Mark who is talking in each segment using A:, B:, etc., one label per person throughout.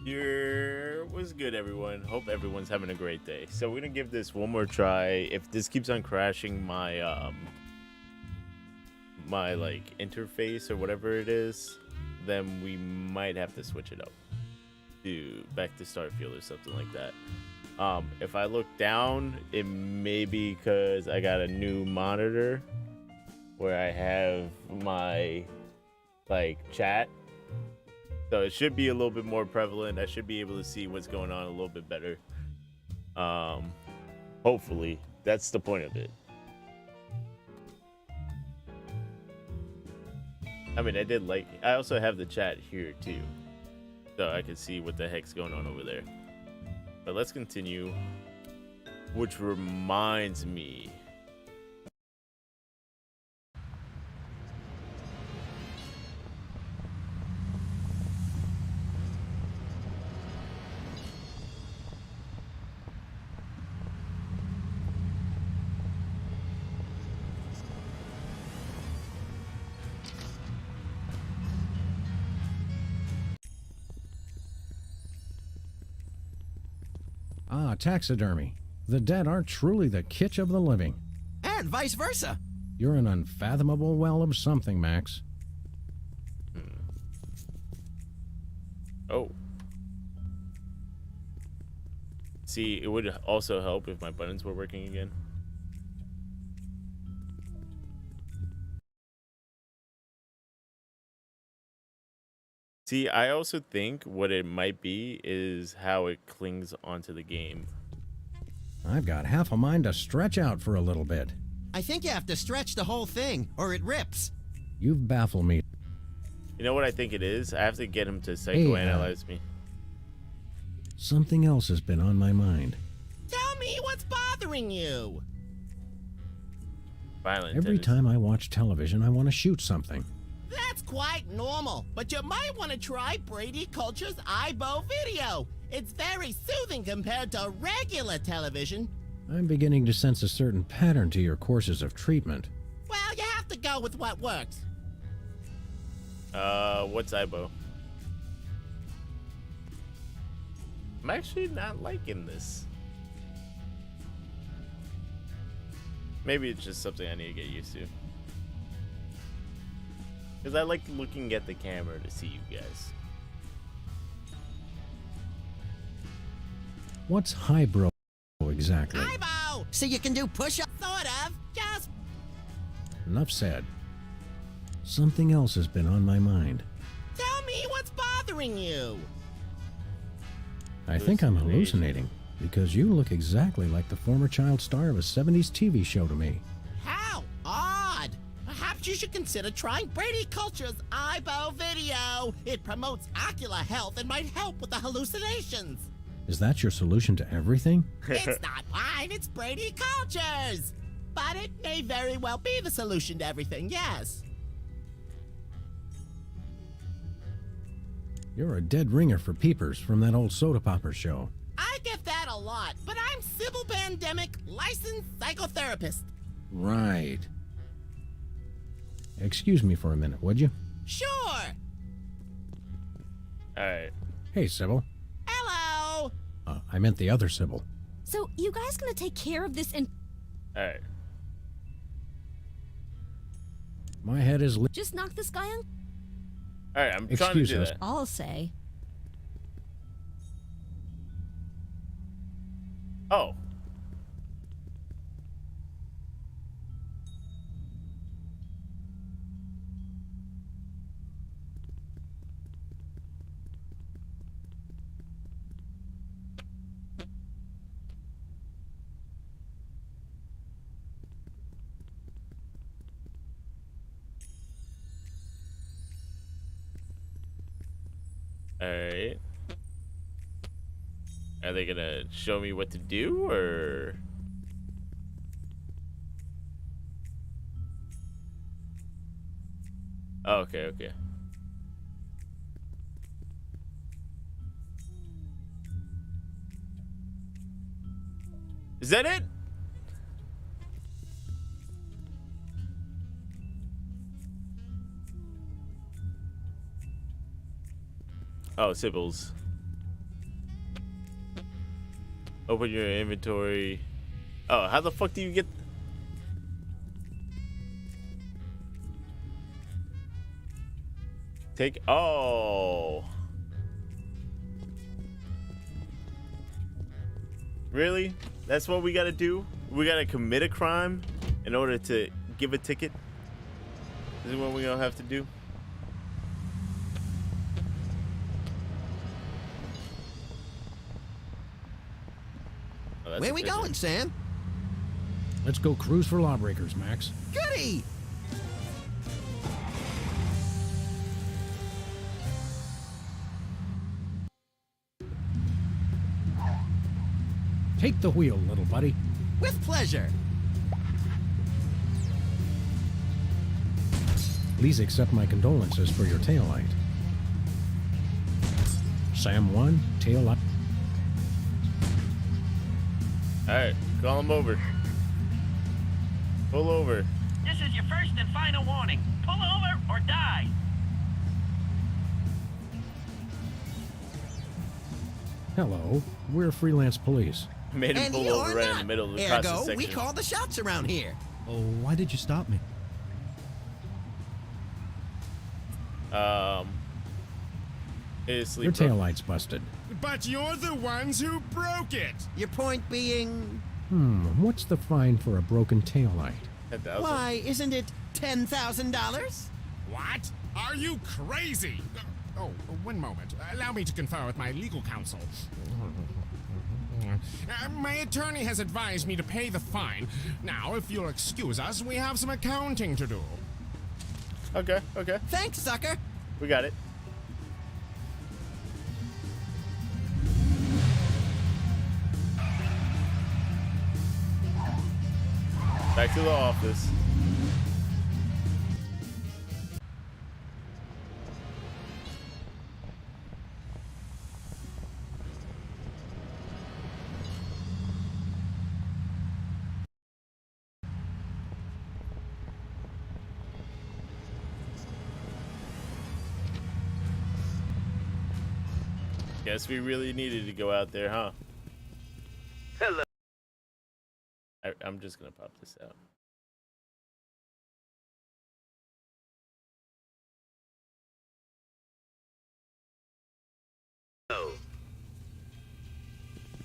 A: What's good, everyone? Hope everyone's having a great day. So we're gonna give this one more try. If this keeps on crashing my like interface or whatever it is, then we might have to switch it up to back to Starfield or something like that. If I look down, it may be because I got a new monitor where I have my like chat. So it should be a little bit more prevalent. I should be able to see what's going on a little bit better. Hopefully, that's the point of it. I mean, I also have the chat here too, so I can see what the heck's going on over there. But let's continue. Which reminds me.
B: Ah, taxidermy. The dead are truly the kitsch of the living.
C: And vice versa.
B: You're an unfathomable well of something, Max.
A: Oh. See, it would also help if my buttons were working again. See, I also think what it might be is how it clings onto the game.
B: I've got half a mind to stretch out for a little bit.
C: I think you have to stretch the whole thing, or it rips.
B: You've baffled me.
A: You know what I think it is? I have to get him to psychoanalyze me.
B: Something else has been on my mind.
C: Tell me what's bothering you.
A: Violent
B: Every
A: tennis.
B: time I watch television, I want to shoot something.
C: That's quite normal, but you might want to try Brady Culture's iBo video. It's very soothing compared to regular television.
B: I'm beginning to sense a certain pattern to your courses of treatment.
C: Well, you have to go with what works.
A: What's IBO? I'm actually not liking this. Maybe it's just something I need to get used to. Because I like looking at the camera to see you guys.
B: What's highbrow exactly?
C: iBo! So you can do push-ups? Sort of. Just...
B: Enough said. Something else has been on my mind.
C: tell me what's bothering you.
B: I think I'm hallucinating, because you look exactly like the former child star of a 70s TV show to me.
C: How odd. Perhaps you should consider trying Brady Culture's iBo video. It promotes ocular health and might help with the hallucinations.
B: Is that your solution to everything?
C: It's not mine, it's Brady Culture's. But it may very well be the solution to everything, yes.
B: You're a dead ringer for peepers from that old soda popper show.
C: I get that a lot, but I'm Sybil Pandemic, licensed psychotherapist.
B: Right. Excuse me for a minute, would you?
C: Sure.
A: Alright.
B: Hey, Sybil.
C: Hello.
B: I meant the other Sybil.
D: So, you guys gonna take care of this and
A: Alright.
B: My head is lit.
D: just knock this guy on?
A: Alright, I'm trying to
B: Excuse
A: do
B: us.
A: that.
D: I'll say.
A: Oh. Alright. Are they gonna show me what to do, or? Oh, okay, okay. Is that it? Oh, Sybil's. Open your inventory. Oh, how the fuck do you get... Take... Oh. Really? That's what we gotta do? We gotta commit a crime in order to give a ticket? This is what we're gonna have to do? Oh, that's
C: Where we
A: efficient.
C: going, Sam?
B: Let's go cruise for lawbreakers, Max.
C: Goody!
B: Take the wheel, little buddy.
C: With pleasure.
B: Please accept my condolences for your taillight. Sam 1, taillight.
A: Alright, call him over. Pull over.
E: This is your first and final warning. Pull over or die.
B: Hello, we're freelance police.
A: Made him
C: And
A: pull
C: you're
A: over right in
C: not.
A: the middle of the crossing
C: Ergo,
A: section.
C: we call the shots around here.
F: Oh, why did you stop me?
A: His
B: Your
A: sleep
B: taillight's busted.
G: But you're the ones who broke it.
C: Your point being,
B: What's the fine for a broken taillight?
A: 10,000.
C: why isn't it $10,000?
G: What? Are you crazy? Oh, one moment. Allow me to confer with my legal counsel. My attorney has advised me to pay the fine. Now, if you'll excuse us, we have some accounting to do.
A: Okay, okay.
C: Thanks, sucker.
A: We got it. Back to the office. Guess we really needed to go out there, huh?
E: Hello.
A: I'm just gonna pop this out.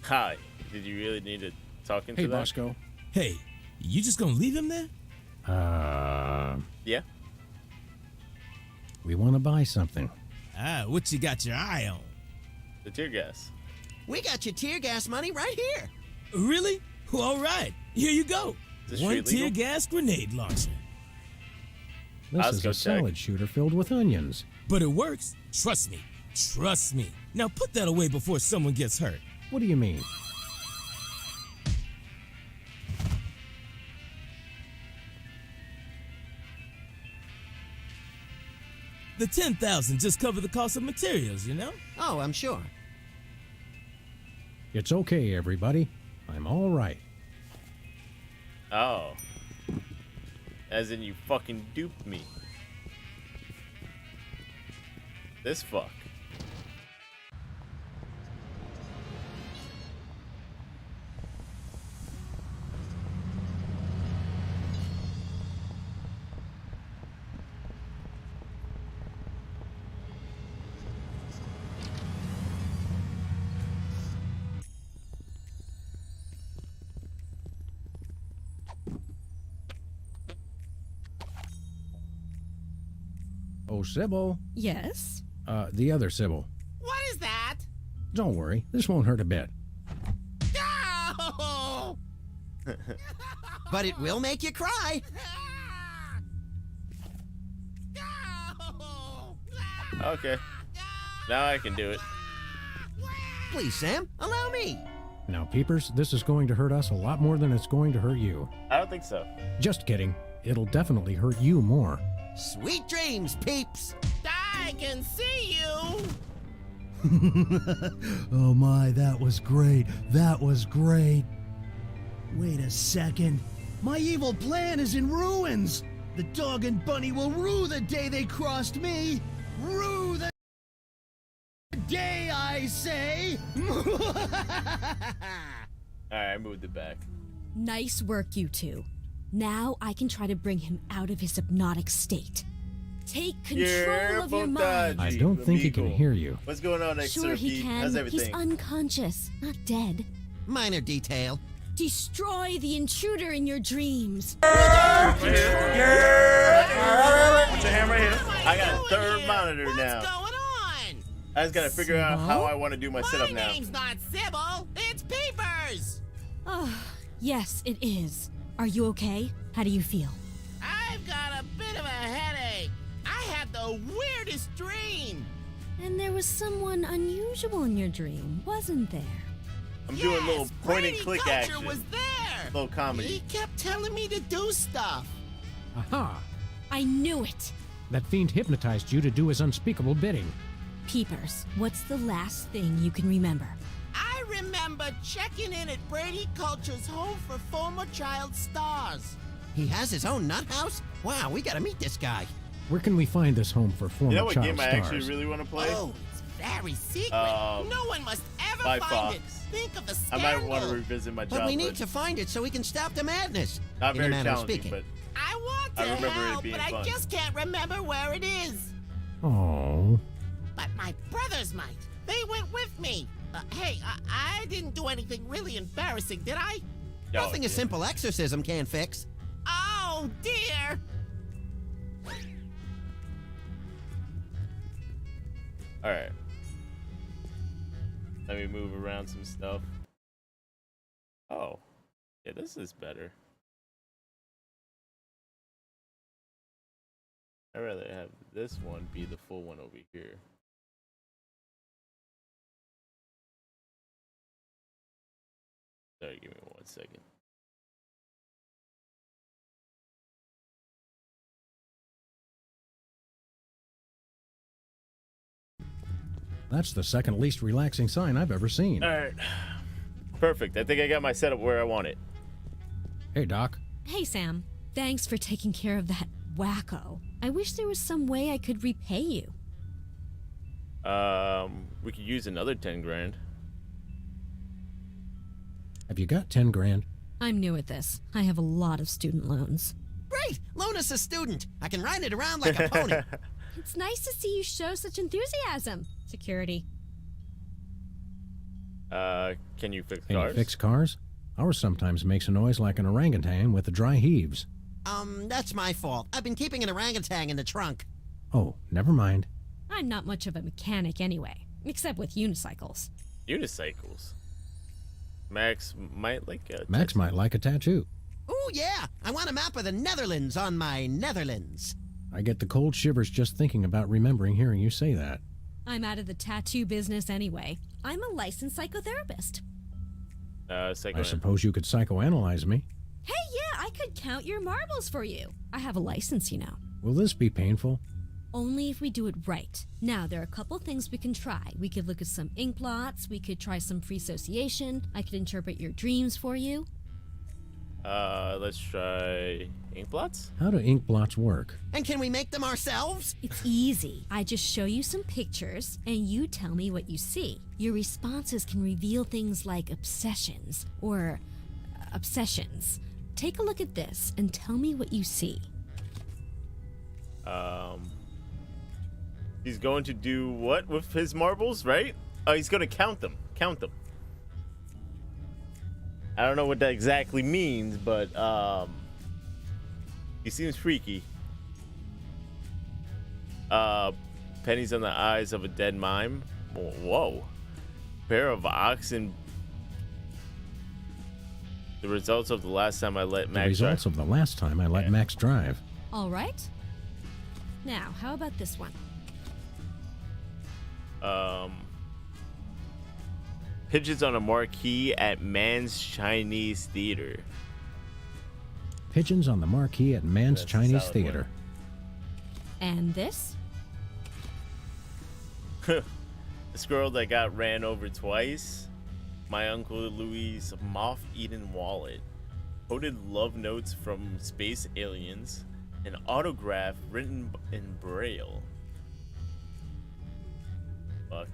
A: Hi. Did you really need to talk into
B: Hey,
A: that?
B: Bosco.
F: Hey, you just gonna leave him there?
A: Yeah.
B: We want to buy something.
F: Ah, what you got your eye on?
A: The tear gas.
C: We got your tear gas money right here.
F: Really? Well, all right, here you go.
A: Is this
F: One
A: street
F: tear
A: legal?
F: gas grenade launcher.
B: This
A: Let's
B: is
A: go
B: a
A: check.
B: salad shooter filled with onions.
F: But it works. Trust me. Trust me. Now put that away before someone gets hurt.
B: What do you mean?
F: The 10,000 just cover the cost of materials, you know?
C: Oh, I'm sure.
B: It's okay, everybody. I'm all right.
A: Oh. As in you fucking duped me. This fuck.
B: Oh, Sybil.
D: Yes?
B: The other Sybil.
C: What is that?
B: Don't worry, this won't hurt a bit.
C: No! But it will make you cry.
A: Okay. Now I can do it.
C: Please, Sam, allow me.
B: Now, Peepers, this is going to hurt us a lot more than it's going to hurt you.
A: I don't think so.
B: Just kidding. It'll definitely hurt you more.
C: Sweet dreams, peeps. I can see you.
H: Oh my, that was great. That was great. Wait a second. My evil plan is in ruins. The dog and bunny will rue the day they crossed me. Rue the day, I say.
A: Alright, I moved it back.
D: Nice work, you two. Now I can try to bring him out of his hypnotic state. Take control of your mind.
B: I don't think he can hear you.
A: What's going on,
D: Sure he can.
A: How's
D: He's
A: everything?
D: unconscious, not dead.
C: Minor detail.
D: Destroy the intruder in your dreams.
A: Put your hammer here. I got a third monitor now.
C: What's going on?
A: I just gotta figure out how I want to do my setup
C: My
A: now.
C: name's not Sybil. It's Peepers.
D: Oh, yes, it is. Are you okay? How do you feel?
C: I've got a bit of a headache. I had the weirdest dream.
D: And there was someone unusual in your dream, wasn't there?
A: I'm doing a little
C: Yes,
A: point and
C: Brady
A: click
C: Culture
A: action.
C: was there.
A: Little comedy.
C: He kept telling me to do stuff.
B: Aha!
D: I knew it.
B: That fiend hypnotized you to do his unspeakable bidding.
D: Peepers, what's the last thing you can remember?
C: I remember checking in at Brady Culture's home for former child stars. He has his own nut house? Wow, we gotta meet this guy.
B: Where can we find this home for former
A: You know what
B: child
A: game I
B: stars?
A: actually really want to play?
C: Oh, it's very secret. No one must ever
A: by
C: find it.
A: Fox.
C: Think of the
A: I
C: scandal.
A: might want to revisit my
C: But
A: childhood.
C: we need to find it so we can stop the madness.
A: Not
C: in a
A: very
C: manner of
A: challenging,
C: speaking.
A: but
C: I want to
A: I remember it
C: help,
A: being
C: but I
A: fun.
C: just can't remember where it is.
B: Oh,
C: But my brothers might. They went with me. Hey, I didn't do anything really embarrassing, did I?
A: Yo,
C: Nothing a
A: yeah.
C: simple exorcism can't fix. Oh, dear.
A: All right. Let me move around some stuff. Oh, yeah, this is better. I'd rather have this one be the full one over here. Sorry, give me 1 second.
B: that's the second least relaxing sign I've ever seen.
A: All right. Perfect. I think I got my setup where I want it.
B: Hey, Doc.
D: Hey, Sam. Thanks for taking care of that wacko. I wish there was some way I could repay you.
A: We could use another 10 grand.
B: Have you got 10 grand?
D: I'm new at this. I have a lot of student loans.
C: Great! Loan us a student. I can ride it around like a pony.
D: It's nice to see you show such enthusiasm. Security.
A: Can you fix
B: Can you
A: cars?
B: fix cars? Ours sometimes makes a noise like an orangutan with the dry heaves.
C: That's my fault. I've been keeping an orangutan in the trunk.
B: Oh, never mind.
D: I'm not much of a mechanic anyway, except with unicycles.
A: Unicycles. Max might like a
B: Max might like a tattoo.
C: Ooh, yeah! I want a map of the Netherlands on my Netherlands.
B: I get the cold shivers just thinking about remembering hearing you say that.
D: I'm out of the tattoo business anyway. I'm a licensed psychotherapist.
A: second.
B: I suppose you could psychoanalyze me.
D: Hey, yeah, I could count your marbles for you. I have a license, you know.
B: Will this be painful?
D: Only if we do it right. Now, there are a couple things we can try. We could look at some ink blots. We could try some free association. I could interpret your dreams for you.
A: Let's try ink blots.
B: How do ink blots work?
C: And can we make them ourselves?
D: It's easy. I just show you some pictures, and you tell me what you see. Your responses can reveal things like obsessions or obsessions. Take a look at this and tell me what you see.
A: He's going to do what with his marbles, right? Oh, he's going to count them. Count them. I don't know what that exactly means, but he seems freaky. Pennies on the eyes of a dead mime. Whoa. Pair of oxen. The results of the last time I let
B: The
A: Max
B: results of the last time I let Max drive.
D: All right. Now, how about this one?
A: Pigeons on a marquee at Man's Chinese Theater.
B: Pigeons on the marquee at Man's
A: That's a
B: Chinese
A: solid
B: Theater.
D: And this?
A: The squirrel that got ran over twice. My Uncle Louie's moth-eaten wallet. Coded love notes from space aliens. An autograph written in Braille. Fuck.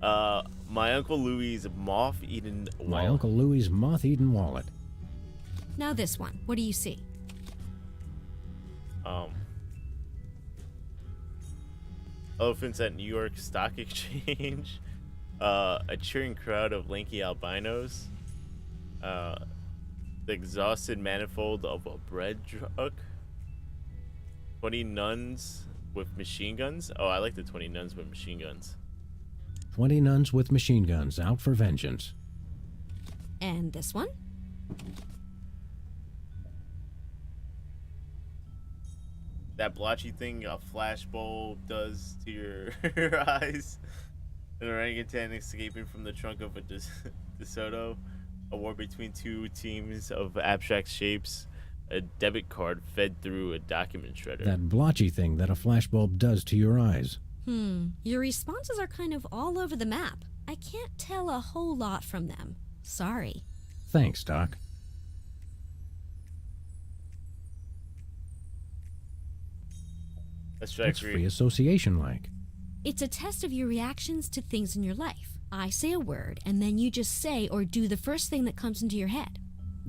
A: My Uncle Louie's moth-eaten wallet.
B: My Uncle Louie's moth-eaten wallet.
D: Now this one. What do you see?
A: Elephants at New York Stock Exchange. A cheering crowd of lanky albinos. The exhausted manifold of a bread truck. 20 nuns with machine guns. Oh, I like the 20 nuns with machine guns.
B: 20 nuns with machine guns out for vengeance.
D: And this one?
A: That blotchy thing a flashbulb does to your eyes. An orangutan escaping from the trunk of a DeSoto. A war between two teams of abstract shapes. A debit card fed through a document shredder.
B: That blotchy thing that a flashbulb does to your eyes.
D: Your responses are kind of all over the map. I can't tell a whole lot from them. Sorry.
B: Thanks, Doc.
A: That's
B: What's free association like?
D: It's a test of your reactions to things in your life. I say a word, and then you just say or do the first thing that comes into your head.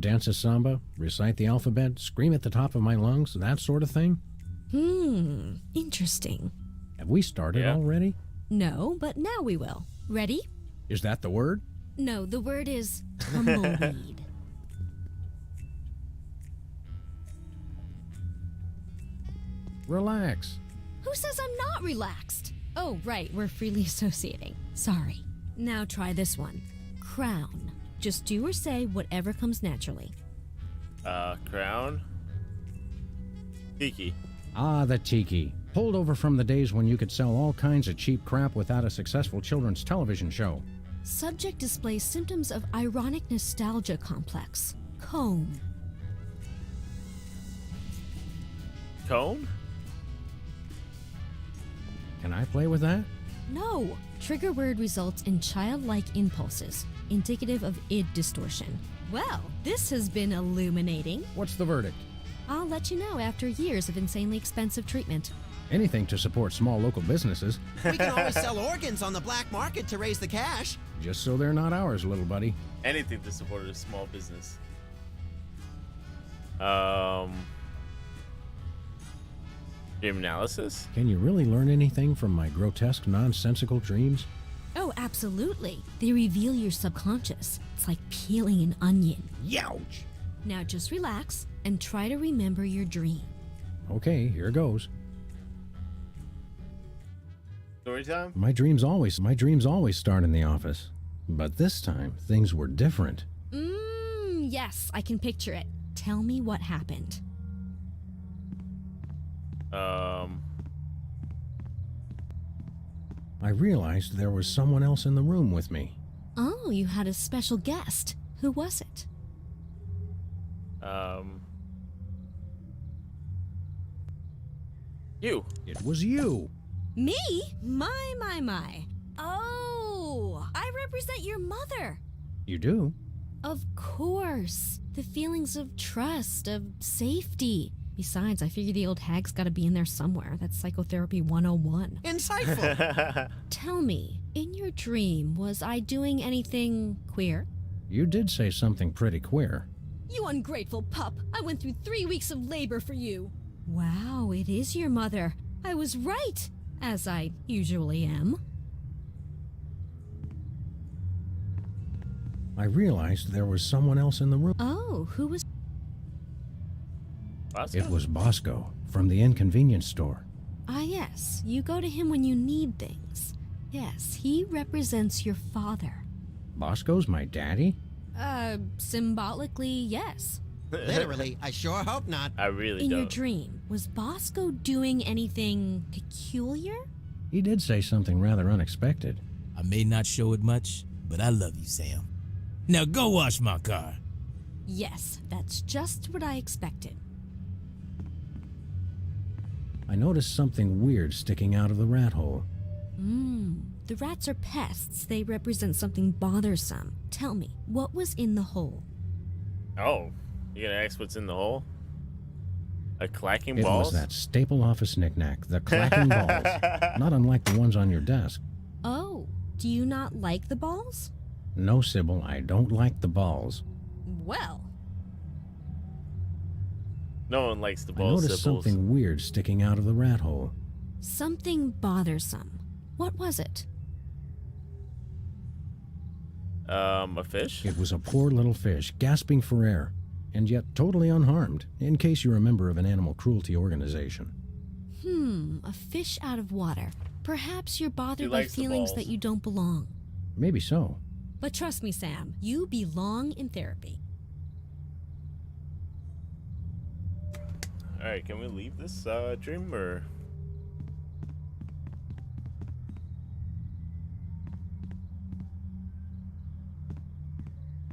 B: Dance a samba, recite the alphabet, scream at the top of my lungs, that sort of thing?
D: Interesting.
B: Have we started already?
D: No, but now we will. Ready?
B: Is that the word?
D: No, the word is tumbleweed.
B: Relax.
D: Who says I'm not relaxed? Oh, right, we're freely associating. Sorry. Now try this one. Crown. Just do or say whatever comes naturally.
A: Crown. Tiki.
B: Ah, the tiki. Pulled over from the days when you could sell all kinds of cheap crap without a successful children's television show.
D: Subject displays symptoms of ironic nostalgia complex. Comb.
A: Cone?
B: Can I play with that?
D: No. Trigger word results in childlike impulses, indicative of id distortion. Well, this has been illuminating.
B: What's the verdict?
D: I'll let you know after years of insanely expensive treatment.
B: Anything to support small local businesses,
C: We can always sell organs on the black market to raise the cash.
B: just so they're not ours, little buddy.
A: Anything to support a small business. Dream analysis?
B: Can you really learn anything from my grotesque, nonsensical dreams?
D: Oh, absolutely. They reveal your subconscious. It's like peeling an onion.
B: Youch!
D: Now just relax and try to remember your dream.
B: Okay, here goes.
A: Story time?
B: My dreams always start in the office. But this time, things were different.
D: Yes, I can picture it. Tell me what happened.
B: I realized there was someone else in the room with me.
D: Oh, you had a special guest. Who was it?
A: You.
B: It was you.
D: Me? My. Oh, I represent your mother.
B: You do?
D: Of course. The feelings of trust, of safety. Besides, I figure the old hag's gotta be in there somewhere. That's psychotherapy 101.
C: Insightful.
D: Tell me, in your dream, was I doing anything queer?
B: You did say something pretty queer.
D: You ungrateful pup! I went through 3 weeks of labor for you! Wow, it is your mother. I was right, as I usually am.
B: I realized there was someone else in the room.
D: Oh, who was...
A: Bosco?
B: It was Bosco from the inconvenience store.
D: Ah, yes, you go to him when you need things. Yes, he represents your father.
B: Bosco's my daddy?
D: Symbolically, yes.
C: Literally, I sure hope not.
A: I really
D: In
A: don't.
D: your dream, was Bosco doing anything peculiar?
B: He did say something rather unexpected.
F: I may not show it much, but I love you, Sam. Now go wash my car.
D: Yes, that's just what I expected.
B: I noticed something weird sticking out of the rat hole.
D: The rats are pests. They represent something bothersome. Tell me, what was in the hole?
A: Oh, you gonna ask what's in the hole? A clacking
B: It
A: balls?
B: was that staple office knickknack, the clacking balls. Not unlike the ones on your desk.
D: Oh, Do you not like the balls?
B: No, Sybil, I don't like the balls.
D: Well,
A: No one likes the
B: I
A: balls.
B: noticed something weird sticking out of the rat hole.
D: something bothersome. What was it?
A: A fish?
B: It was a poor little fish, gasping for air, and yet totally unharmed, in case you're a member of an animal cruelty organization.
D: A fish out of water. Perhaps you're
A: He
D: bothered by
A: likes the
D: feelings
A: balls.
D: that you don't belong.
B: Maybe so.
D: But trust me, Sam, you belong in therapy.
A: Alright, can we leave this dream or?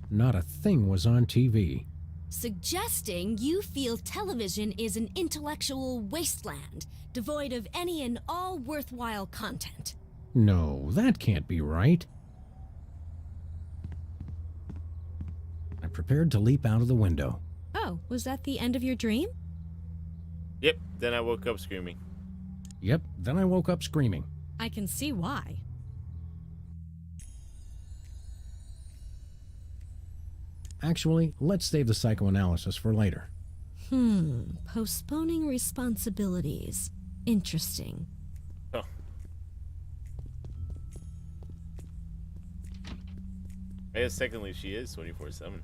B: Not a thing was on TV.
D: Suggesting you feel television is an intellectual wasteland, devoid of any and all worthwhile content.
B: No, that can't be right. I prepared to leap out of the window.
D: Oh, was that the end of your dream?
A: Yep. Then I woke up screaming.
B: Yep, then I woke up screaming.
D: I can see why.
B: Actually, let's save the psychoanalysis for later.
D: Postponing responsibilities. Interesting.
A: Oh. I guess technically she is 24/7.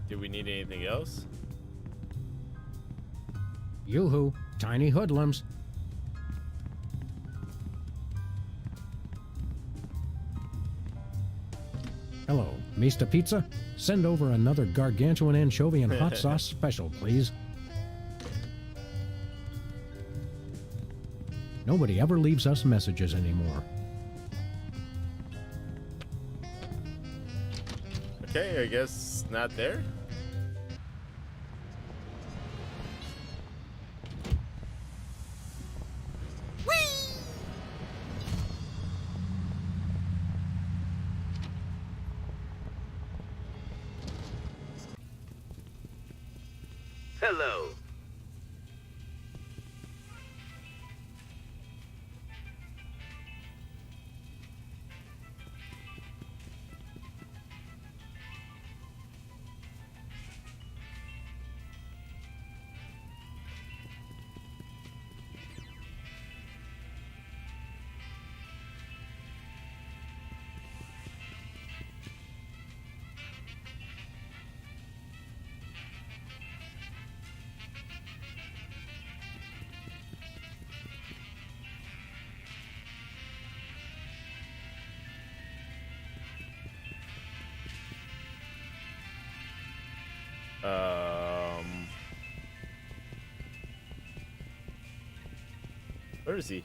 A: Do we need anything else?
B: Yoo-hoo, tiny hoodlums. Hello, Mr. Pizza? Send over another gargantuan anchovy and hot sauce special, please. Nobody ever leaves us messages anymore.
A: Okay, I guess not there.
E: Hello.
A: Where is he?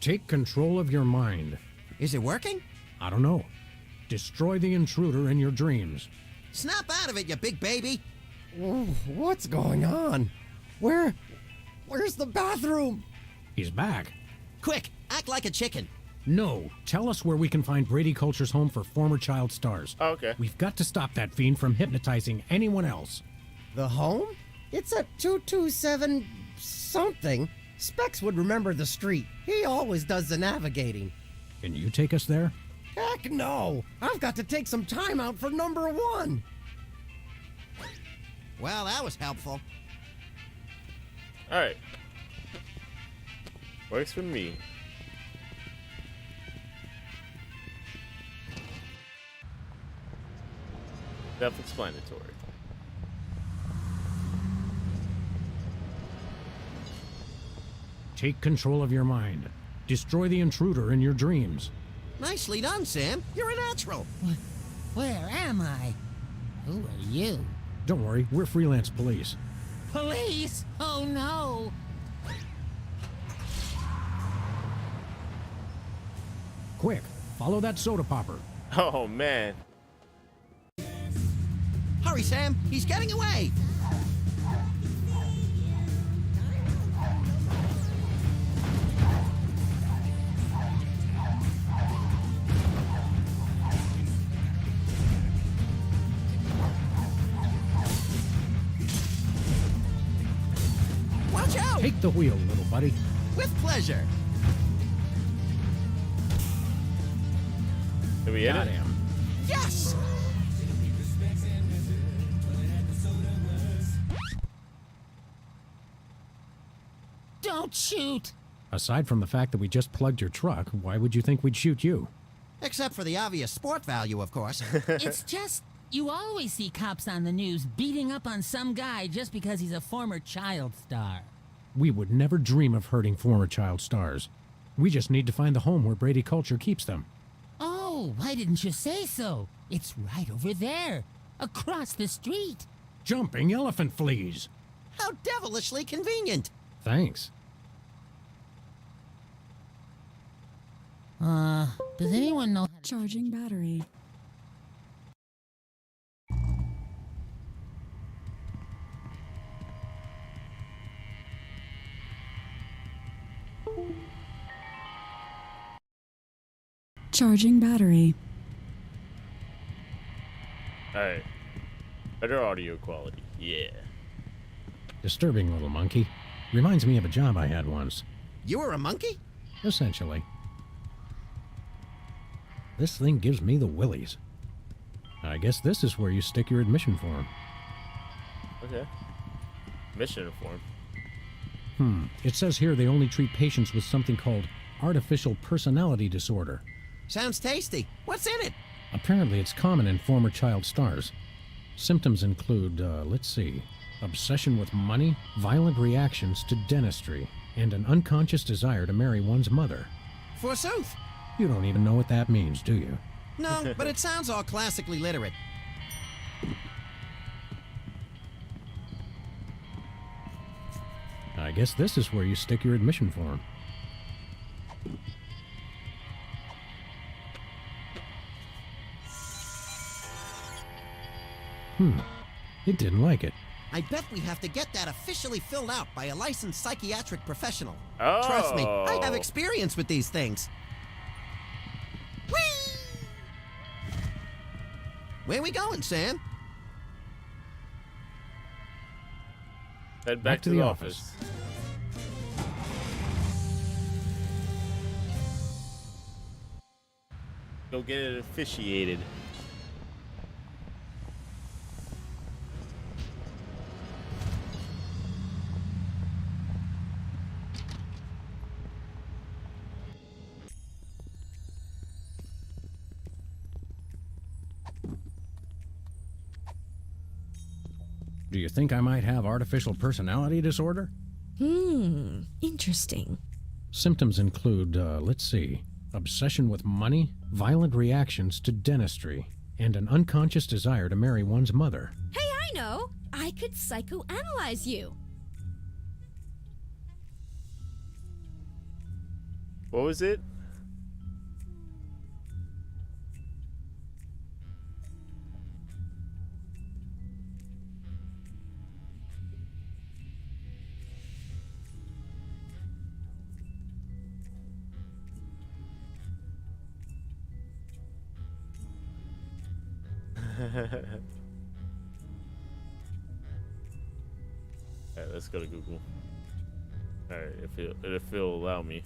B: Take control of your mind.
C: Is it working?
B: I don't know. Destroy the intruder in your dreams.
C: Snap out of it, you big baby.
I: What's going on? Where's the bathroom?
B: He's back.
C: Quick, act like a chicken.
B: No, tell us where we can find Brady Culture's home for former child stars.
A: Oh, okay.
B: We've got to stop that fiend from hypnotizing anyone else.
I: The home? It's at 227 something. Specs would remember the street. He always does the navigating.
B: Can you take us there?
I: Heck no! I've got to take some time out for number one.
C: Well, that was helpful.
A: Alright. Works for me. Self-explanatory.
B: Take control of your mind. Destroy the intruder in your dreams.
C: Nicely done, Sam. You're a natural.
H: Where am I? Who are you?
B: Don't worry, we're freelance police.
H: Police? Oh no!
B: Quick, follow that soda popper.
A: Oh man.
C: Hurry, Sam. He's getting away. Watch out!
B: Take the wheel, little buddy.
C: With pleasure.
A: Did we hit
B: Got
A: it?
B: him.
C: Yes! Don't shoot!
B: Aside from the fact that we just plugged your truck, why would you think we'd shoot you?
C: Except for the obvious sport value, of course.
J: It's just, you always see cops on the news beating up on some guy just because he's a former child star.
B: We would never dream of hurting former child stars. We just need to find the home where Brady Culture keeps them.
J: Oh, why didn't you say so? It's right over there, across the street.
B: Jumping elephant fleas.
C: How devilishly convenient.
B: Thanks.
J: Does anyone know how to...
K: Charging battery. Charging battery.
A: Alright. Better audio quality. Yeah.
B: Disturbing little monkey. Reminds me of a job I had once.
C: You were a monkey?
B: Essentially. This thing gives me the willies. I guess this is where you stick your admission form.
A: Okay. Mission form.
B: It says here they only treat patients with something called artificial personality disorder.
C: Sounds tasty. What's in it?
B: Apparently it's common in former child stars. Symptoms include, let's see, obsession with money, violent reactions to dentistry, and an unconscious desire to marry one's mother.
C: Forsooth.
B: You don't even know what that means, do you?
C: No, but it sounds all classically literate.
B: I guess this is where you stick your admission form. It didn't like it.
C: I bet we have to get that officially filled out by a licensed psychiatric professional.
A: Oh.
C: Trust me, I have experience with these things. Whee! Where we going, Sam?
A: Head back to the office. Go get it officiated.
B: Do you think I might have artificial personality disorder?
D: Interesting.
B: Symptoms include, let's see, obsession with money, violent reactions to dentistry, and an unconscious desire to marry one's mother.
D: Hey, I know! I could psychoanalyze you.
A: What was it? Alright, let's go to Google. Alright, if it'll allow me.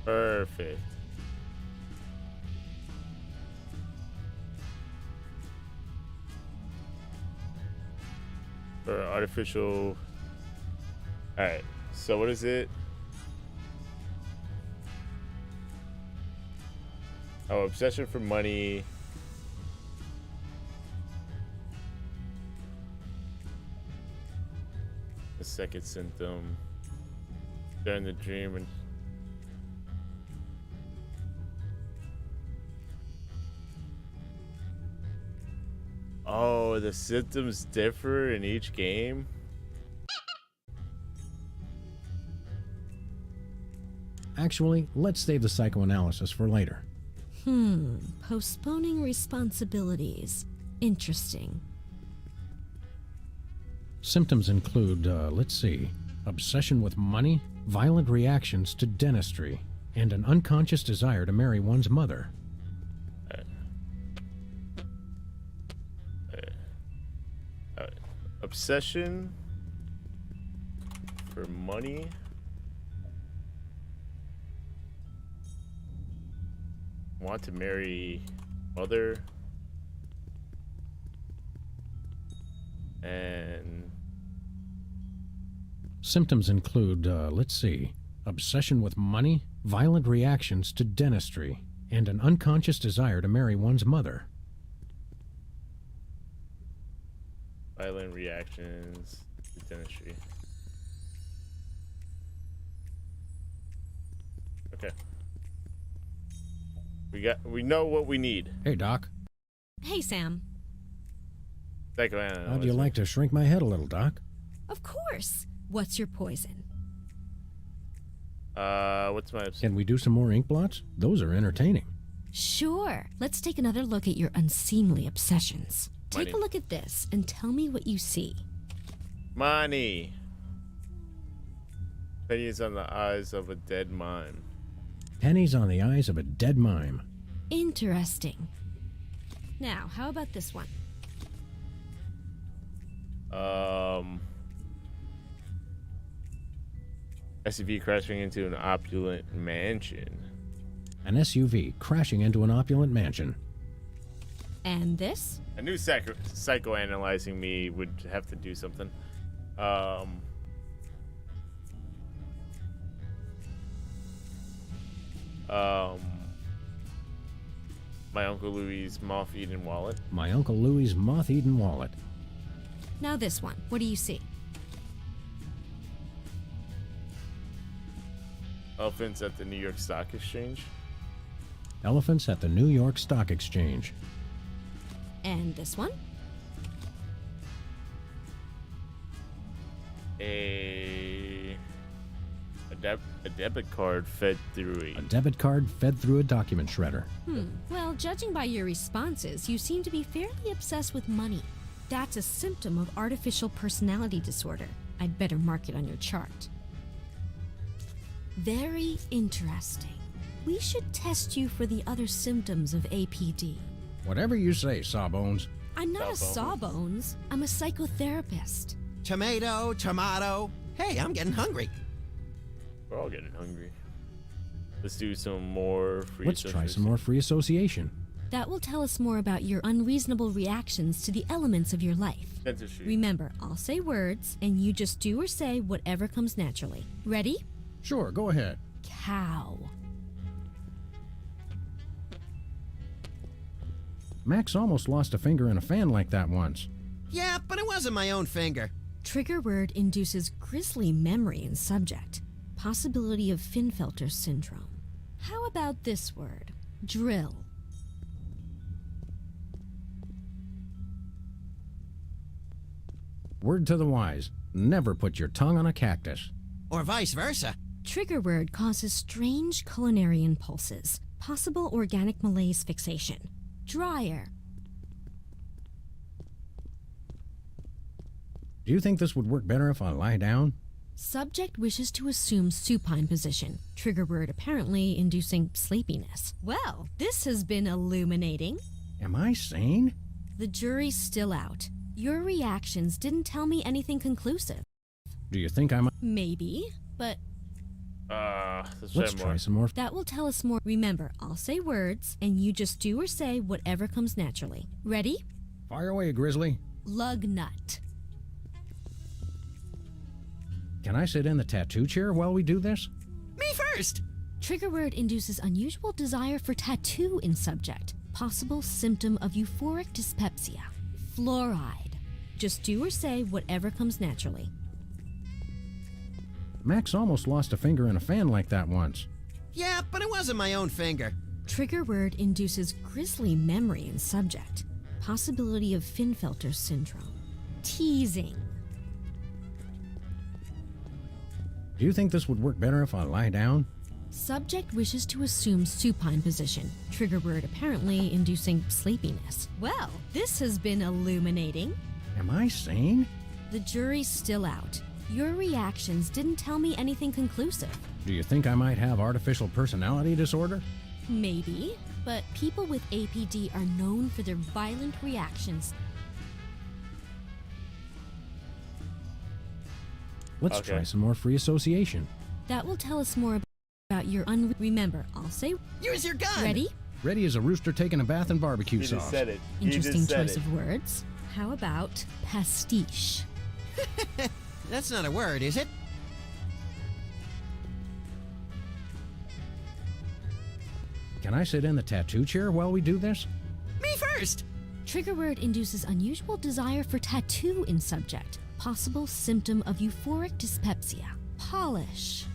A: Perfect. For artificial. Alright, so what is it? Oh, obsession for money. The second symptom. during the dream and oh, the symptoms differ in each game.
B: Actually, let's save the psychoanalysis for later.
D: Postponing responsibilities. Interesting.
B: Symptoms include, let's see, obsession with money, violent reactions to dentistry, and an unconscious desire to marry one's mother.
A: Obsession for money. Want to marry mother. And
B: Symptoms include, let's see, obsession with money, violent reactions to dentistry, and an unconscious desire to marry one's mother.
A: violent reactions to dentistry. Okay. We know what we need.
B: Hey, Doc.
D: Hey, Sam.
A: Psychoanalysis.
B: How'd you like to shrink my head a little, Doc?
D: Of course. What's your poison?
A: What's my...
B: Can we do some more ink blots? Those are entertaining.
D: Sure. Let's take another look at your unseemly obsessions.
A: Money.
D: Take a look at this and tell me what you see.
A: Money. Pennies on the eyes of a dead mime.
B: Pennies on the eyes of a dead mime.
D: Interesting. Now, how about this one?
A: SUV crashing into an opulent mansion.
B: An SUV crashing into an opulent mansion.
D: And this?
A: I knew psychoanalyzing me would have to do something. My Uncle Louie's moth-eaten wallet.
B: My Uncle Louie's moth-eaten wallet.
D: Now this one. What do you see?
A: Elephants at the New York Stock Exchange.
B: Elephants at the New York Stock Exchange.
D: And this one?
A: A debit card fed through
B: A debit card fed through a document shredder.
D: Well, judging by your responses, you seem to be fairly obsessed with money. That's a symptom of artificial personality disorder. I'd better mark it on your chart. Very interesting. We should test you for the other symptoms of APD.
B: Whatever you say, Sawbones.
D: I'm not a sawbones. I'm a psychotherapist.
C: Tomato, tomato. Hey, I'm getting hungry.
A: We're all getting hungry. Let's do some more free
B: Let's try some more free association.
D: That will tell us more about your unreasonable reactions to the elements of your life.
A: dentistry.
D: Remember, I'll say words, and you just do or say whatever comes naturally. Ready?
B: Sure, go ahead.
D: Cow.
B: Max almost lost a finger in a fan like that once.
C: Yeah, but it wasn't my own finger.
D: Trigger word induces grisly memory in subject. Possibility of Finfelter syndrome. How about this word? Drill.
B: Word to the wise, never put your tongue on a cactus.
C: Or vice versa.
D: Trigger word causes strange culinary impulses. Possible organic malaise fixation. Dryer.
B: Do you think this would work better if I lie down?
D: Subject wishes to assume supine position. Trigger word apparently inducing sleepiness. Well, this has been illuminating.
B: Am I sane?
D: The jury's still out. Your reactions didn't tell me anything conclusive.
B: Do you think I might?
D: Maybe, but
B: Let's try some more.
D: that will tell us more. Remember, I'll say words, and you just do or say whatever comes naturally. Ready?
B: Fire away, Grizzly.
D: Lug nut.
B: Can I sit in the tattoo chair while we do this?
C: Me first.
D: Trigger word induces unusual desire for tattoo in subject. Possible symptom of euphoric dyspepsia. Fluoride. Just do or say whatever comes naturally.
B: Max almost lost a finger in a fan like that once.
C: Yeah, but it wasn't my own finger.
D: Trigger word induces grisly memory in subject. Possibility of Finfelter syndrome. Teasing.
B: Do you think this would work better if I lie down?
D: Subject wishes to assume supine position. Trigger word apparently inducing sleepiness. Well, this has been illuminating.
B: Am I sane?
D: The jury's still out. Your reactions didn't tell me anything conclusive.
B: Do you think I might have artificial personality disorder?
D: Maybe, but people with APD are known for their violent reactions.
B: Let's try some more free association.
D: That will tell us more about your Remember, I'll say...
C: Use your gun!
D: Ready?
B: Ready as a rooster taking a bath in barbecue
A: He
B: sauce.
A: just said it. He
D: Interesting
A: just said
D: choice
A: it.
D: of words. How about pastiche?
C: That's not a word, is it?
B: Can I sit in the tattoo chair while we do this?
C: Me first!
D: Trigger word induces unusual desire for tattoo in subject. Possible symptom of euphoric dyspepsia. Polish.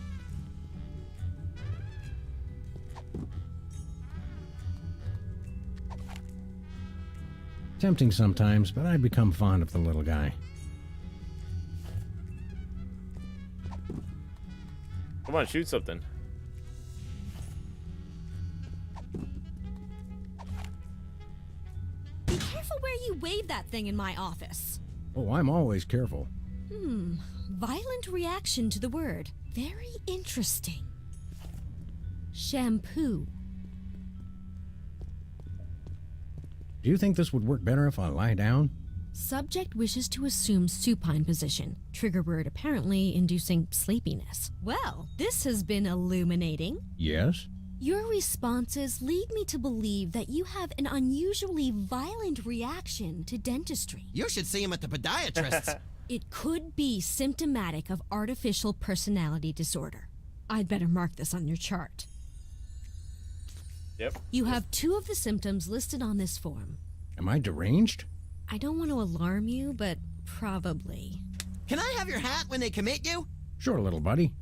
B: Tempting sometimes, but I become fond of the little guy.
A: Come on, shoot something.
D: Be careful where you wave that thing in my office.
B: Oh, I'm always careful.
D: Violent reaction to the word. Very interesting. Shampoo.
B: Do you think this would work better if I lie down?
D: Subject wishes to assume supine position. Trigger word apparently inducing sleepiness. Well, this has been illuminating.
B: Yes?
D: Your responses lead me to believe that you have an unusually violent reaction to dentistry.
C: You should see him at the podiatrist's.
D: It could be symptomatic of artificial personality disorder. I'd better mark this on your chart.
A: Yep.
D: You have 2 of the symptoms listed on this form.
B: Am I deranged?
D: I don't want to alarm you, but probably.
C: Can I have your hat when they commit you?
B: Sure, little buddy.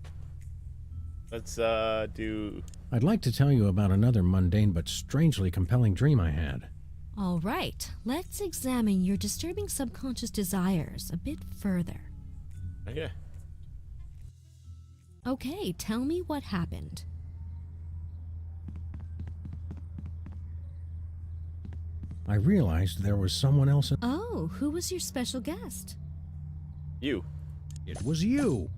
A: Let's do...
B: I'd like to tell you about another mundane but strangely compelling dream I had.
D: All right, let's examine your disturbing subconscious desires a bit further.
A: Okay.
D: Okay, tell me what happened.
B: I realized there was someone else in...
D: Oh, who was your special guest?
A: You.
B: It was you!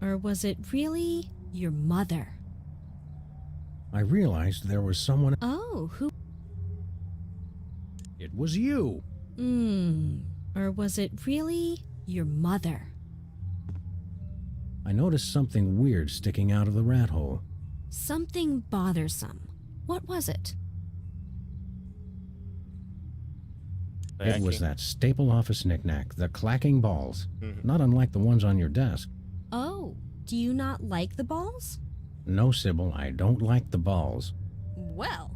D: Or was it really your mother?
B: I realized there was someone...
D: Oh, who...
B: It was you!
D: Or was it really your mother?
B: I noticed something weird sticking out of the rat hole.
D: Something bothersome. What was it?
B: It was that staple office knickknack, the clacking balls. Not unlike the ones on your desk.
D: Oh, do you not like the balls?
B: No, Sybil, I don't like the balls.
D: Well,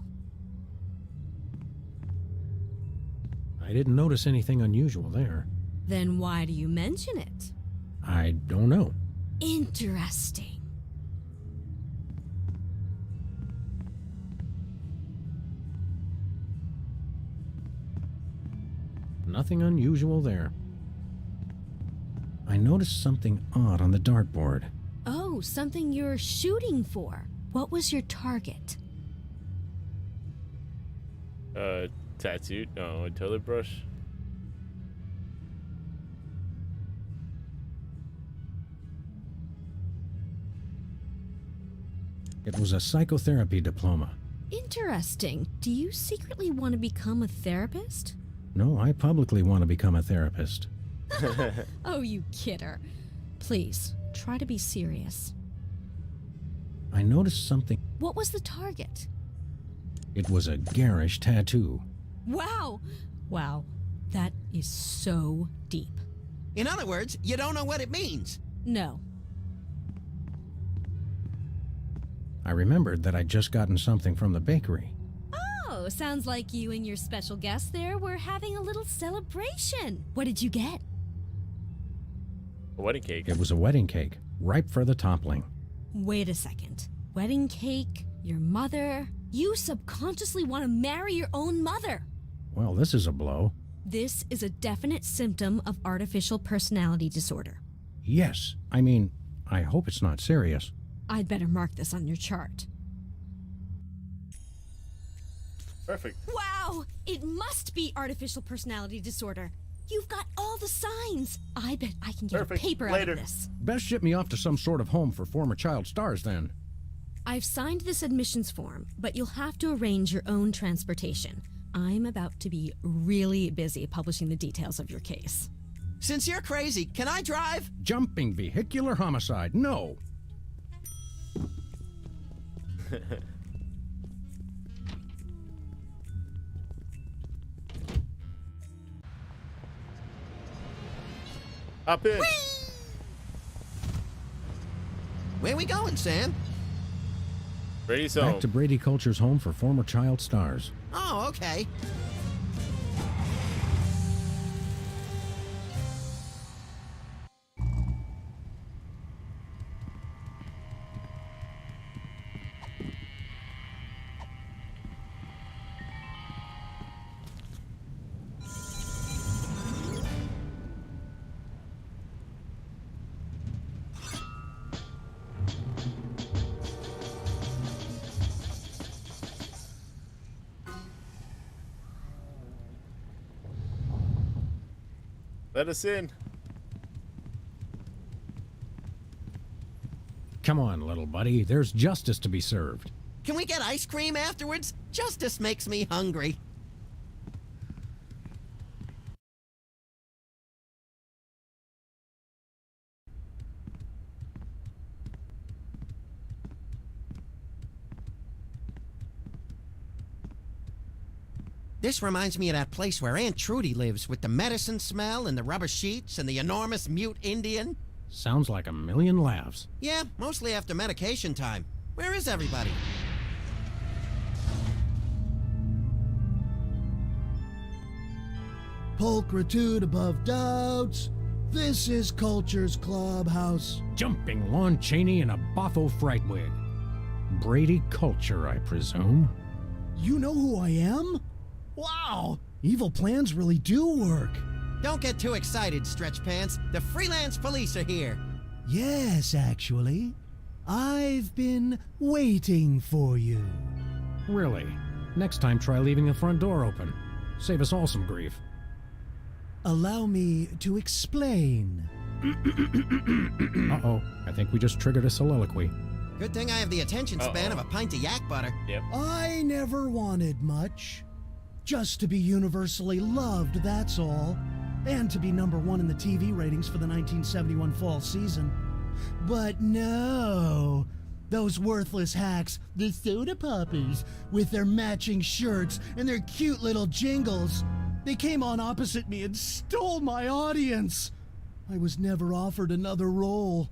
B: I didn't notice anything unusual there.
D: then why do you mention it?
B: I don't know.
D: Interesting.
B: Nothing unusual there. I noticed something odd on the dartboard.
D: Oh, something you're shooting for. What was your target?
A: Tattoo? No, a toilet brush.
B: It was a psychotherapy diploma.
D: Interesting. Do you secretly want to become a therapist?
B: No, I publicly want to become a therapist.
D: Oh, you kidder. Please, try to be serious.
B: I noticed something.
D: What was the target?
B: It was a garish tattoo.
D: Wow! Wow, that is so deep.
C: In other words, you don't know what it means.
D: No.
B: I remembered that I'd just gotten something from the bakery.
D: Oh, sounds like you and your special guest there were having a little celebration. What did you get?
A: A wedding cake.
B: It was a wedding cake, ripe for the toppling.
D: Wait a second. Wedding cake? Your mother? You subconsciously want to marry your own mother.
B: Well, this is a blow.
D: This is a definite symptom of artificial personality disorder.
B: Yes. I mean, I hope it's not serious.
D: I'd better mark this on your chart.
A: Perfect.
D: Wow! It must be artificial personality disorder. You've got all the signs. I bet I can get
A: Perfect.
D: a paper
A: Later.
D: out of this.
B: Best ship me off to some sort of home for former child stars, then.
D: I've signed this admissions form, but you'll have to arrange your own transportation. I'm about to be really busy publishing the details of your case.
C: Since you're crazy, can I drive?
B: Jumping vehicular homicide. No.
A: Hop in.
C: Where we going, Sam?
A: Brady's
B: Back
A: home.
B: to Brady Culture's home for former child stars.
C: Oh, okay.
A: Let us in.
B: Come on, little buddy. There's justice to be served.
C: Can we get ice cream afterwards? Justice makes me hungry. This reminds me of that place where Aunt Trudy lives with the medicine smell and the rubber sheets and the enormous mute Indian.
B: Sounds like a million laughs.
C: Yeah, mostly after medication time. Where is everybody?
H: Pulchritude above doubts. This is Culture's Clubhouse.
B: Jumping Lon Chaney in a boffo fright wig. Brady Culture, I presume.
H: You know who I am? Wow! Evil plans really do work.
C: Don't get too excited, Stretch Pants. The freelance police are here.
H: Yes, actually. I've been waiting for you.
B: Really? Next time, try leaving the front door open. Save us all some grief.
H: Allow me to explain.
B: Uh-oh. I think we just triggered a soliloquy.
C: Good thing I have the attention span of a pint of yak butter.
A: Yep.
H: I never wanted much. Just to be universally loved, that's all. And to be #1 in the TV ratings for the 1971 fall season. But no, those worthless hacks, the soda poppies, with their matching shirts and their cute little jingles, they came on opposite me and stole my audience. I was never offered another role.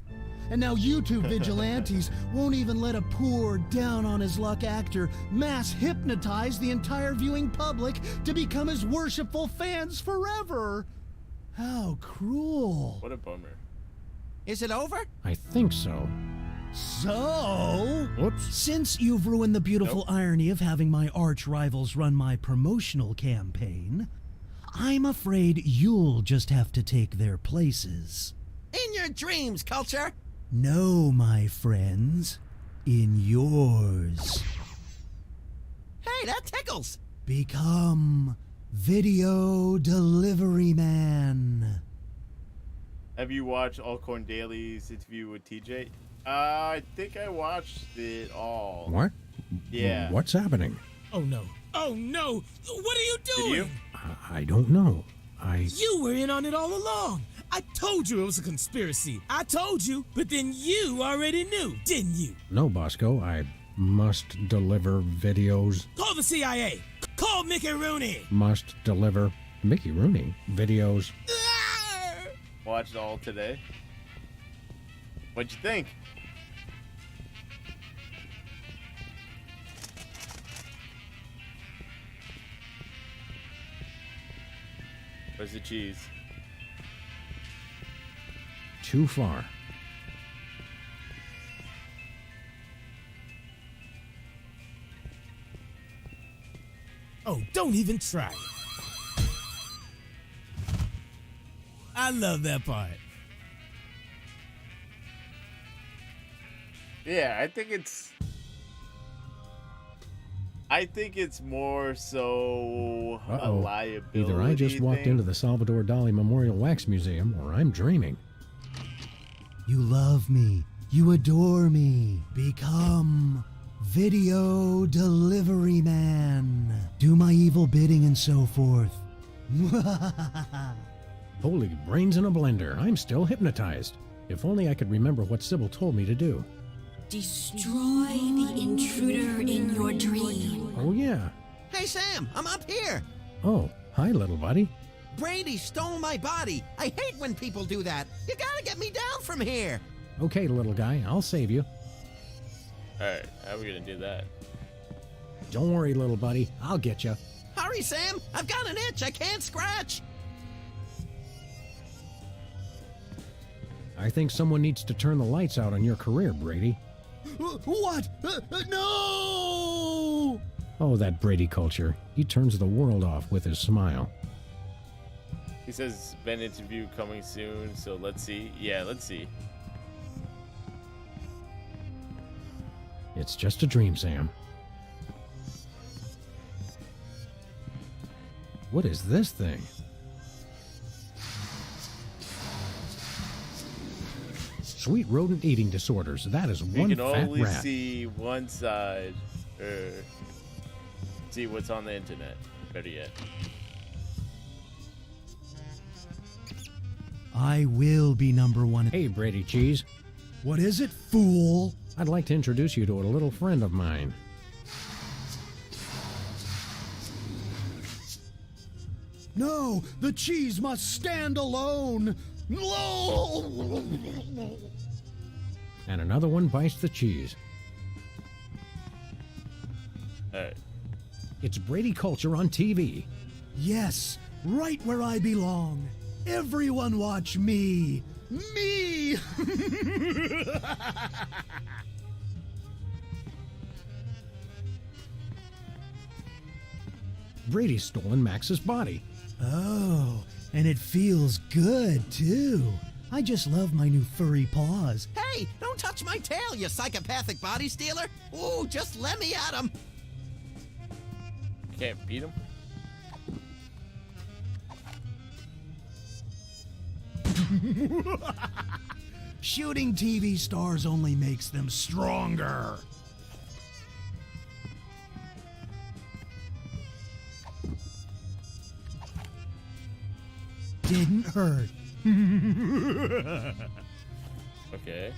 H: And now YouTube vigilantes won't even let a poor, down-on-his-luck actor mass hypnotize the entire viewing public to become his worshipful fans forever. How cruel.
A: What a bummer.
C: Is it over?
B: I think so.
H: So,
B: Whoops.
H: since you've ruined the beautiful irony of having my arch rivals run my promotional campaign, I'm afraid you'll just have to take their places.
C: In your dreams, Culture!
H: No, my friends, in yours.
C: Hey, that tickles!
H: Become Video Delivery Man.
A: Have you watched Alcorn Daily's interview with TJ? I think I watched it all.
B: What?
A: Yeah.
B: What's happening?
F: Oh no. Oh no! What are you doing?
A: Did you?
B: I don't know.
F: You were in on it all along. I told you it was a conspiracy. I told you, but then you already knew, didn't you?
B: No, Bosco. I must deliver videos.
F: Call the CIA. Call Mickey Rooney.
B: Must deliver Mickey Rooney videos.
A: Watched all today. What'd you think? Where's the cheese?
B: too far.
F: Oh, don't even try it. I love that part.
A: Yeah, I think it's more so a
B: Uh-oh.
A: liability.
B: Either I just walked
A: thing.
B: into the Salvador Dali Memorial Wax Museum, or I'm dreaming.
H: You love me. You adore me. Become video delivery man. Do my evil bidding and so forth.
B: Holy brains in a blender. I'm still hypnotized. If only I could remember what Sybil told me to do.
D: Destroy the intruder in your dream.
B: Oh, yeah.
C: Hey, Sam, I'm up here.
B: Oh, hi, little buddy.
C: Brady stole my body. I hate when people do that. You gotta get me down from here.
B: Okay, little guy, I'll save you.
A: Alright, how are we gonna do that?
B: Don't worry, little buddy. I'll get you.
C: Hurry, Sam. I've got an itch I can't scratch.
B: I think someone needs to turn the lights out on your career, Brady.
H: What? No!
B: Oh, that Brady culture. He turns the world off with his smile.
A: He says, "Been interview coming soon," so let's see. Yeah, let's see.
B: It's just a dream, Sam. What is this thing? Sweet rodent eating disorders. That is
A: We
B: one
A: can
B: fat
A: only
B: rat.
A: see one side, or see what's on the internet. Better yet.
H: I will be number one.
B: Hey, Brady Cheese.
H: What is it, fool?
B: I'd like to introduce you to a little friend of mine.
H: No, the cheese must stand alone. No!
B: And another one bites the cheese.
A: Alright.
B: It's Brady culture on TV.
H: Yes, right where I belong. Everyone watch me. Me!
B: Brady's stolen Max's body.
H: Oh, and it feels good, too. I just love my new furry paws.
C: Hey, don't touch my tail, you psychopathic body stealer. Ooh, just let me at him.
A: Can't beat him.
H: Shooting TV stars only makes them stronger. Didn't hurt.
A: Okay.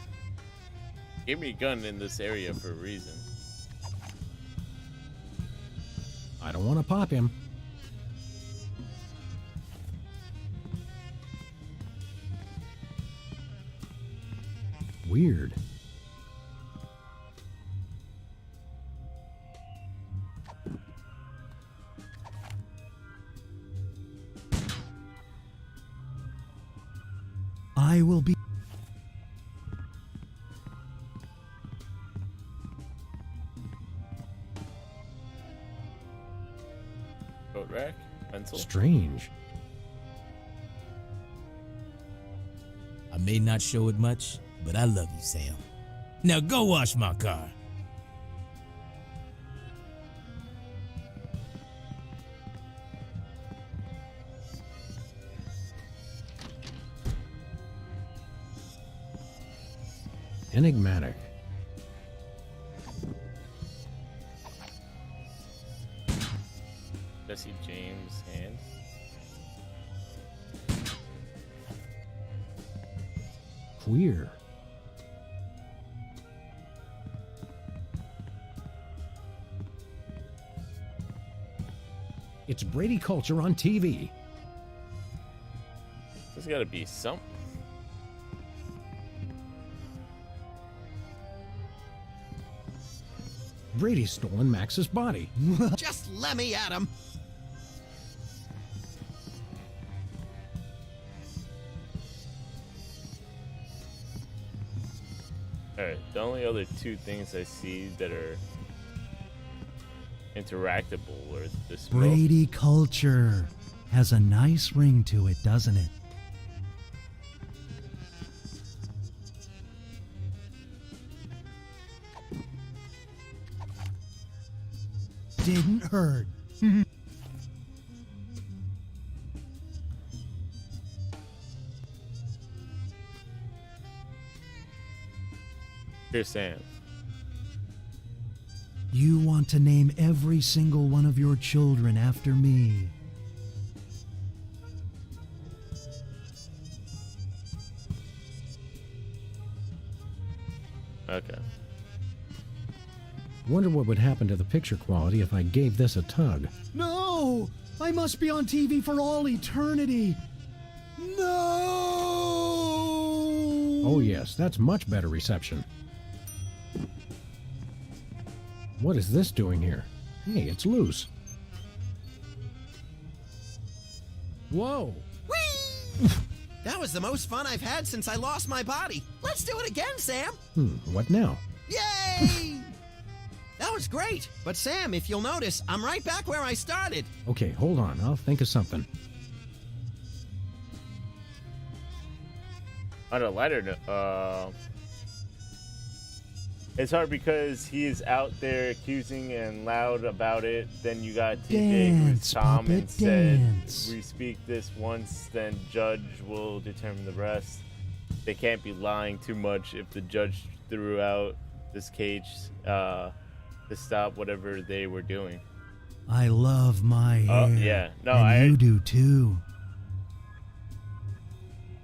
A: Gave me a gun in this area for a reason.
B: I don't want to pop him. Weird.
H: I will be.
A: Coat rack, pencil.
B: Strange.
F: I may not show it much, but I love you, Sam. Now go wash my car.
B: Enigmatic.
A: Jesse James hand.
B: Queer. It's Brady culture on TV.
A: There's gotta be some.
B: Brady's stolen Max's body.
C: Just let me at him.
A: Alright, the only other two things I see that are interactable are the smoke.
H: Brady culture has a nice ring to it, doesn't it? Didn't hurt.
A: Here's Sam.
H: You want to name every single one of your children after me.
A: Okay.
B: Wonder what would happen to the picture quality if I gave this a tug.
H: No! I must be on TV for all eternity. No!
B: Oh yes, that's much better reception. What is this doing here? Hey, it's loose. Whoa!
I: That was the most fun I've had since I lost my body. Let's do it again, Sam.
B: What now?
I: Yay! That was great. But Sam, if you'll notice, I'm right back where I started.
B: Okay, hold on. I'll think of something.
A: On a lighter note, it's hard because he is out there accusing and loud about it. Then you got TJ, who's
H: Dance,
A: calm and
H: puppet,
A: said,
H: dance.
A: "We speak this once, then judge will determine the rest." They can't be lying too much if the judge threw out this cage to stop whatever they were doing.
H: I love my hair.
A: Oh yeah, no,
H: and you do too.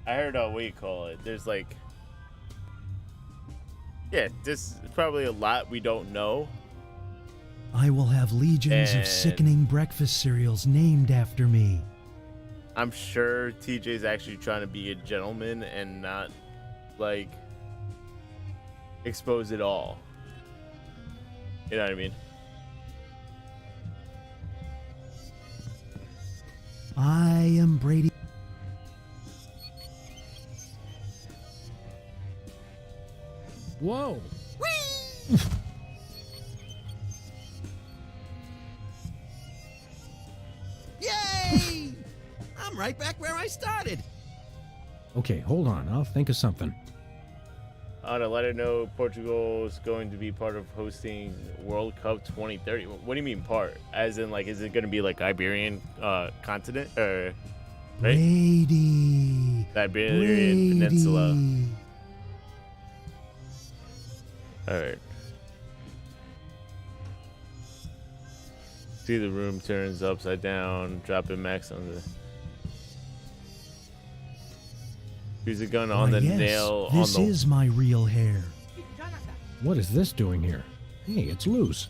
A: I heard what you call it. There's like, yeah, this is probably a lot we don't know.
H: I will have legions of
A: And-
H: sickening breakfast cereals named after me.
A: I'm sure TJ's actually trying to be a gentleman and not like expose it all. You know what I mean?
H: I am Brady.
B: Whoa!
I: Yay! I'm right back where I started.
B: Okay, hold on. I'll think of something.
A: On a lighter note, Portugal is going to be part of hosting World Cup 2030. What do you mean part? As in, like, is it going to be like Iberian continent or right?
H: Brady.
A: The Iberian Peninsula?
H: Brady.
A: All right. See, the room turns upside down, dropping Max on the. Use a gun on
H: Why,
A: the
H: yes,
A: nail
H: this
A: on the.
H: is my real hair.
B: What is this doing here? Hey, it's loose.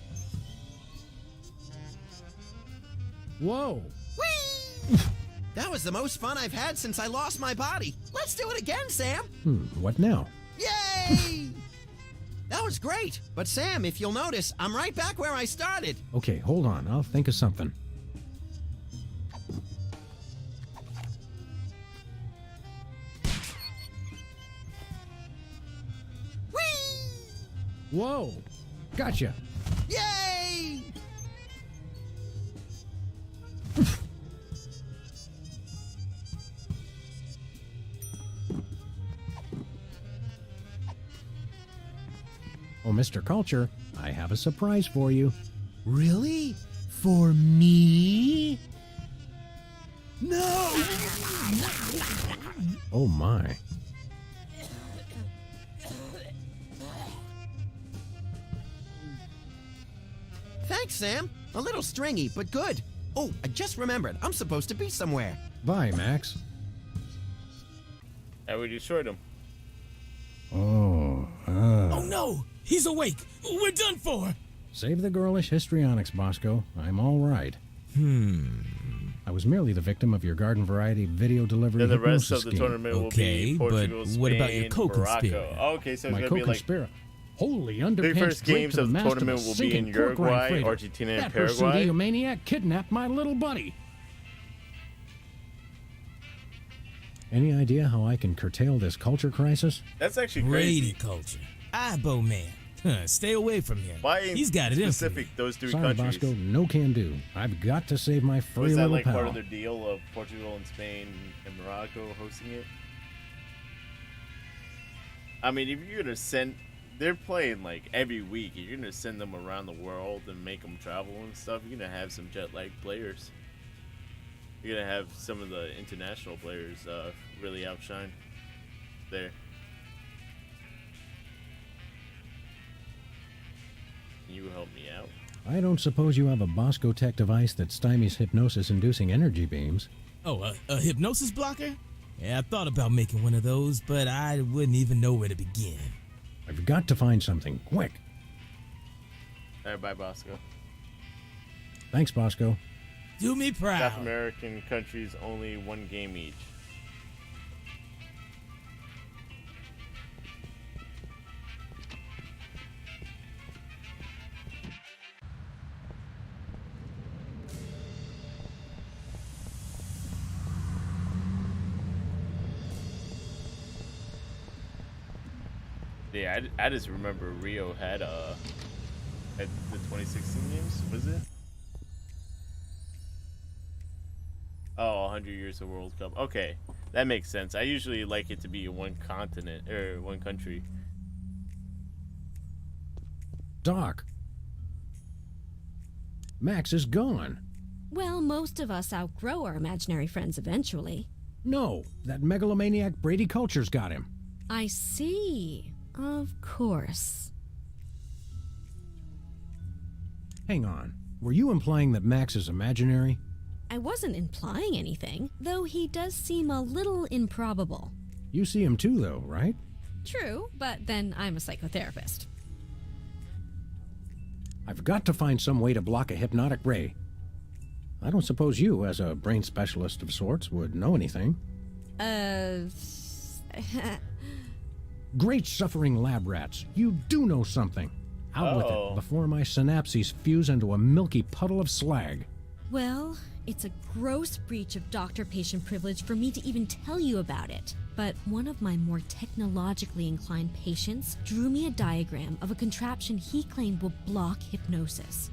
B: Whoa!
I: That was the most fun I've had since I lost my body. Let's do it again, Sam.
B: What now?
I: Yay! That was great. But Sam, if you'll notice, I'm right back where I started.
B: Okay, hold on. I'll think of something. Whoa! Gotcha!
I: Yay!
B: Oh, Mr. Culture, I have a surprise for you.
H: Really? For me? No!
B: Oh my.
I: Thanks, Sam. A little stringy, but good. Oh, I just remembered. I'm supposed to be somewhere.
B: Bye, Max.
A: And we destroyed him.
B: Oh,
F: Oh no! He's awake! We're done for!
B: Save the girlish histrionics, Bosco. I'm all right. I was merely the victim of your garden variety video delivery
A: Then the rest
B: hypnosis
A: of the
B: scheme.
A: tournament will
F: Okay,
A: be
F: but
A: Portugal,
F: what about your
A: Spain,
F: co-conspirator?
A: Morocco. Okay, so it's
B: My
A: gonna be like
B: co-conspirator. Holy
A: the
B: underpants
A: first
B: draped
A: games
B: to
A: of the
B: mast a
A: tournament will be
B: sinking
A: in
B: pork rind
A: Uruguay,
B: freighter.
A: Argentina, and
B: That
A: Paraguay.
B: Presidio maniac kidnapped my little buddy. Any idea how I can curtail this culture crisis?
A: That's actually
F: Brady
A: crazy.
F: culture. Ibo Man. Stay away from him.
A: Why in
F: He's got it in for
A: specific
F: you.
A: those three
B: Sorry,
A: countries?
B: Bosco, no can do. I've got to save my furry
A: Was that
B: little
A: like
B: pal.
A: part of their deal of Portugal and Spain and Morocco hosting it? I mean, if you're gonna send, they're playing like every week. If you're gonna send them around the world and make them travel and stuff, you're gonna have some jet-lagged players. You're gonna have some of the international players really outshine there. Can you help me out?
B: I don't suppose you have a Bosco Tech device that stymies hypnosis-inducing energy beams.
F: Oh, a hypnosis blocker? Yeah, I thought about making one of those, but I wouldn't even know where to begin.
B: I've got to find something, quick.
A: Alright, bye, Bosco.
B: Thanks, Bosco.
F: Do me proud.
A: South American countries only one game each. Yeah, I just remember Rio had the 2016 games, was it? Oh, 100 years of World Cup. Okay, that makes sense. I usually like it to be one continent or one country.
B: Doc. Max is gone.
D: Well, most of us outgrow our imaginary friends eventually.
B: No, that megalomaniac Brady Culture's got him.
D: I see. Of course.
B: Hang on. Were you implying that Max is imaginary?
D: I wasn't implying anything, though he does seem a little improbable.
B: You see him too, though, right?
D: True, but then I'm a psychotherapist.
B: I've got to find some way to block a hypnotic ray. I don't suppose you, as a brain specialist of sorts, would know anything. Great suffering lab rats, you do know something. Out with it before my synapses fuse into a milky puddle of slag.
D: Well, it's a gross breach of doctor-patient privilege for me to even tell you about it. But one of my more technologically inclined patients drew me a diagram of a contraption he claimed will block hypnosis.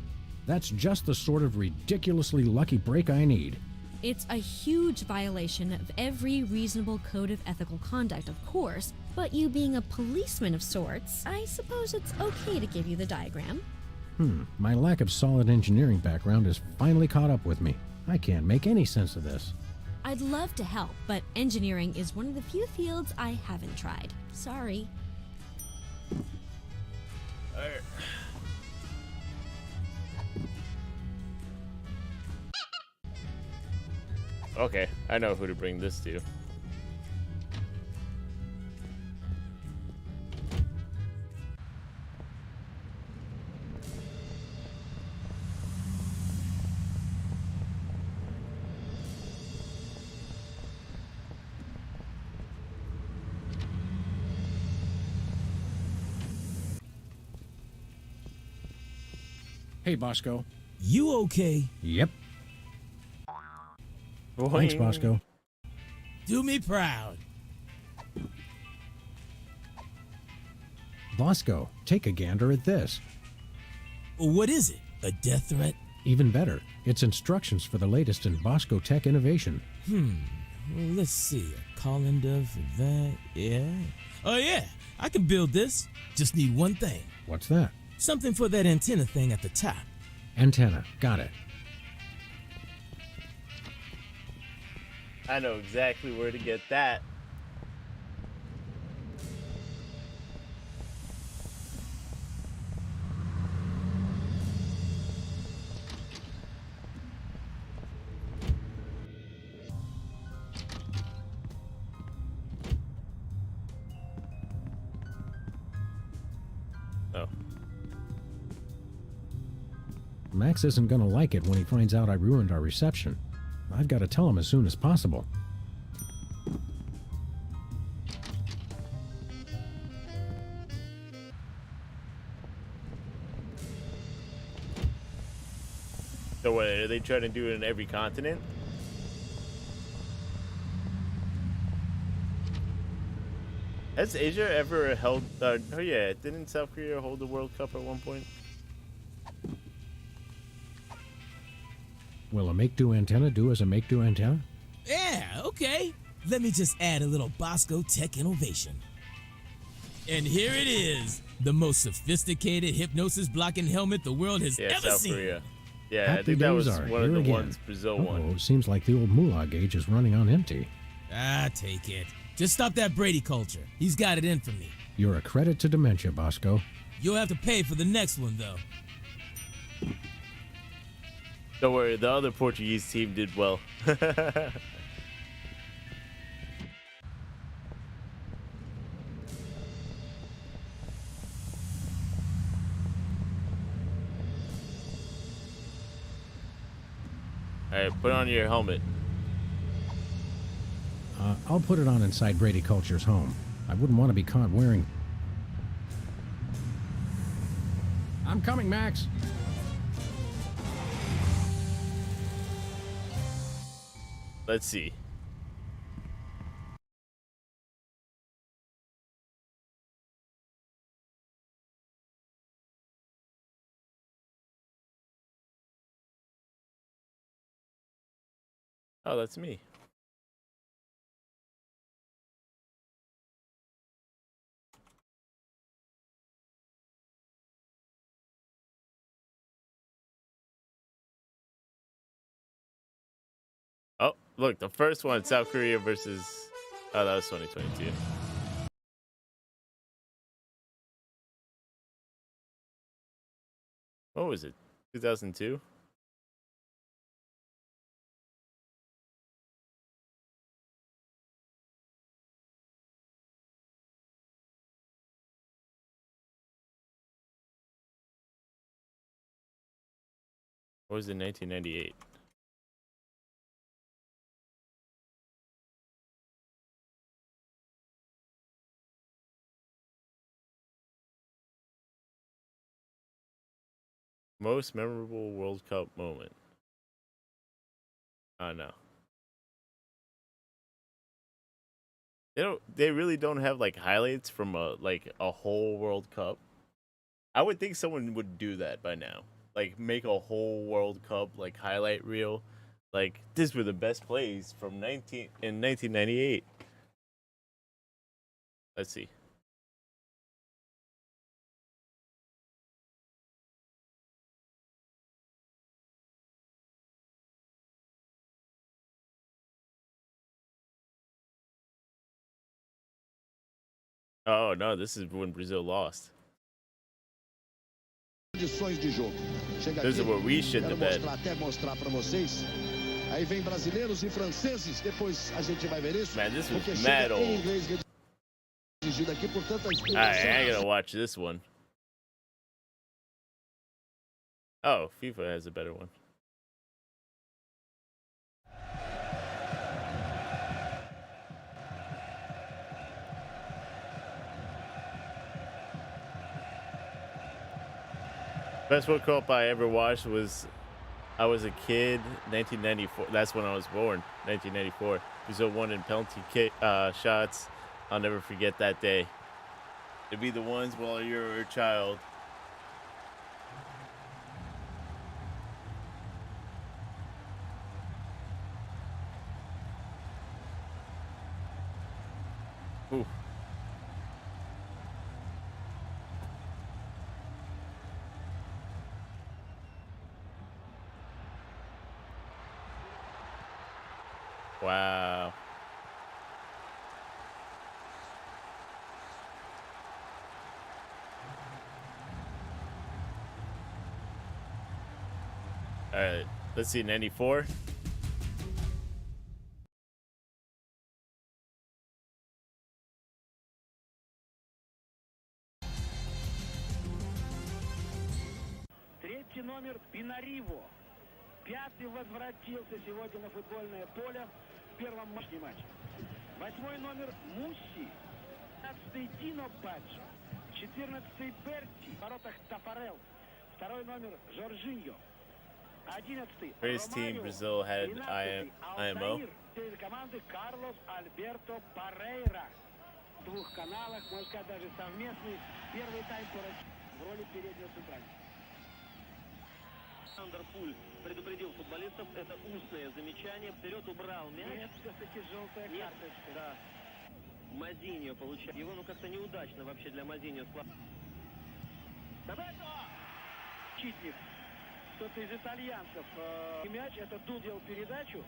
B: That's just the sort of ridiculously lucky break I need.
D: It's a huge violation of every reasonable code of ethical conduct, of course, but you being a policeman of sorts, I suppose it's okay to give you the diagram.
B: My lack of solid engineering background has finally caught up with me. I can't make any sense of this.
D: I'd love to help, but engineering is one of the few fields I haven't tried. Sorry.
A: Alright. Okay, I know who to bring this to.
B: Hey, Bosco.
F: You okay?
B: Yep. Thanks, Bosco.
F: Do me proud.
B: Bosco, take a gander at this.
F: What is it? A death threat?
B: Even better, it's instructions for the latest in Bosco Tech innovation.
F: Well, let's see. A colander for that. Yeah. Oh, yeah. I can build this. Just need one thing.
B: What's that?
F: Something for that antenna thing at the top.
B: Antenna. Got it.
A: I know exactly where to get that. Oh.
B: Max isn't gonna like it when he finds out I ruined our reception. I've got to tell him as soon as possible.
A: So what, are they trying to do it in every continent? Has Asia ever held? Oh yeah, didn't South Korea hold the World Cup at one point?
B: Will a make-do antenna do as a make-do antenna?
F: Yeah, okay. Let me just add a little Bosco tech innovation. And here it is, the most sophisticated hypnosis-blocking helmet the world has ever
A: South
F: seen.
A: Korea. Yeah,
B: Happy
A: I think that
B: days
A: was
B: are
A: one of
B: here
A: the
B: again.
A: ones Brazil won.
B: Uh-oh, seems like the old moolah gauge is running on empty.
F: Ah, take it. Just stop that Brady culture. He's got it in for me.
B: You're a credit to dementia, Bosco.
F: You'll have to pay for the next one, though.
A: Don't worry, the other Portuguese team did well. Alright, put on your helmet.
B: I'll put it on inside Brady Culture's home. I wouldn't want to be caught wearing... I'm coming, Max.
A: Let's see. Oh, that's me. Oh, look, the first one, South Korea versus... Oh, that was 2022. What was it? 2002? Or was it 1998? Most memorable World Cup moment. Oh no. They really don't have like highlights from a whole World Cup. I would think someone would do that by now. Like make a whole World Cup like highlight reel. Like these were the best plays from 1998. Let's see. Oh no, this is when Brazil lost. This is where we shit the bed. Man, this was mad old. Alright, I gotta watch this one. Oh, FIFA has a better one. Best World Cup I ever watched was, I was a kid, 1994. That's when I was born, 1994. Brazil won in penalty kick shots. I'll never forget that day. It'd be the ones while you're a child. Ooh. Wow. All right, let's see, 94.
E: Третий номер Пинариво. Пятый возвратился сегодня на футбольное поле в первом матче. Восьмой номер Мусси. 15-й Дино Баджо. 14-й Берти. В воротах Тафарел. Второй номер Жоржиньо. 11-й
A: Greatest team Brazil had IMO.
E: команды Карлос Альберто Парейра. двух каналах, можно сказать, даже совместный. Первый тайм в роли переднего центрального. Александр Пуль предупредил футболистов, это устное замечание, вперед убрал мяч. Нет, все-таки желтая карточка. Да. Мазиньо получает. Его, как-то неудачно вообще для Мазиньо. Читник. Кто-то из итальянцев. Мяч, это Дул делал передачу.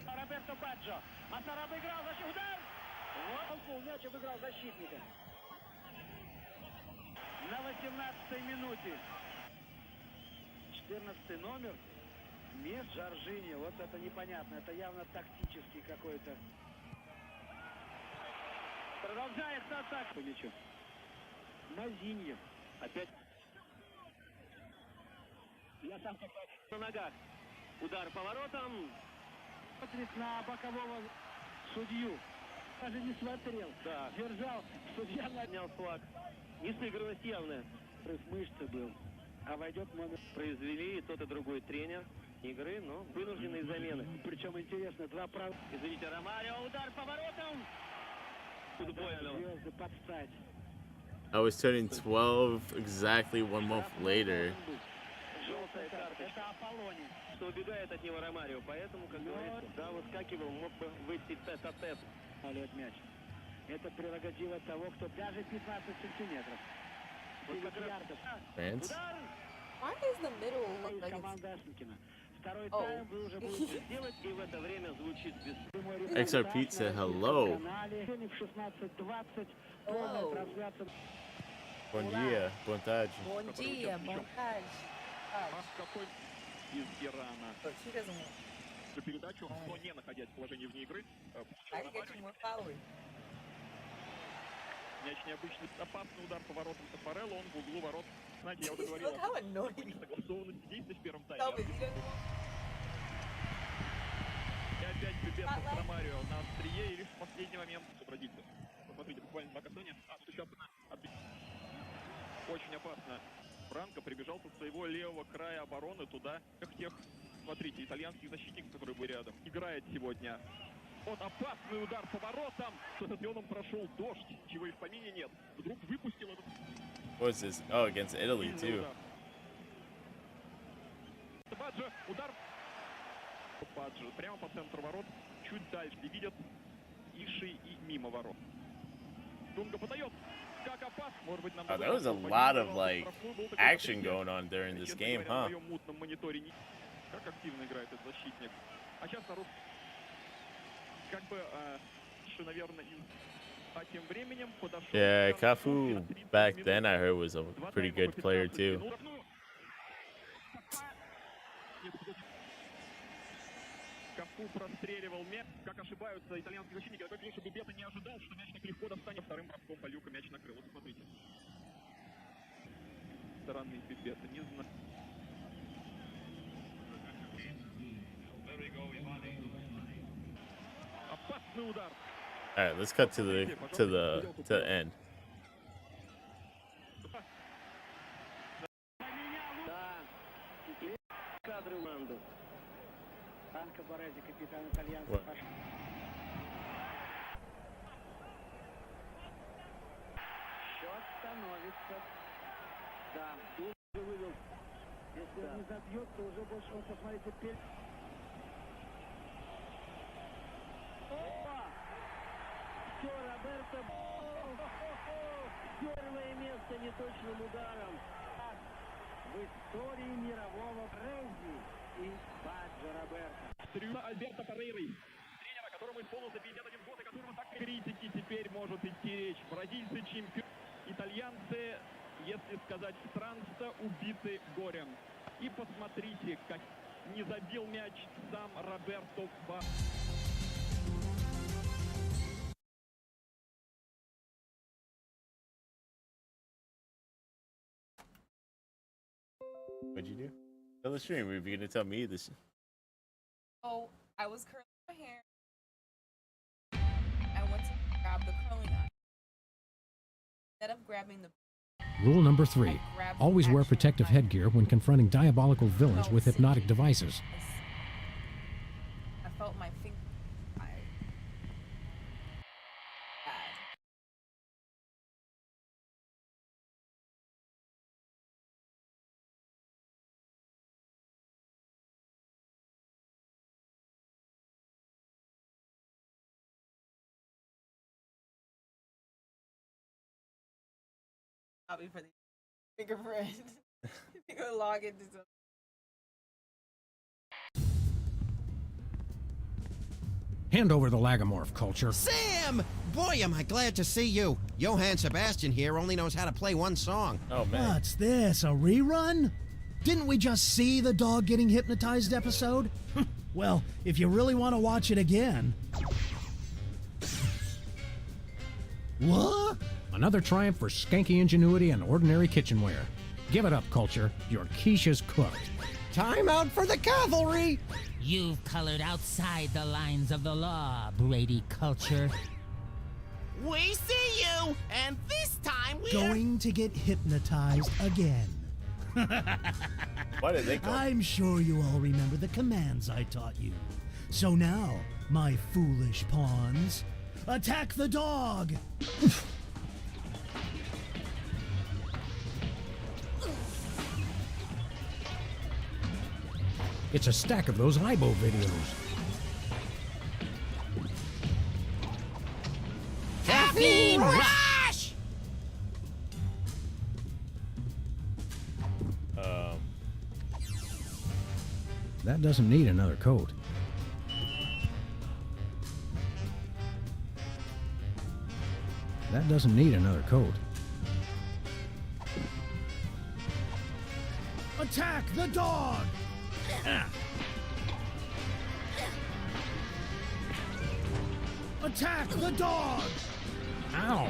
E: Роберто Баджо. Массара обыграл, защитник. Удар! Вот, мяч обыграл защитника. На 18-й минуте. 14-й номер. Мест Жоржиньо. Вот это непонятно. Это явно тактический какой-то. Продолжается атака по мячу. Мазиньо. Опять. Я сам на ногах. Удар поворотом. Смотрит на бокового судью. Даже не смотрел. Да. Держал. Судья поднял флаг. Несыгранность явная. Срыв мышцы был. А войдет номер. Произвели и тот, и другой тренер игры, но вынужденные замены. Причем интересно, два прав. Извините, Ромарио. Удар поворотом. Звезды подстать.
A: I was turning 12 exactly 1 month later.
E: Желтая карточка. Это Аполлоне. Что убегает от него Ромарио, поэтому, как говорится, да, выскакивал, мог бы выйти тет-а-тет. Мяч. Это прерогатива того, кто даже 15 сантиметров. Вот как ярдов. Удар!
L: Why does the middle look like
E: Команда Ашникина. Второй тайм вы уже будете делать, и в это время звучит без...
A: XR Pizza, hello.
E: В 16:20 полная трансляция.
A: Bom dia, boa tarde.
L: Bom dia, boa tarde.
E: Какой из Ирана?
L: She doesn't want.
E: Передачу, но не находясь в положении вне игры.
L: I can get you more followers.
E: Мяч необычный, опасный удар по воротам Тафарелло, он в углу ворот. Знаете, я уже говорил,
L: Look how annoying.
E: согласованность действий в первом тайме.
L: Stop it, he doesn't want.
E: И опять Бебесов Ромарио на острие, и лишь в последний момент традиция. Посмотрите, буквально 2 касания. Тут еще очень опасно. Франко прибежал со своего левого края обороны туда. Тех, смотрите, итальянских защитников, которые были рядом, играет сегодня. Вот опасный удар по воротам. С стадионом прошел дождь, чего и в помине нет. Вдруг выпустил этот...
A: What's this? Oh, against Italy too.
E: Баджо, удар. Баджо прямо по центру ворот. Чуть дальше видят Иши и мимо ворот. Дунга подает. Как опасно. Может быть, нам...
A: Oh, there was a lot of like action going on during this game, huh?
E: На моем мутном мониторе как активно играет этот защитник. А сейчас народ как бы, наверное, а тем временем подошел...
A: Yeah, Cafu back then I heard was a pretty good player too.
E: Кафу простреливал мяч. Как ошибаются итальянские защитники. Такой клин, чтобы Бета не ожидал, что мяч так легко достанет вторым броском по люку. Мяч накрыл. Вот смотрите. Стороны Бета. Не знаю. Опасный удар.
A: All right, let's cut to the end.
E: Кадры Ланду. Анка Борези, капитан итальянцев. Счет становится. Да, Дул вывел. Если он не забьет, то уже больше, вот посмотрите, Опа! Все, Роберто. Первое место неточным ударом. В истории мирового Бренди и Баджо Роберто. Альберто Феррейры, тренера, которому исполнился 51 год, и которому так критики теперь может идти речь. Бразильцы чемпионы, итальянцы, если сказать странно, убиты горем. И посмотрите, как не забил мяч сам Роберто Ба.
A: What'd you do? Tell the stream. Were you gonna tell me this?
L: Oh, I was curling my hair. I went to grab the curling iron. Instead of grabbing the...
B: Rule number 3. Always wear protective headgear when confronting diabolical villains with hypnotic devices.
L: I felt my finger. copy for the fingerprint. You go log into some.
B: Hand over the lagomorph, Culture.
I: Sam! Boy, am I glad to see you. Johann Sebastian here only knows how to play one song.
A: Oh, man.
H: What's this, a rerun? Didn't we just see the dog getting hypnotized episode? Well, if you really want to watch it again... What?
B: Another triumph for skanky ingenuity and ordinary kitchenware. Give it up, Culture. Your quiche is cooked.
I: Time out for the cavalry!
J: You've colored outside the lines of the law, Brady Culture.
C: We see you, and this time we're
H: Going to get hypnotized again.
A: Why did they come?
H: I'm sure you all remember the commands I taught you. So now, my foolish pawns, attack the dog!
B: It's a stack of those Ibo videos.
I: Caffeine
C: rush!
B: That doesn't need another coat. That doesn't need another coat.
H: Attack the dog! Attack the dog!
B: Ow!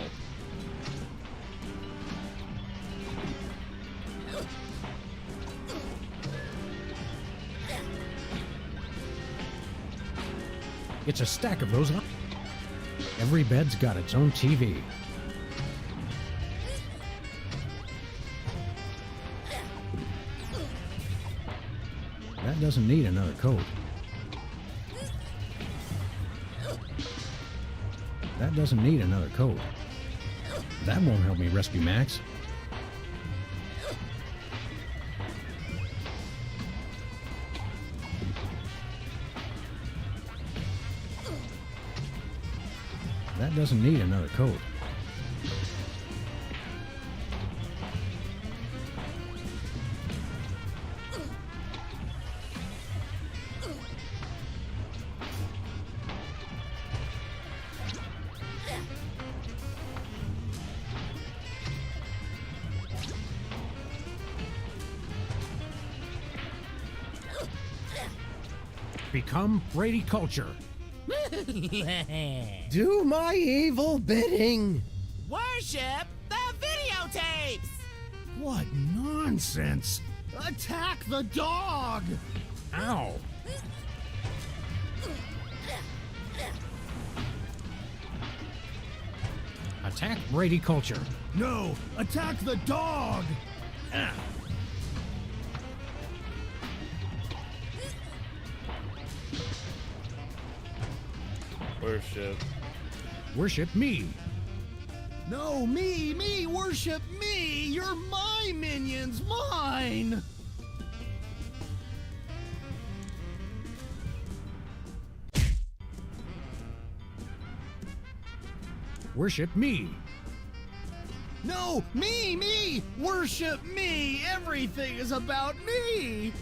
B: It's a stack of those. Every bed's got its own TV. That doesn't need another coat. That doesn't need another coat. That won't help me rescue Max. That doesn't need another coat. Become Brady Culture.
I: Do my evil bidding!
C: Worship the videotapes!
H: What nonsense! Attack the dog!
B: Ow! Attack Brady Culture.
H: No! Attack the dog!
A: Worship.
B: Worship me.
H: No, me, worship me! You're my minions, mine!
B: Worship me.
H: No, me! Worship me! Everything is about me!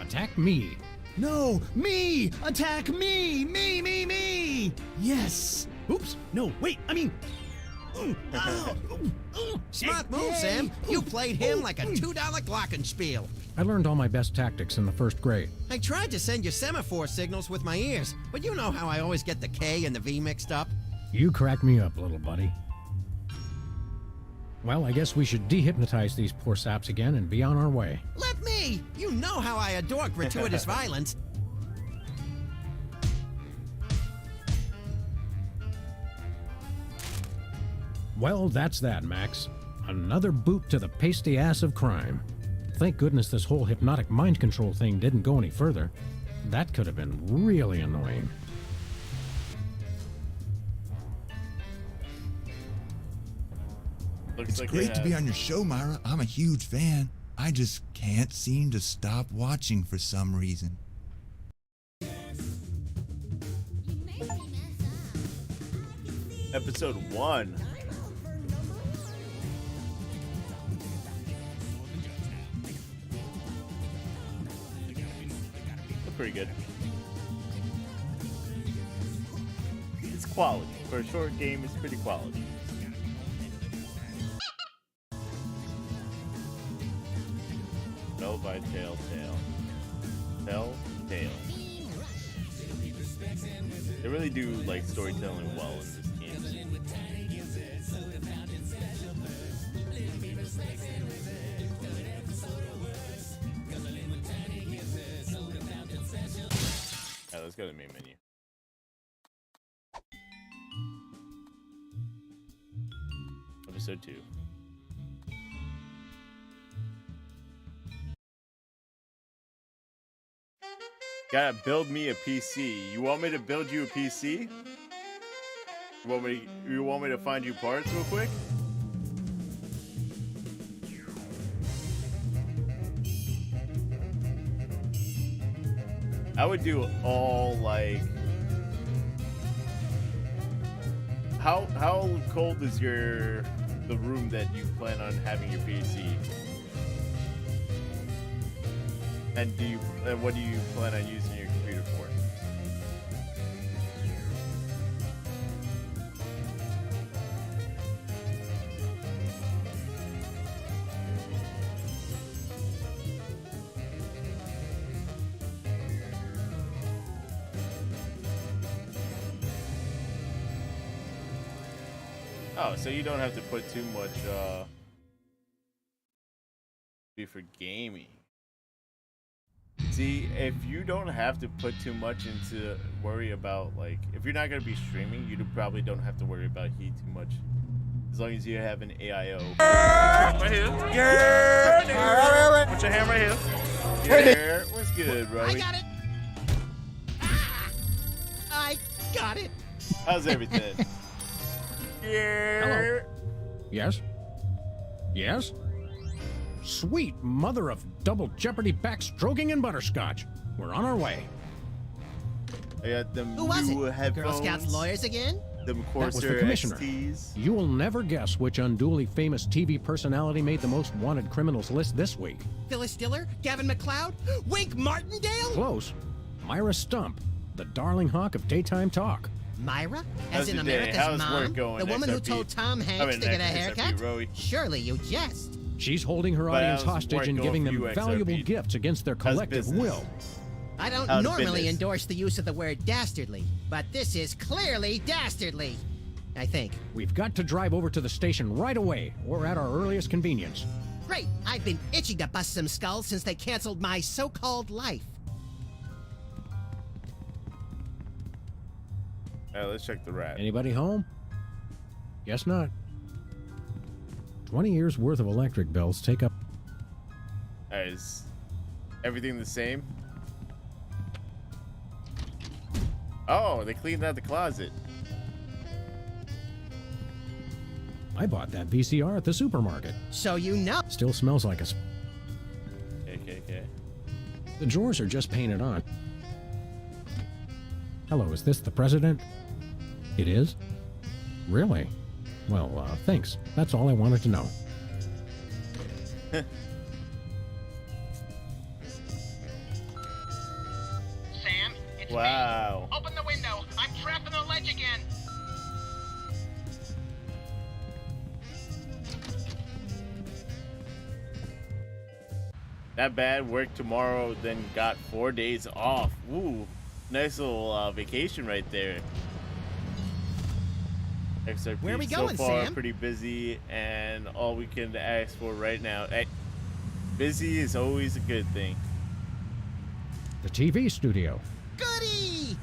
B: Attack me.
H: No, me! Attack me! Me! Yes! Oops, no, wait, I mean...
I: Smart move, Sam. You played him like a $2 glockenspiel.
B: I learned all my best tactics in the first grade.
I: I tried to send you semaphore signals with my ears, but you know how I always get the K and the V mixed up.
B: You crack me up, little buddy. Well, I guess we should dehypnotize these poor saps again and be on our way.
I: Let me! You know how I adore gratuitous violence.
B: Well, that's that, Max. Another boot to the pasty ass of crime. Thank goodness this whole hypnotic mind control thing didn't go any further. That could have been really annoying.
M: It's great to be on your show, Myra. I'm a huge fan. I just can't seem to stop watching for some reason.
A: Episode 1. Look pretty good. It's quality. For a short game, it's pretty quality. Bell by Telltale. Telltale. They really do like storytelling well in this game. Yeah, let's go to the main menu. Episode 2. Gotta build me a PC. You want me to build you a PC? You want me to find you parts real quick? I would do all like how cold is the room that you plan on having your PC? And what do you plan on using your computer for? Oh, so you don't have to put too much be for gaming. See, if you don't have to put too much into worry about, like, if you're not going to be streaming, you probably don't have to worry about heat too much. As long as you have an AIO. Right here. Yeah. Put your hand right here. Yeah. What's good, bro?
C: I got it. I got it.
A: How's everything? Yeah.
B: Hello. Yes? Yes? Sweet mother of double jeopardy backstroking and butterscotch. We're on our way.
A: I got them
C: Who was
A: new
C: it?
A: headphones.
C: Girl Scouts lawyers again?
A: Them
B: That was the
A: Corsair
B: commissioner.
A: XTs.
B: You will never guess which unduly famous TV personality made the most wanted criminals list this week.
C: Phyllis Diller? Gavin McLeod? Wink Martindale?
B: Close. Myra Stump, the darling hawk of daytime talk.
C: Myra?
A: How's
C: As in
A: the day?
C: America's
A: How's
C: mom?
A: work going,
C: The woman who
A: XRP?
C: told Tom
A: I
C: Hanks
A: mean,
C: to get a
A: XRP,
C: haircut?
A: Rowie.
C: Surely you jest.
B: She's holding her
A: But
B: audience
A: how's
B: hostage
A: work
B: and
A: going
B: giving
A: for
B: them
A: you, XRP?
B: valuable gifts against their
A: How's
B: collective
A: business?
B: will.
C: I don't
A: How's
C: normally
A: business?
C: endorse the use of the word dastardly, but this is clearly dastardly. I think.
B: We've got to drive over to the station right away, or at our earliest convenience.
C: Great! I've been itching to bust some skulls since they canceled my so-called life.
A: Alright, let's check the rat.
B: Anybody home? Guess not. 20 years worth of electric bills take up.
A: Alright, is everything the same? Oh, they cleaned out the closet.
B: I bought that VCR at the supermarket.
C: So you know.
B: Still smells like a.
A: Okay.
B: The drawers are just painted on. Hello, is this the president? It is? Really? Well, thanks. That's all I wanted to know.
C: Sam, it's
A: Wow.
C: me. Open the window. I'm trapped on the ledge again.
A: Not bad. Work tomorrow, then got 4 days off. Ooh, nice little vacation right there. XRP
C: Where are we
A: so
C: going,
A: far
C: Sam?
A: pretty busy, and all we can ask for right now. Busy is always a good thing.
B: The TV studio.
C: Goody!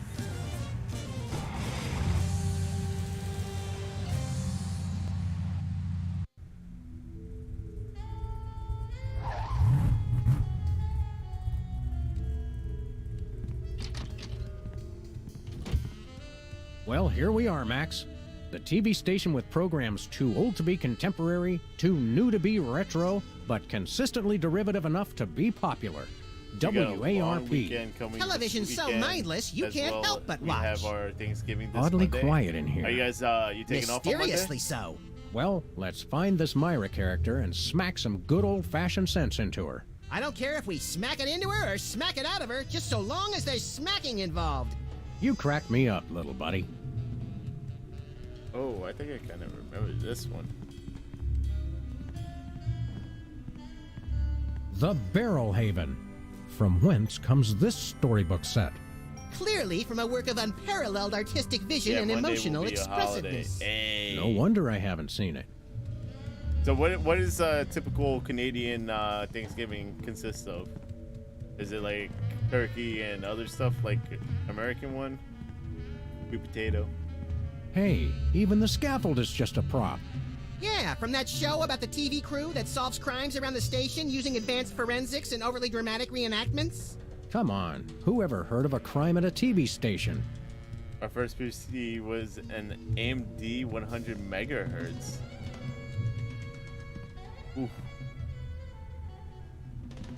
B: Well, here we are, Max. The TV station with programs too old to be contemporary, too new to be retro, but consistently derivative enough to be popular.
A: We got a long
B: WARP.
A: weekend coming this
I: Television's so
A: weekend,
I: mindless, you
A: as
I: can't
A: well.
I: help but
A: We
I: watch.
A: have our Thanksgiving this
B: Oddly
A: Monday.
B: quiet in here.
A: Are you guys you taking off on Monday?
I: Mysteriously so.
B: Well, let's find this Myra character and smack some good old-fashioned sense into her.
I: I don't care if we smack it into her or smack it out of her, just so long as there's smacking involved.
B: You crack me up, little buddy.
A: Oh, I think I kind of remember this one.
B: The Barrel Haven. From whence comes this storybook set?
I: Clearly from a work of unparalleled artistic vision and
A: Monday will
I: emotional
A: be a holiday.
I: expressiveness.
A: Hey.
B: No wonder I haven't seen it.
A: So what is a typical Canadian Thanksgiving consist of? Is it like turkey and other stuff like American one? Sweet potato.
B: Hey, even the scaffold is just a prop.
I: Yeah, from that show about the TV crew that solves crimes around the station using advanced forensics and overly dramatic reenactments.
B: Come on, who ever heard of a crime at a TV station?
A: Our first PC was an AMD 100 megahertz. Oof.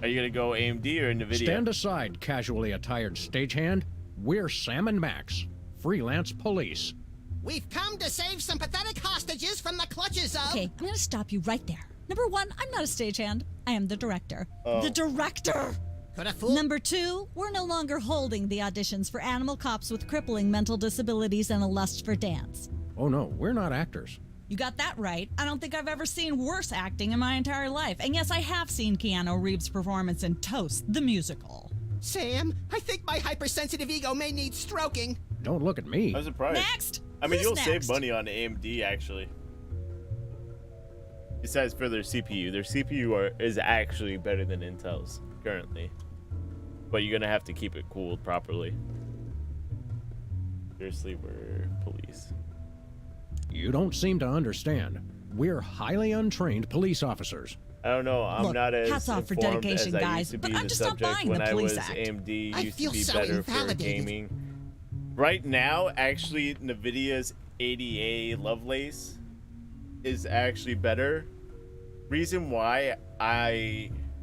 A: Are you gonna go AMD or NVIDIA?
B: Stand aside, casually attired stagehand. We're Sam and Max, freelance police.
I: We've come to save some pathetic hostages from the clutches of...
N: Okay, I'm gonna stop you right there. Number one, I'm not a stagehand. I am the director. The director!
I: Could have fooled...
N: Number two, we're no longer holding the auditions for animal cops with crippling mental disabilities and a lust for dance.
B: Oh no, we're not actors.
N: You got that right. I don't think I've ever seen worse acting in my entire life. And yes, I have seen Keanu Reeves' performance in Toast, the musical.
I: Sam, I think my hypersensitive ego may need stroking.
B: Don't look at me.
A: I'm surprised.
N: Next!
A: I mean,
N: Who's
A: you'll
N: next?
A: save money on AMD actually. Besides for their CPU is actually better than Intel's currently. But you're gonna have to keep it cooled properly. Seriously, we're police.
B: You don't seem to understand. We're highly untrained police officers.
A: I don't know. I'm
N: Look,
A: not as
N: hats off for
A: informed
N: dedication,
A: as I
N: guys,
A: used to
N: but
A: be.
N: I'm
A: The
N: just not
A: subject
N: buying
A: when
N: the
A: I
N: Police
A: was
N: Act.
A: AMD
I: I
A: used
I: feel
A: to be
I: so
A: better for
I: invalidated.
A: gaming. Right now, actually, Nvidia's 80A Lovelace is actually better. Reason why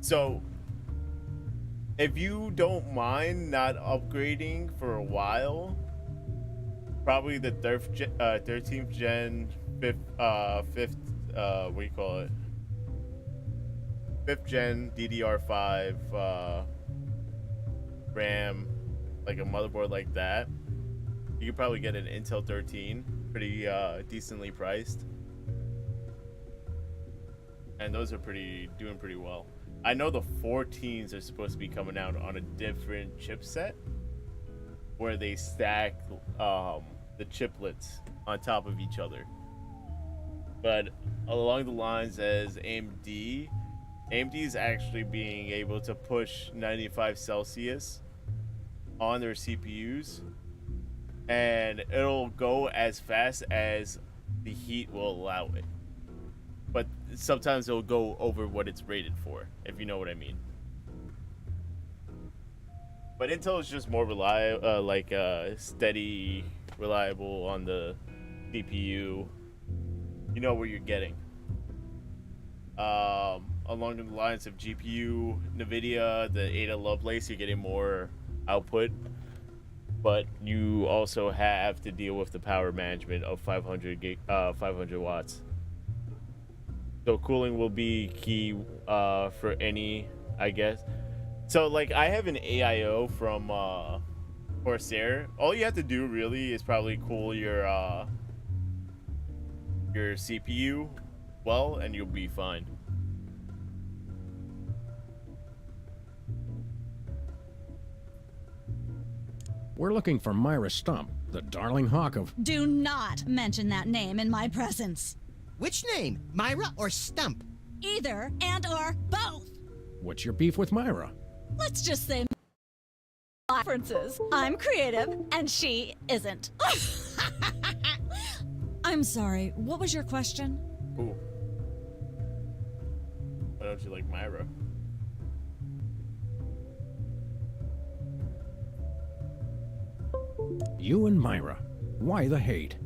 A: so if you don't mind not upgrading for a while, probably the 13th gen, fifth, what do you call it? 5th gen DDR5 RAM, like a motherboard like that. You could probably get an Intel 13, pretty decently priced. And those are doing pretty well. I know the 14s are supposed to be coming out on a different chipset where they stack the chiplets on top of each other. But along the lines as AMD is actually being able to push 95 Celsius on their CPUs, and it'll go as fast as the heat will allow it. But sometimes it'll go over what it's rated for, if you know what I mean. But Intel is just more steady, reliable on the CPU. You know what you're getting. Along the lines of GPU, NVIDIA, the Ada Lovelace, you're getting more output. But you also have to deal with the power management of 500 watts. So cooling will be key for any, I guess. So like I have an AIO from Corsair. All you have to do really is probably cool your CPU well, and you'll be fine.
B: We're looking for Myra Stump, the darling hawk of...
N: Do not mention that name in my presence.
I: Which name, Myra or Stump?
N: Either and or both.
B: What's your beef with Myra?
N: Let's just say differences. I'm creative and she isn't. I'm sorry, what was your question?
A: Ooh. Why don't you like Myra?
B: You and Myra. Why the hate?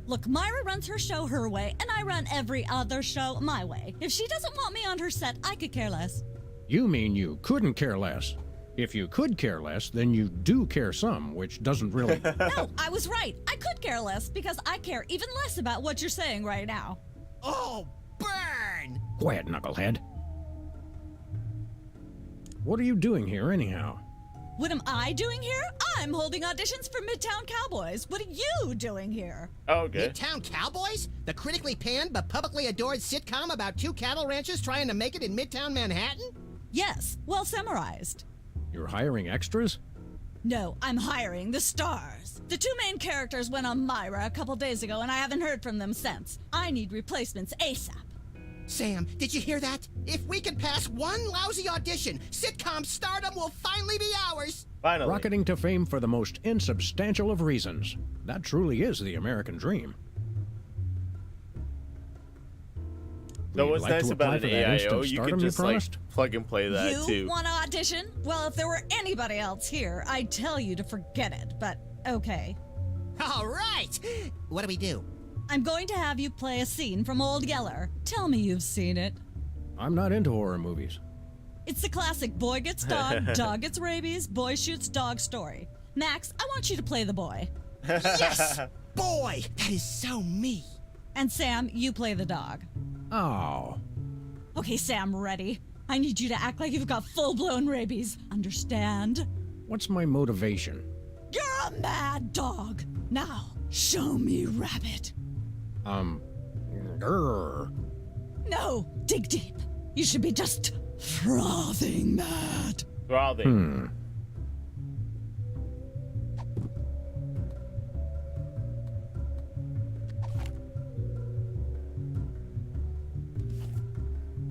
N: Look, Myra runs her show her way, and I run every other show my way. If she doesn't want me on her set, I could care less.
B: You mean you couldn't care less? If you could care less, then you do care some, which doesn't really.
N: No, I was right. I could care less because I care even less about what you're saying right now.
C: Oh, burn!
B: Quiet, knucklehead. What are you doing here, anyhow?
N: What am I doing here? I'm holding auditions for Midtown Cowboys. What are you doing here?
A: Oh, okay.
C: Midtown Cowboys? The critically panned but publicly adored sitcom about two cattle ranchers trying to make it in Midtown Manhattan?
N: Yes, well summarized.
B: You're hiring extras?
N: No, I'm hiring the stars. The two main characters went on Myra a couple days ago, and I haven't heard from them since. I need replacements ASAP.
C: Sam, did you hear that? If we can pass one lousy audition, sitcom stardom will finally be ours.
A: Finally.
B: Rocketing to fame for the most insubstantial of reasons. That truly is the American dream.
A: So
B: We'd
A: what's
B: like
A: nice
B: to
A: about
B: apply
A: an
B: for that
A: AIO,
B: instant
A: you
B: stardom
A: can
B: you
A: just like
B: promised?
A: plug and play that
N: You
A: too.
N: want to audition? Well, if there were anybody else here, I'd tell you to forget it, but okay.
C: All right. What do we do?
N: I'm going to have you play a scene from Old Yeller. Tell me you've seen it.
B: I'm not into horror movies.
N: It's the classic boy gets dog, dog gets rabies, boy shoots dog story. Max, I want you to play the boy.
C: Yes! Boy, that is so me.
N: And Sam, you play the dog.
B: Oh.
N: Okay, Sam, ready? I need you to act like you've got full-blown rabies. Understand?
B: What's my motivation?
N: You're a mad dog. Now, show me Rabbit.
B: Grr.
N: No, dig deep. You should be just frothing mad.
A: Frothing.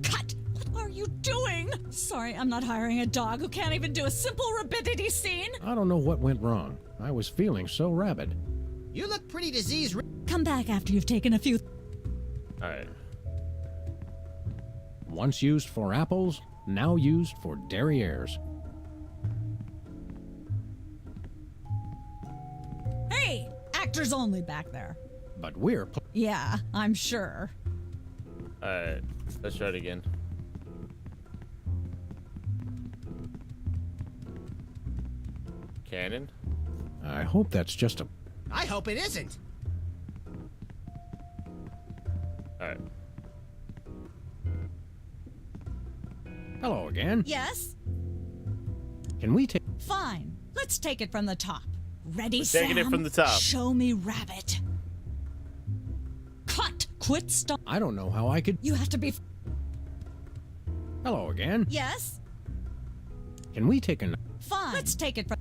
N: Cut! What are you doing? Sorry, I'm not hiring a dog who can't even do a simple rabidity scene.
B: I don't know what went wrong. I was feeling so rabid.
C: You look pretty disease.
N: Come back after you've taken a few.
A: Alright.
B: Once used for apples, now used for derrieres.
N: Hey, actors only back there.
B: But we're.
N: Yeah, I'm sure.
A: Alright. Let's try it again. Cannon?
B: I hope that's just a.
C: I hope it isn't.
A: Alright.
B: Hello again.
N: Yes?
B: Can we take.
N: Fine. Let's take it from the top. Ready,
A: We're
N: Sam?
A: taking it from the top.
N: Show me Rabbit. Cut! Quit stop.
B: I don't know how I could.
N: You have to be.
B: Hello again.
N: Yes?
B: Can we take a.
N: Fine. Let's take it from.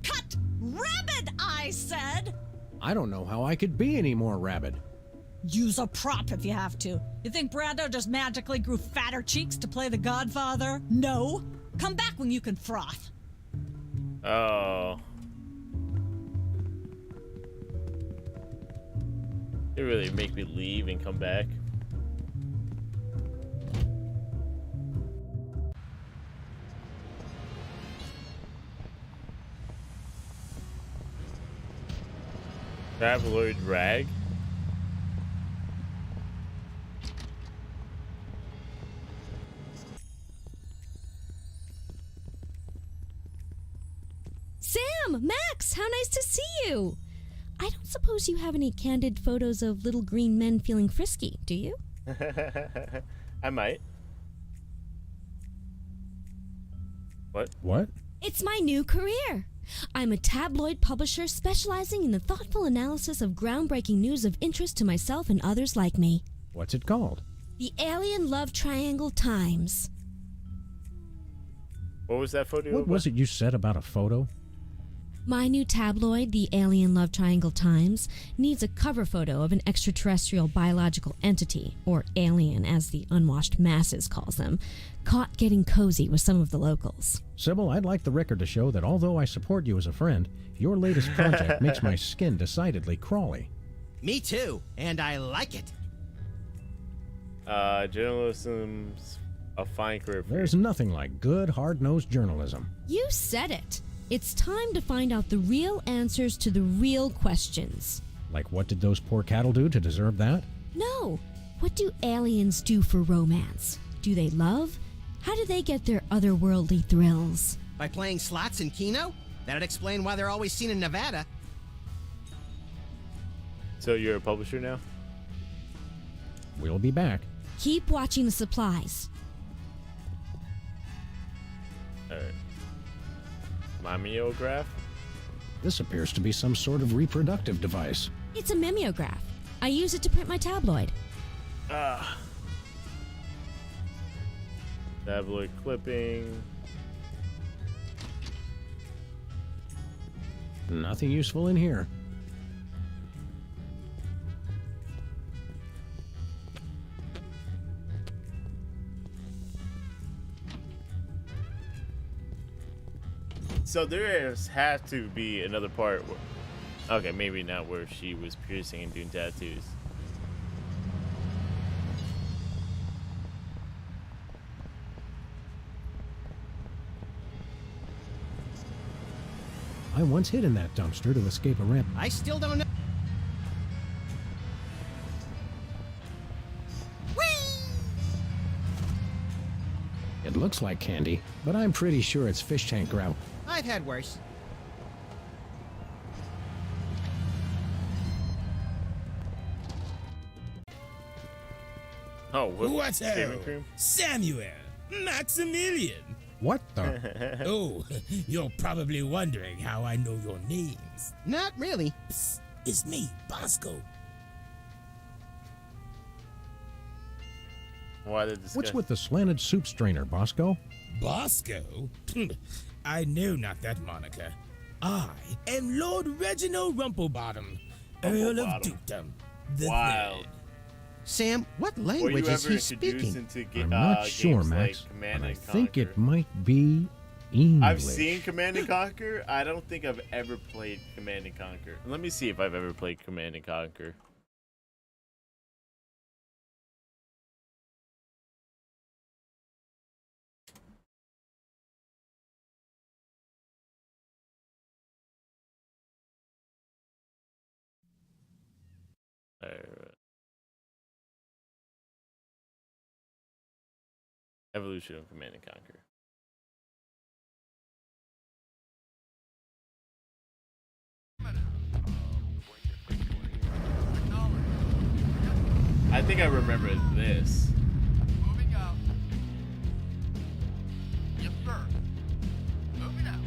N: Cut! Rabbit, I said!
B: I don't know how I could be any more rabid.
N: Use a prop if you have to. You think Brando just magically grew fatter cheeks to play the Godfather? No. Come back when you can froth.
A: Oh. It really make me leave and come back. Traveloid rag?
D: Sam! Max! How nice to see you! I don't suppose you have any candid photos of little green men feeling frisky, do you?
A: I might. What?
B: What?
D: It's my new career. I'm a tabloid publisher specializing in the thoughtful analysis of groundbreaking news of interest to myself and others like me.
B: What's it called?
D: The Alien Love Triangle Times.
A: What was that photo?
B: What was it you said about a photo?
D: My new tabloid, the Alien Love Triangle Times, needs a cover photo of an extraterrestrial biological entity, or alien as the unwashed masses calls them, caught getting cozy with some of the locals.
B: Sybil, I'd like the record to show that although I support you as a friend, your latest project makes my skin decidedly crawly.
C: Me too, and I like it.
A: Journalism's A fine career for
B: There's
A: you.
B: nothing like good, hard-nosed journalism.
D: You said it. It's time to find out the real answers to the real questions.
B: Like, what did those poor cattle do to deserve that?
D: No. What do aliens do for romance? Do they love? How do they get their otherworldly thrills?
C: By playing slots in Keno? That'd explain why they're always seen in Nevada.
A: So you're a publisher now?
B: We'll be back.
D: Keep watching the supplies.
A: Alright. Mimeograph?
B: This appears to be some sort of reproductive device.
D: It's a mimeograph. I use it to print my tabloid.
A: Tabloid clipping.
B: Nothing useful in here.
A: So there has to be another part where, okay, maybe not where she was piercing and doing tattoos.
B: I once hid in that dumpster to escape a ramp.
C: I still don't know.
B: It looks like candy, but I'm pretty sure it's fish tank grout.
C: I've had worse.
A: Oh,
F: What's
A: shaving
F: hell?
A: cream?
F: Samuel, Maximilian.
B: What the?
F: Oh, you're probably wondering how I know your names.
C: Not really.
F: Psst, it's me, Bosco.
A: Why the discussion?
B: What's with the slanted soup strainer, Bosco?
F: Bosco? I know not that moniker. I am Lord Reginald Rumplebottom, Earl of
A: Rumplebottom.
F: Dukedom. The
A: Wild.
F: Third.
C: Sam, what
A: Were
C: language
A: you
C: is
A: ever
C: he
A: introduced
C: speaking?
A: into
B: I'm not sure,
A: games
B: Max,
A: like Command
B: but I
A: and
B: think it
A: Conquer?
B: might be English.
A: I've seen Command and Conquer. I don't think I've ever played Command and Conquer. Let me see if I've ever played Command and Conquer. Evolution of Command and Conquer. I think I remember this.
E: Moving out. Yes, sir. Moving out.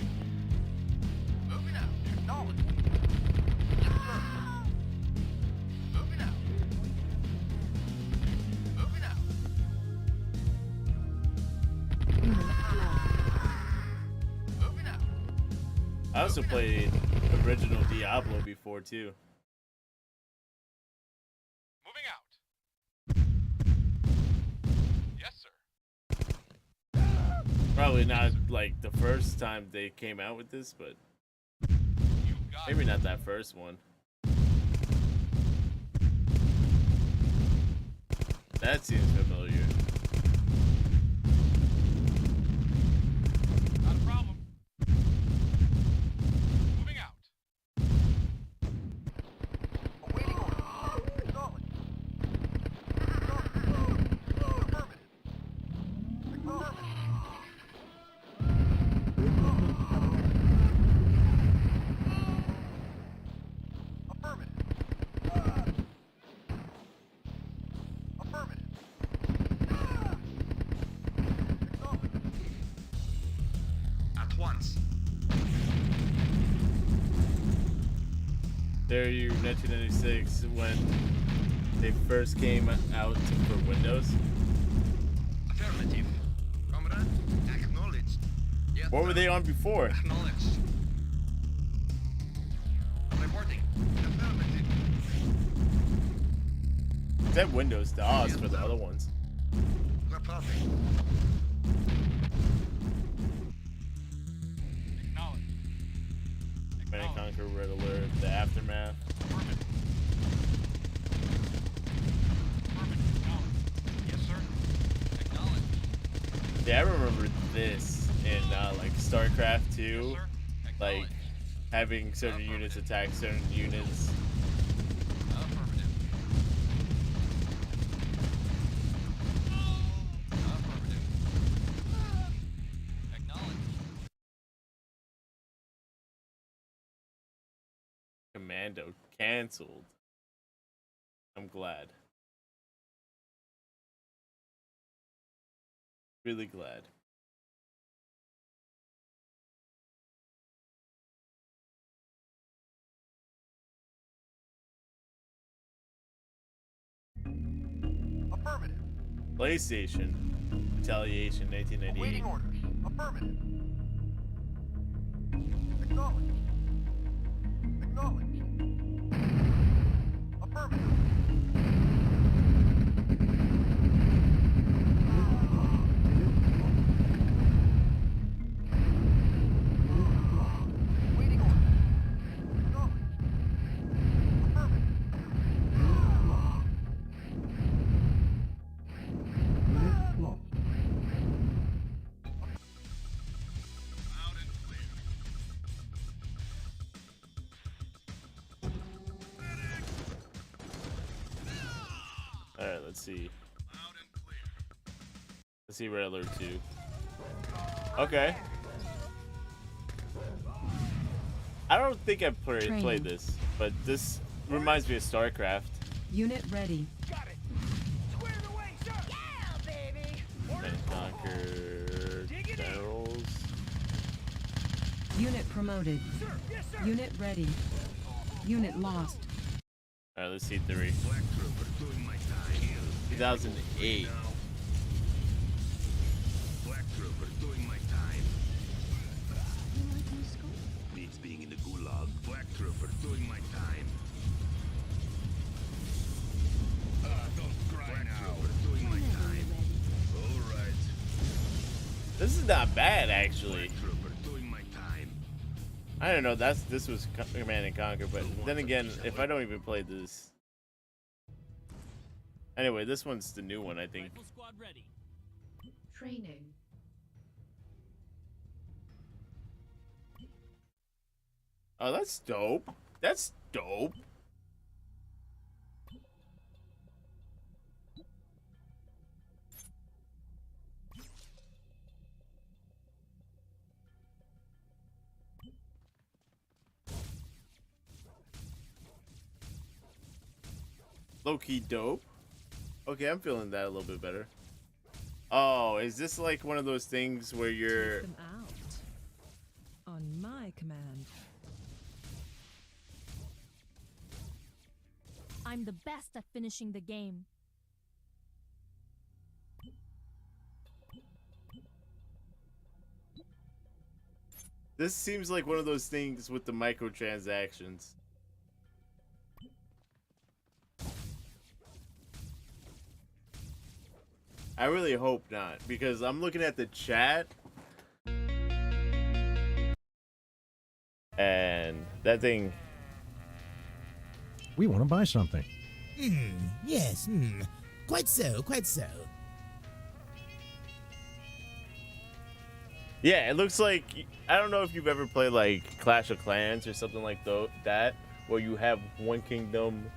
E: Moving out. Acknowledge. Yes, sir. Moving out. Moving out. Moving out.
A: I also played original Diablo before too.
E: Moving out. Yes, sir.
A: Probably not like the first time they came out with this, but maybe not that first one. That seems familiar.
E: Not a problem. Moving out. Awaiting order. Acknowledge. Affirmative. Affirmative. Affirmative. Affirmative. At once.
A: There you 1996 when they first came out for Windows.
E: Affirmative. Comrade, acknowledged. Yes,
A: What were
E: sir.
A: they on before?
E: Acknowledged. Reporting. Affirmative.
A: Is that Windows DOS for the other ones?
E: Reporting. Acknowledged.
A: Command and Conquer, Red Alert, The Aftermath.
E: Affirmative. Affirmative. Acknowledged. Yes, sir. Acknowledged.
A: Yeah, I remember this in like StarCraft 2, like having certain units attack certain units. Commando canceled. I'm glad. Really glad.
E: Affirmative.
A: PlayStation. Retaliation 1998.
E: Awaiting orders. Affirmative. Acknowledged. Acknowledged. Affirmative. Waiting orders. Acknowledged. Affirmative.
A: Alright, let's see. Let's see Red Alert 2. Okay. I don't think I've played this, but this reminds me of StarCraft.
O: Unit ready.
E: Got it. Squared away, sir. Yeah, baby.
A: And Conquer Generals.
O: Unit promoted.
E: Sir, yes, sir.
O: Unit ready. Unit lost.
A: Alright, let's see 3. 2008.
E: Black Trooper doing my time. Beats being in the gulag. Black Trooper doing my time. Don't cry Black now. Trooper doing my time. All right.
A: This is not bad, actually.
E: Black Trooper doing my time.
A: I don't know. This was Command and Conquer, but then again, if I don't even play this. Anyway, this one's the new one, I think.
F: Rifle squad ready.
O: Training.
A: Oh, that's dope. That's dope. Low-key dope. Okay, I'm feeling that a little bit better. Oh, is this like one of those things where you're...
O: Take them out. On my command.
D: I'm the best at finishing the game.
A: This seems like one of those things with the microtransactions. I really hope not, because I'm looking at the chat and that thing.
B: We want to buy something.
F: Yes, quite so, quite so.
A: Yeah, it looks like, I don't know if you've ever played like Clash of Clans or something like that, where you have one kingdom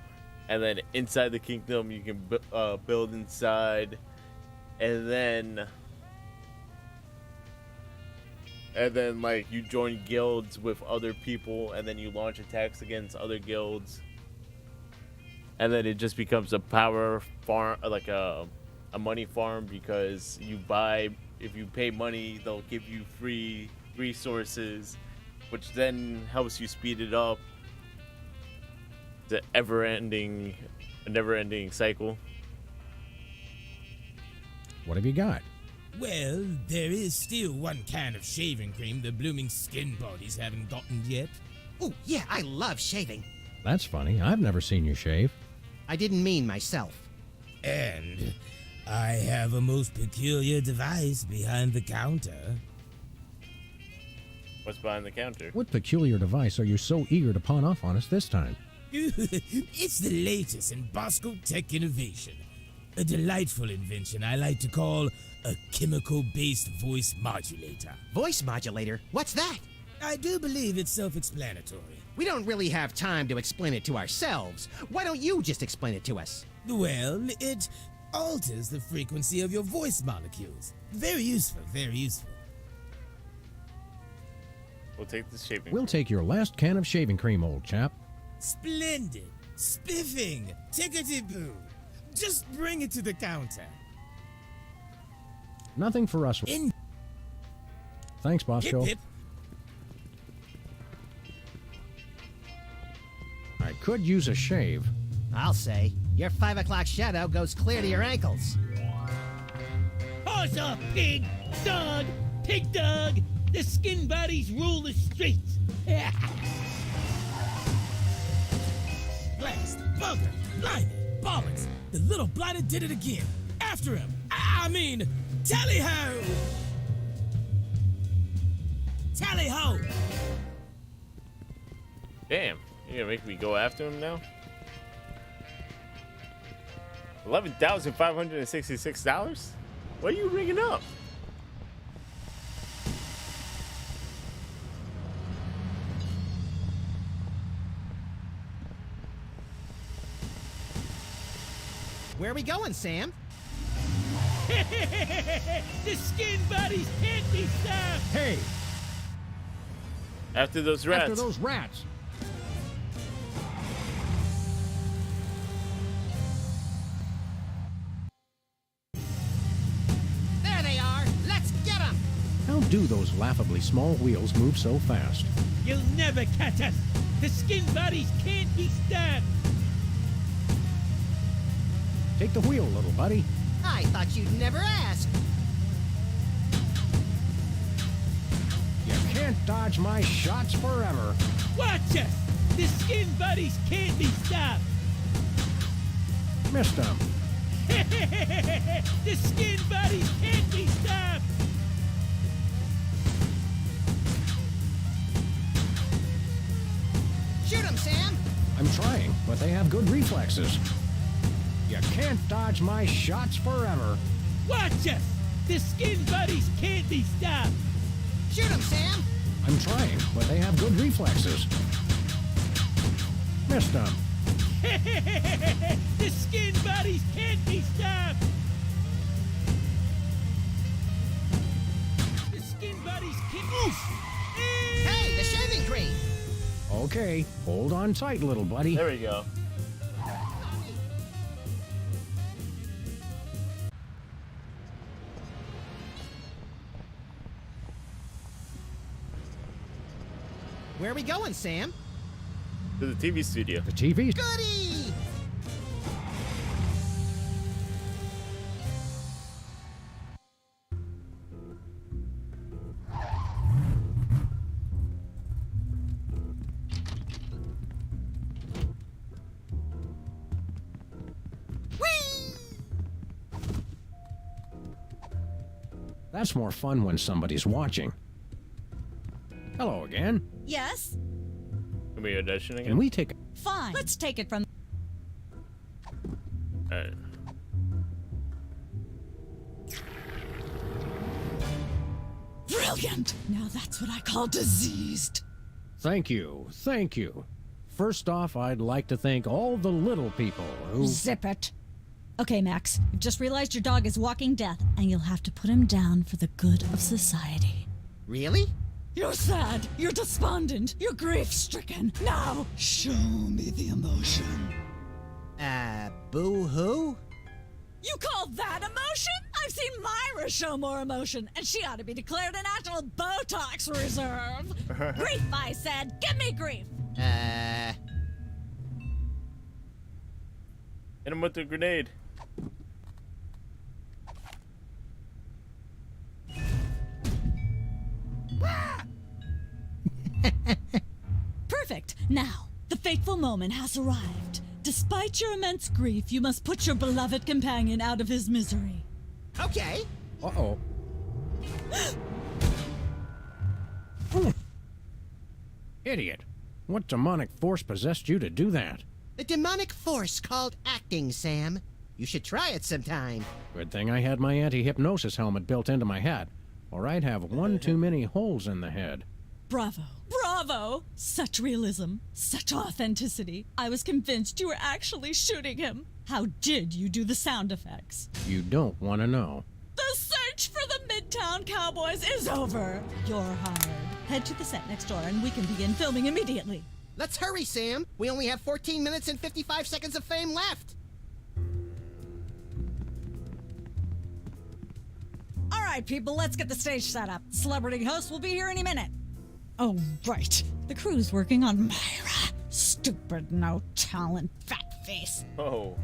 A: and then inside the kingdom you can build inside. And then like you join guilds with other people, and then you launch attacks against other guilds, and then it just becomes a power farm, like a money farm, because you buy, if you pay money, they'll give you free resources, which then helps you speed it up. It's a never-ending cycle.
B: What have you got?
F: Well, there is still one kind of shaving cream the blooming skin bodies haven't gotten yet.
I: Oh, yeah, I love shaving.
B: That's funny. I've never seen you shave.
I: I didn't mean myself.
F: And I have a most peculiar device behind the counter.
A: What's behind the counter?
B: What peculiar device are you so eager to pawn off on us this time?
F: It's the latest in Bosco tech innovation. A delightful invention I like to call a chemical-based voice modulator.
I: Voice modulator? What's that?
F: I do believe it's self-explanatory.
I: We don't really have time to explain it to ourselves. Why don't you just explain it to us?
F: Well, it alters the frequency of your voice molecules. Very useful, very useful.
A: We'll take the shaving.
B: We'll take your last can of shaving cream, old chap.
F: Splendid. Spiffing. Tickety-boo. Just bring it to the counter.
B: Nothing for us. Thanks, Bosco.
F: Hip, hip.
B: I could use a shave.
I: I'll say. Your 5 o'clock shadow goes clear to your ankles.
P: Paws off, pig! Dog! Pig dog! The skin buddies rule the streets!
F: Blast! Bugger! Blimey! Bollocks! The little blighter did it again! After him! I mean, tally-ho! Tally-ho!
A: Damn, you're gonna make me go after him now? $11,566? What are you ringing up?
I: Where are we going, Sam?
P: The skin buddies can't be stopped!
B: Hey!
A: After those rats.
B: After those rats!
I: There they are! Let's get them!
B: How do those laughably small wheels move so fast?
P: You'll never catch us! The skin buddies can't be stopped!
B: Take the wheel, little buddy.
I: I thought you'd never ask.
B: You can't dodge my shots forever.
P: Watch us! The skin buddies can't be stopped!
B: Missed them.
P: The skin buddies can't be stopped!
I: Shoot them, Sam!
B: I'm trying, but they have good reflexes. You can't dodge my shots forever.
P: Watch us! The skin buddies can't be stopped!
I: Shoot them, Sam!
B: I'm trying, but they have good reflexes. Missed them.
P: The skin buddies can't be stopped! The skin buddies can't... Oof!
I: Hey, the shaving cream!
B: Okay, hold on tight, little buddy.
A: There we go.
I: Where are we going, Sam?
A: To the TV studio.
B: The TV?
I: Goody!
B: That's more fun when somebody's watching. Hello again.
N: Yes?
A: Can we audition again?
B: Can we take...
N: Fine. Let's take it from...
A: Alright.
N: Brilliant! Now that's what I call diseased.
B: Thank you. Thank you. First off, I'd like to thank all the little people who...
N: Zip it. Okay, Max. You've just realized your dog is walking death, and you'll have to put him down for the good of society.
I: Really?
N: You're sad. You're despondent. You're grief-stricken. Now, show me the emotion.
I: Boo-hoo?
N: You call that emotion? I've seen Myra show more emotion, and she ought to be declared a national Botox reserve. Grief, I said. Give me grief.
A: Hit him with the grenade.
N: Perfect. Now, the fateful moment has arrived. Despite your immense grief, you must put your beloved companion out of his misery.
I: Okay.
B: Uh-oh. Idiot. What demonic force possessed you to do that?
I: The demonic force called acting, Sam. You should try it sometime.
B: Good thing I had my anti-hypnosis helmet built into my head, or I'd have one too many holes in the head.
N: Bravo. Bravo! Such realism, such authenticity. I was convinced you were actually shooting him. How did you do the sound effects?
B: You don't want to know.
N: The search for the Midtown Cowboys is over. You're hired. Head to the set next door and we can begin filming immediately.
I: Let's hurry, Sam. We only have 14 minutes and 55 seconds of fame left.
N: All right, people, let's get the stage set up. The celebrity host will be here any minute. Oh, right. The crew's working on Myra. Stupid, no talent, fat face.
A: Oh.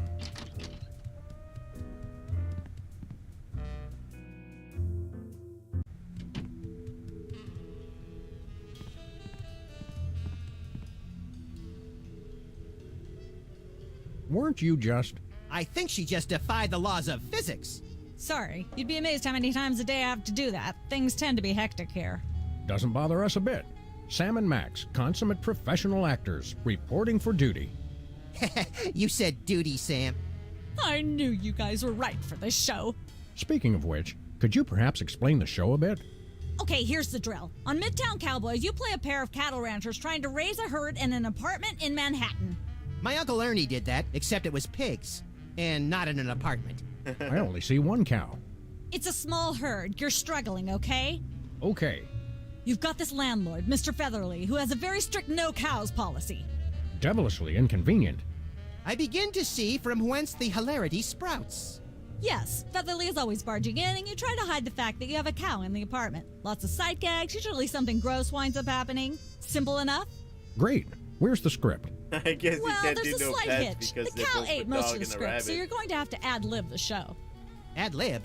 B: Weren't you just...
I: I think she just defied the laws of physics.
N: Sorry, you'd be amazed how many times a day I have to do that. Things tend to be hectic here.
B: Doesn't bother us a bit. Sam and Max, consummate professional actors, reporting for duty.
I: You said duty, Sam.
N: I knew you guys were right for this show.
B: Speaking of which, could you perhaps explain the show a bit?
N: Okay, here's the drill. On Midtown Cowboys, you play a pair of cattle ranchers trying to raise a herd in an apartment in Manhattan.
I: My Uncle Ernie did that, except it was pigs. And not in an apartment.
B: I only see one cow.
N: It's a small herd. You're struggling, okay?
B: Okay.
N: You've got this landlord, Mr. Featherly, who has a very strict no cows policy.
B: Devilishly inconvenient.
I: I begin to see from whence the hilarity sprouts.
N: Yes, Featherly is always barging in, and you try to hide the fact that you have a cow in the apartment. Lots of sight gags, usually something gross winds up happening. Simple enough?
B: Great. Where's the script?
A: I guess
N: Well,
A: you can't
N: there's
A: do
N: a
A: no
N: slight
A: pets
N: hitch.
A: because
N: The
A: they're
N: cow
A: both
N: ate
A: a
N: most
A: dog
N: of the
A: and a
N: script, so
A: rabbit.
N: you're going to have to ad-lib the show.
I: Ad-lib?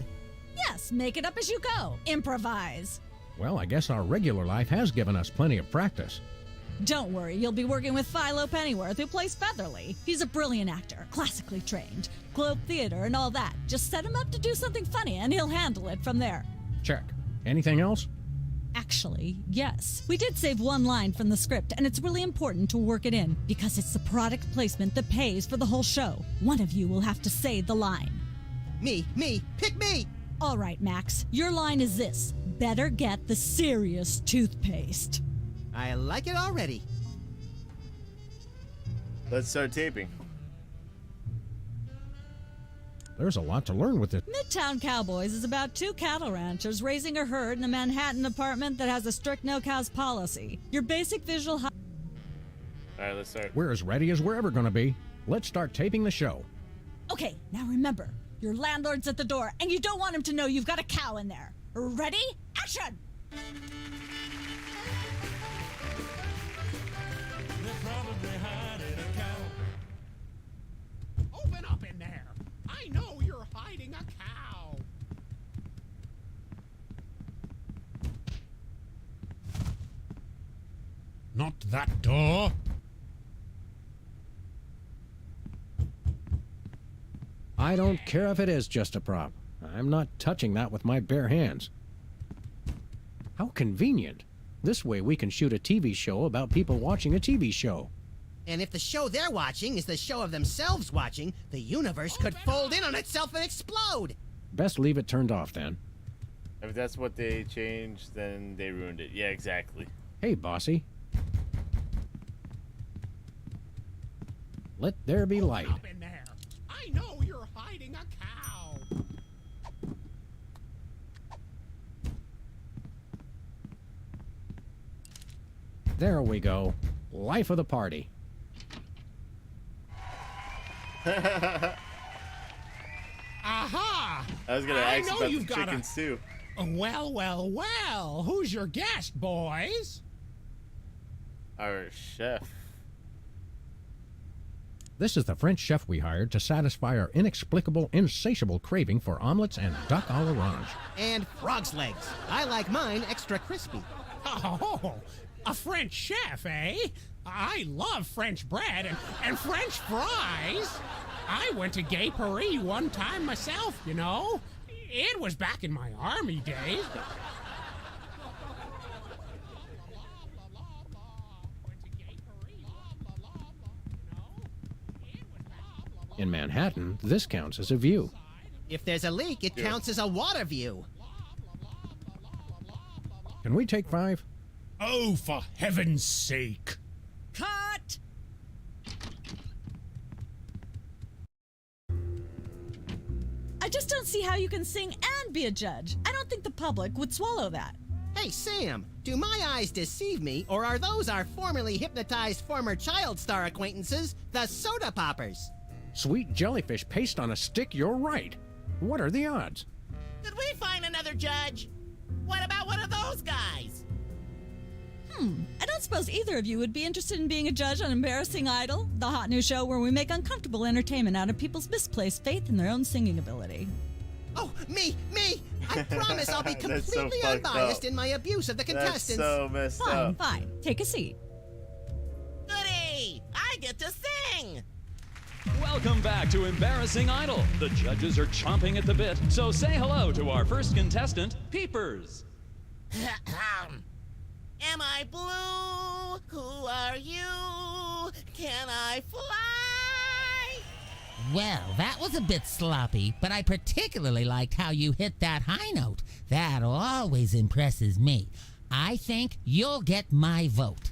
N: Yes, make it up as you go. Improvise.
B: Well, I guess our regular life has given us plenty of practice.
N: Don't worry, you'll be working with Philo Pennyworth, who plays Featherly. He's a brilliant actor, classically trained, Globe Theater and all that. Just set him up to do something funny and he'll handle it from there.
B: Check. Anything else?
N: Actually, yes. We did save one line from the script, and it's really important to work it in, because it's the product placement that pays for the whole show. One of you will have to say the line.
I: Me, pick me!
N: All right, Max, your line is this. Better get the serious toothpaste.
I: I like it already.
A: Let's start taping.
B: There's a lot to learn with it.
N: Midtown Cowboys is about two cattle ranchers raising a herd in a Manhattan apartment that has a strict no-cows policy. Your basic visual...
A: All right, let's start.
B: We're as ready as we're ever going to be. Let's start taping the show.
N: Okay, now remember, your landlord's at the door, and you don't want him to know you've got a cow in there. Ready? Action!
G: Open up in there. I know you're hiding a cow. Not that door.
B: I don't care if it is just a prop. I'm not touching that with my bare hands. How convenient. This way we can shoot a TV show about people watching a TV show.
I: And if the show they're watching is the show of themselves watching, the universe could fold in on itself and explode.
B: Best leave it turned off then.
A: If that's what they changed, then they ruined it. Yeah, exactly.
B: Hey, bossy. Let there be light.
G: Up in there. I know you're hiding a cow.
B: There we go. Life of the party.
G: Aha!
A: I was gonna
G: I
A: ask
G: know
A: about
G: you've
A: the
G: got
A: chickens too.
G: Well. Who's your guest, boys?
A: Our chef.
B: This is the French chef we hired to satisfy our inexplicable, insatiable craving for omelets and duck à l'orange.
I: And frog's legs. I like mine extra crispy.
G: Oh, a French chef, eh? I love French bread and French fries. I went to Gay Paris one time myself, you know. It was back in my army days.
B: In Manhattan, this counts as a view.
C: If there's a leak, it counts as a water view.
B: Can we take 5?
G: Oh, for heaven's sake.
N: Cut! I just don't see how you can sing and be a judge. I don't think the public would swallow that.
C: Hey, Sam, do my eyes deceive me, or are those our formerly hypnotized former child star acquaintances, the Soda Poppers?
B: Sweet jellyfish paste on a stick, you're right. What are the odds?
C: Did we find another judge? What about one of those guys?
N: I don't suppose either of you would be interested in being a judge on Embarrassing Idol, the hot new show where we make uncomfortable entertainment out of people's misplaced faith in their own singing ability.
C: Oh, me! I promise I'll be
A: That's so
C: completely
A: fucked
C: unbiased
A: up.
C: in my abuse of the contestants.
A: That's so messed up.
N: Fine. Take a seat.
C: Goody! I get to sing!
Q: Welcome back to Embarrassing Idol. The judges are chomping at the bit, so say hello to our first contestant, Peepers.
C: Am I blue? Who are you? Can I fly?
J: Well, that was a bit sloppy, but I particularly liked how you hit that high note. That always impresses me. I think you'll get my vote.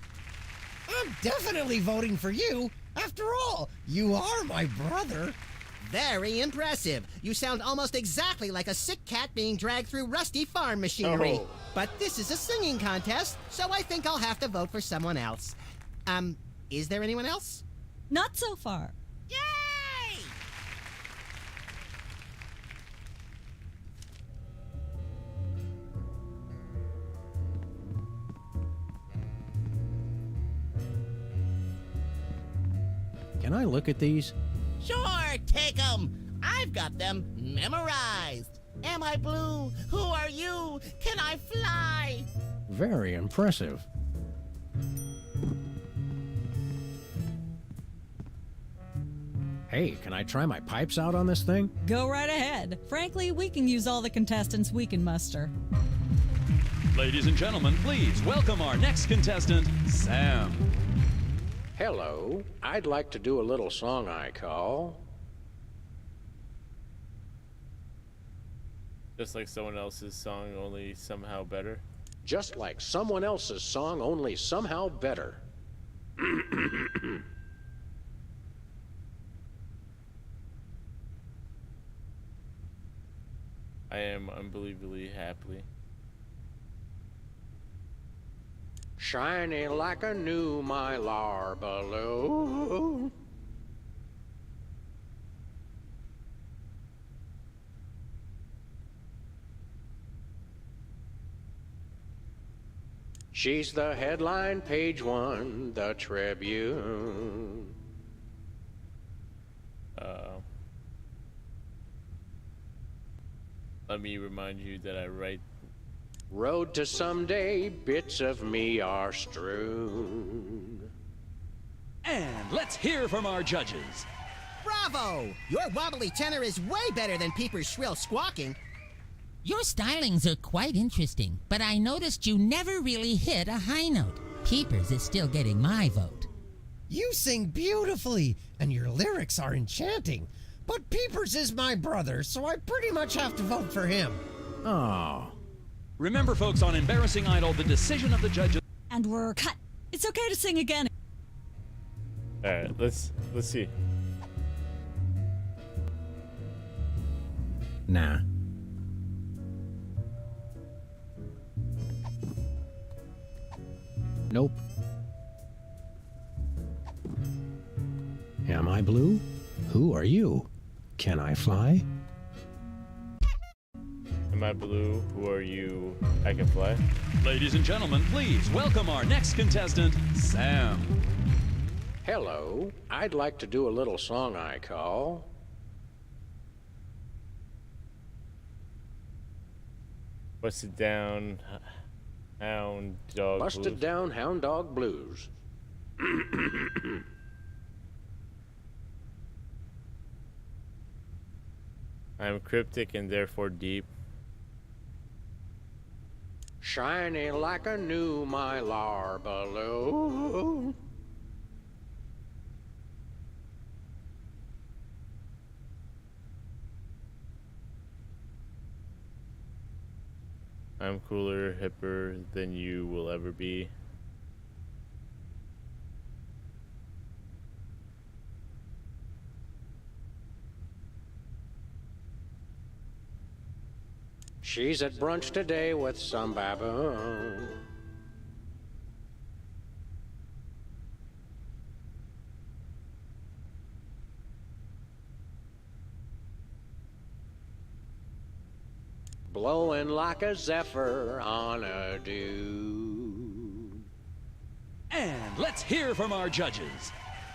I: I'm definitely voting for you. After all, you are my brother.
C: Very impressive. You sound almost exactly like a sick cat being dragged through rusty farm machinery.
A: Oh.
C: But this is a singing contest, so I think I'll have to vote for someone else. Is there anyone else?
N: Not so far.
C: Yay!
B: Can I look at these?
C: Sure, take them. I've got them memorized. Am I blue? Who are you? Can I fly?
B: Very impressive. Hey, can I try my pipes out on this thing?
N: Go right ahead. Frankly, we can use all the contestants we can muster.
Q: Ladies and gentlemen, please welcome our next contestant, Sam.
B: Hello, I'd like to do a little song I call...
A: Just like someone else's song, only somehow better.
B: Just like someone else's song, only somehow better.
A: I am unbelievably happy.
B: Shiny like a new Mylar balloon. She's the headline, page 1, the Tribune.
A: Let me remind you that I write.
B: Road to someday, bits of me are strewn.
Q: And let's hear from our judges.
C: Bravo! Your wobbly tenor is way better than Peeper's shrill squawking.
J: Your stylings are quite interesting, but I noticed you never really hit a high note. Peepers is still getting my vote.
I: You sing beautifully, and your lyrics are enchanting. But Peepers is my brother, so I pretty much have to vote for him.
B: Oh.
Q: Remember, folks, on Embarrassing Idol, the decision of the judges...
N: And we're cut. It's okay to sing again.
A: All right, let's see.
B: Nah. Nope. Am I blue? Who are you? Can I fly?
A: Am I blue? Who are you? I can fly.
Q: Ladies and gentlemen, please welcome our next contestant, Sam.
B: Hello, I'd like to do a little song I call...
A: Busted down, hound dog.
B: Busted
A: blues.
B: Down Hound Dog Blues.
A: I'm cryptic and therefore deep.
B: Shiny like a new Mylar balloon.
A: I'm cooler, hipper than you will ever be.
R: She's at brunch today with some baboon. Blowing like a zephyr on a dune.
Q: And let's hear from our judges.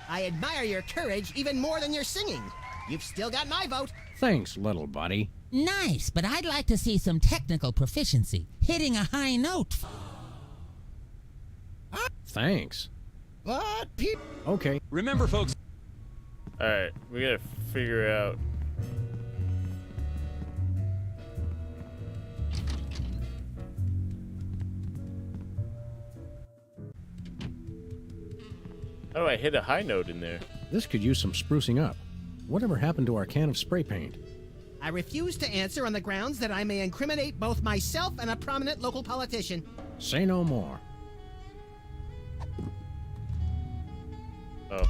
C: I admire your courage even more than your singing. You've still got my vote.
B: Thanks, little buddy.
J: Nice, but I'd like to see some technical proficiency. Hitting a high note.
B: Thanks.
C: But
B: Okay.
Q: Remember, folks.
A: Alright, we gotta figure out. How do I hit a high note in there?
B: This could use some sprucing up. Whatever happened to our can of spray paint?
C: I refuse to answer on the grounds that I may incriminate both myself and a prominent local politician.
B: Say no more.
A: Oh.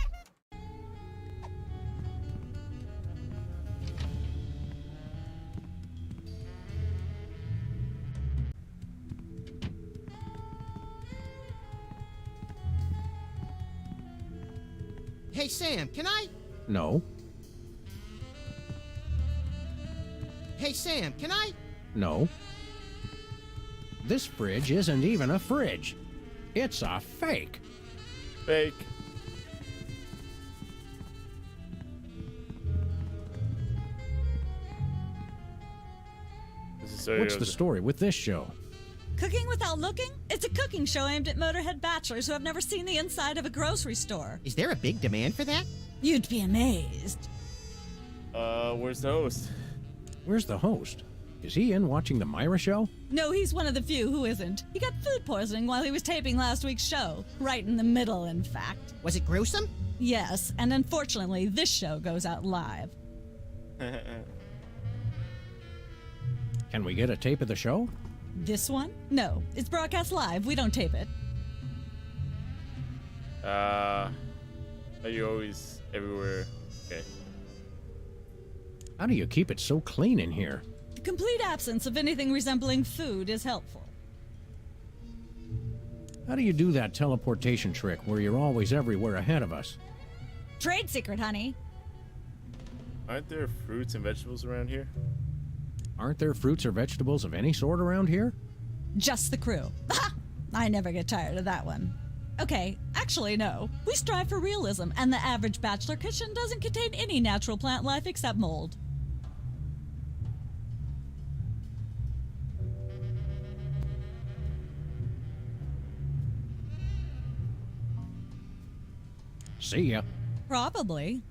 C: Hey, Sam, can I?
B: No.
C: Hey, Sam, can I?
B: No. This fridge isn't even a fridge. It's a fake.
A: Fake.
B: What's the story with this show?
N: Cooking Without Looking? It's a cooking show aimed at motorhead bachelors who have never seen the inside of a grocery store.
C: Is there a big demand for that?
N: You'd be amazed.
A: Where's the host?
B: Where's the host? Is he in watching the Myra show?
N: No, he's one of the few who isn't. He got food poisoning while he was taping last week's show. Right in the middle, in fact.
C: Was it gruesome?
N: Yes, and unfortunately, this show goes out live.
B: Can we get a tape of the show?
N: This one? No, it's broadcast live. We don't tape it.
A: Are you always everywhere? Okay.
B: How do you keep it so clean in here?
N: The complete absence of anything resembling food is helpful.
B: How do you do that teleportation trick where you're always everywhere ahead of us?
N: Trade secret, honey.
A: Aren't there fruits and vegetables around here?
B: Aren't there fruits or vegetables of any sort around here?
N: Just the crew. I never get tired of that one. Okay, actually, no. We strive for realism, and the average bachelor kitchen doesn't contain any natural plant life except mold.
B: See ya.
N: Probably.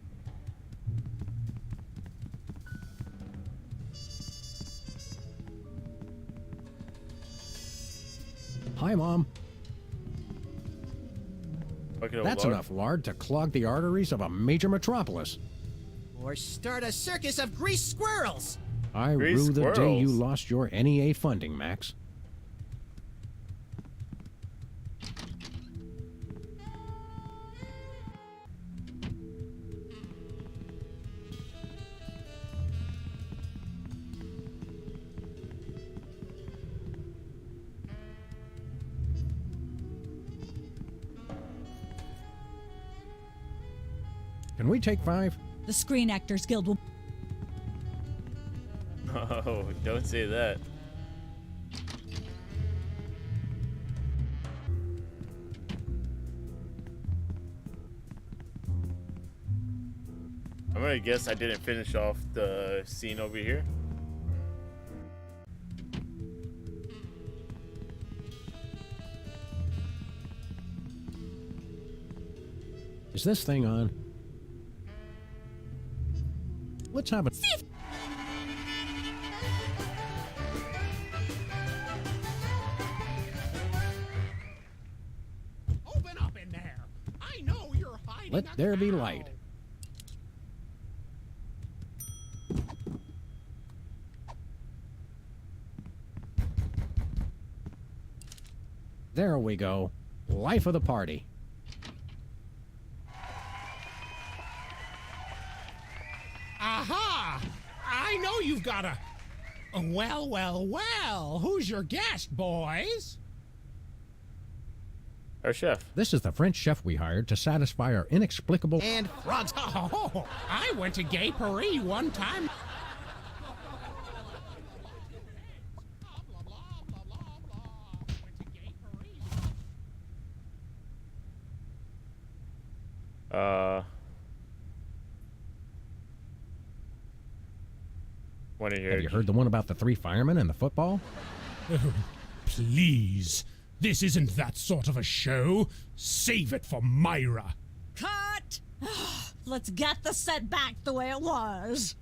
B: Hi, Mom.
A: Bucket of
B: That's
A: lard.
B: enough lard to clog the arteries of a major metropolis.
C: Or start a circus of greased squirrels.
B: I
A: Grease
B: rue the day you
A: squirrels.
B: lost your NEA funding, Max. Can we take 5?
N: The Screen Actors Guild will...
A: Oh, don't say that. I'm gonna guess I didn't finish off the scene over here.
B: Is this thing on? Let's have it.
G: Open up in there. I know you're hiding.
B: Let there be light. There we go. Life of the party.
G: Aha! I know you've got a... Well, well, well. Who's your guest, boys?
A: Our chef.
B: This is the French chef we hired to satisfy our inexplicable...
C: And frogs.
G: Oh, I went to Gay Paris one time.
A: Want to hear?
B: Have you heard the one about the 3 firemen and the football?
G: Oh, please. This isn't that sort of a show. Save it for Myra.
N: Cut! Let's get the set back the way it was.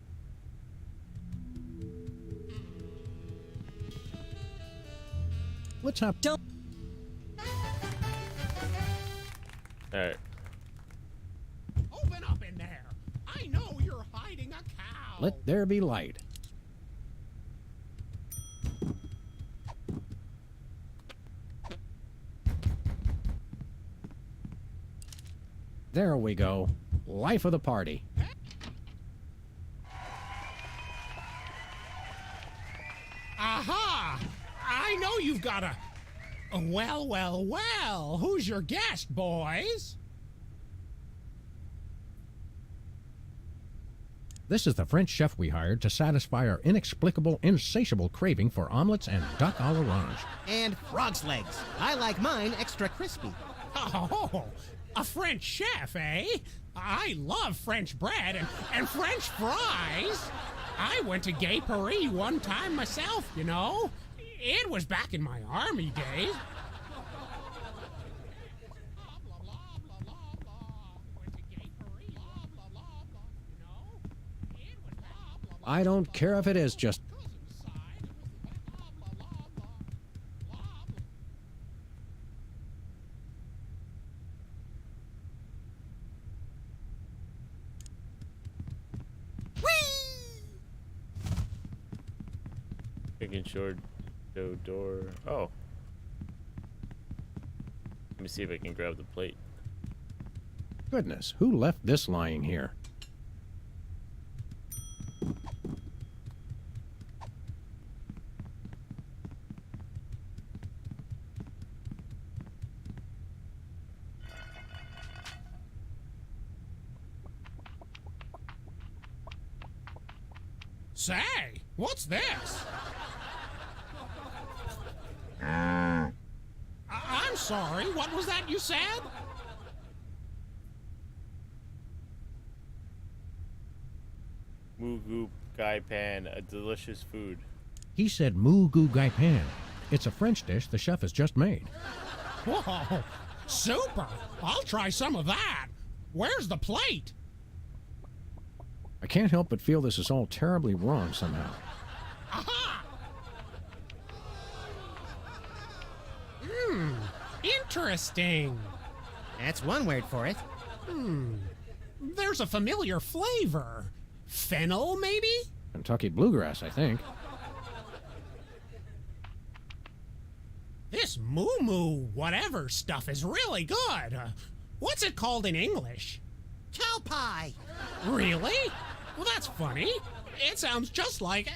B: Let's have...
A: Alright.
G: Open up in there. I know you're hiding a cow.
B: Let there be light. There we go. Life of the party.
G: Aha! I know you've got a... Well, well, well. Who's your guest, boys?
B: This is the French chef we hired to satisfy our inexplicable, insatiable craving for omelets and duck à l'orange.
C: And frog's legs. I like mine extra crispy.
G: Oh, a French chef, eh? I love French bread and French fries. I went to Gay Paris one time myself, you know. It was back in my army days.
B: I don't care if it is just...
A: Chicken short door. Oh. Let me see if I can grab the plate.
B: Goodness, who left this lying here?
G: Say, what's this? I'm sorry, what was that you said?
A: Mugu Gai Pan, a delicious food.
B: He said Moo Goo Gai Pan. It's a French dish the chef has just made.
G: Whoa, super! I'll try some of that. Where's the plate?
B: I can't help but feel this is all terribly wrong somehow.
G: Aha! Interesting.
C: That's one word for it.
G: There's a familiar flavor. Fennel, maybe?
B: Kentucky bluegrass, I think.
G: This moo whatever stuff is really good. What's it called in English?
C: Cow pie.
G: Really? Well, that's funny. It sounds just like...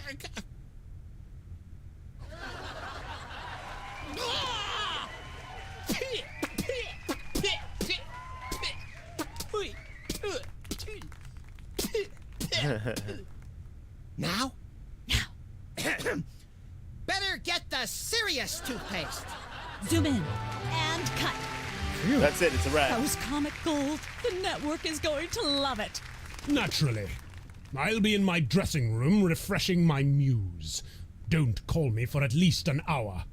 C: Now? Now. Better get the serious toothpaste.
N: Zoom in and cut.
A: That's it, it's a wrap.
N: That was comic gold. The network is going to love it.
G: Naturally. I'll be in my dressing room refreshing my muse. Don't call me for at least an hour.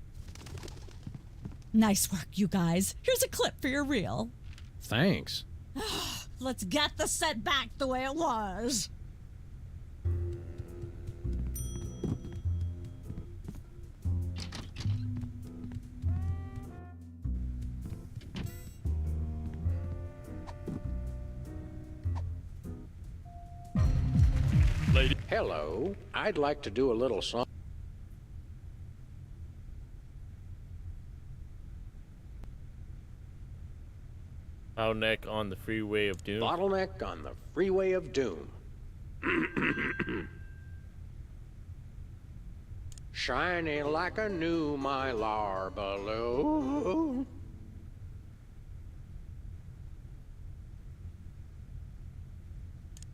N: Nice work, you guys. Here's a clip for your reel.
B: Thanks.
N: Let's get the set back the way it was.
B: Hello, I'd like to do a little song.
A: Bottleneck on the Freeway of Doom.
R: Bottleneck on the Freeway of Doom. Shiny like a new Mylar balloon.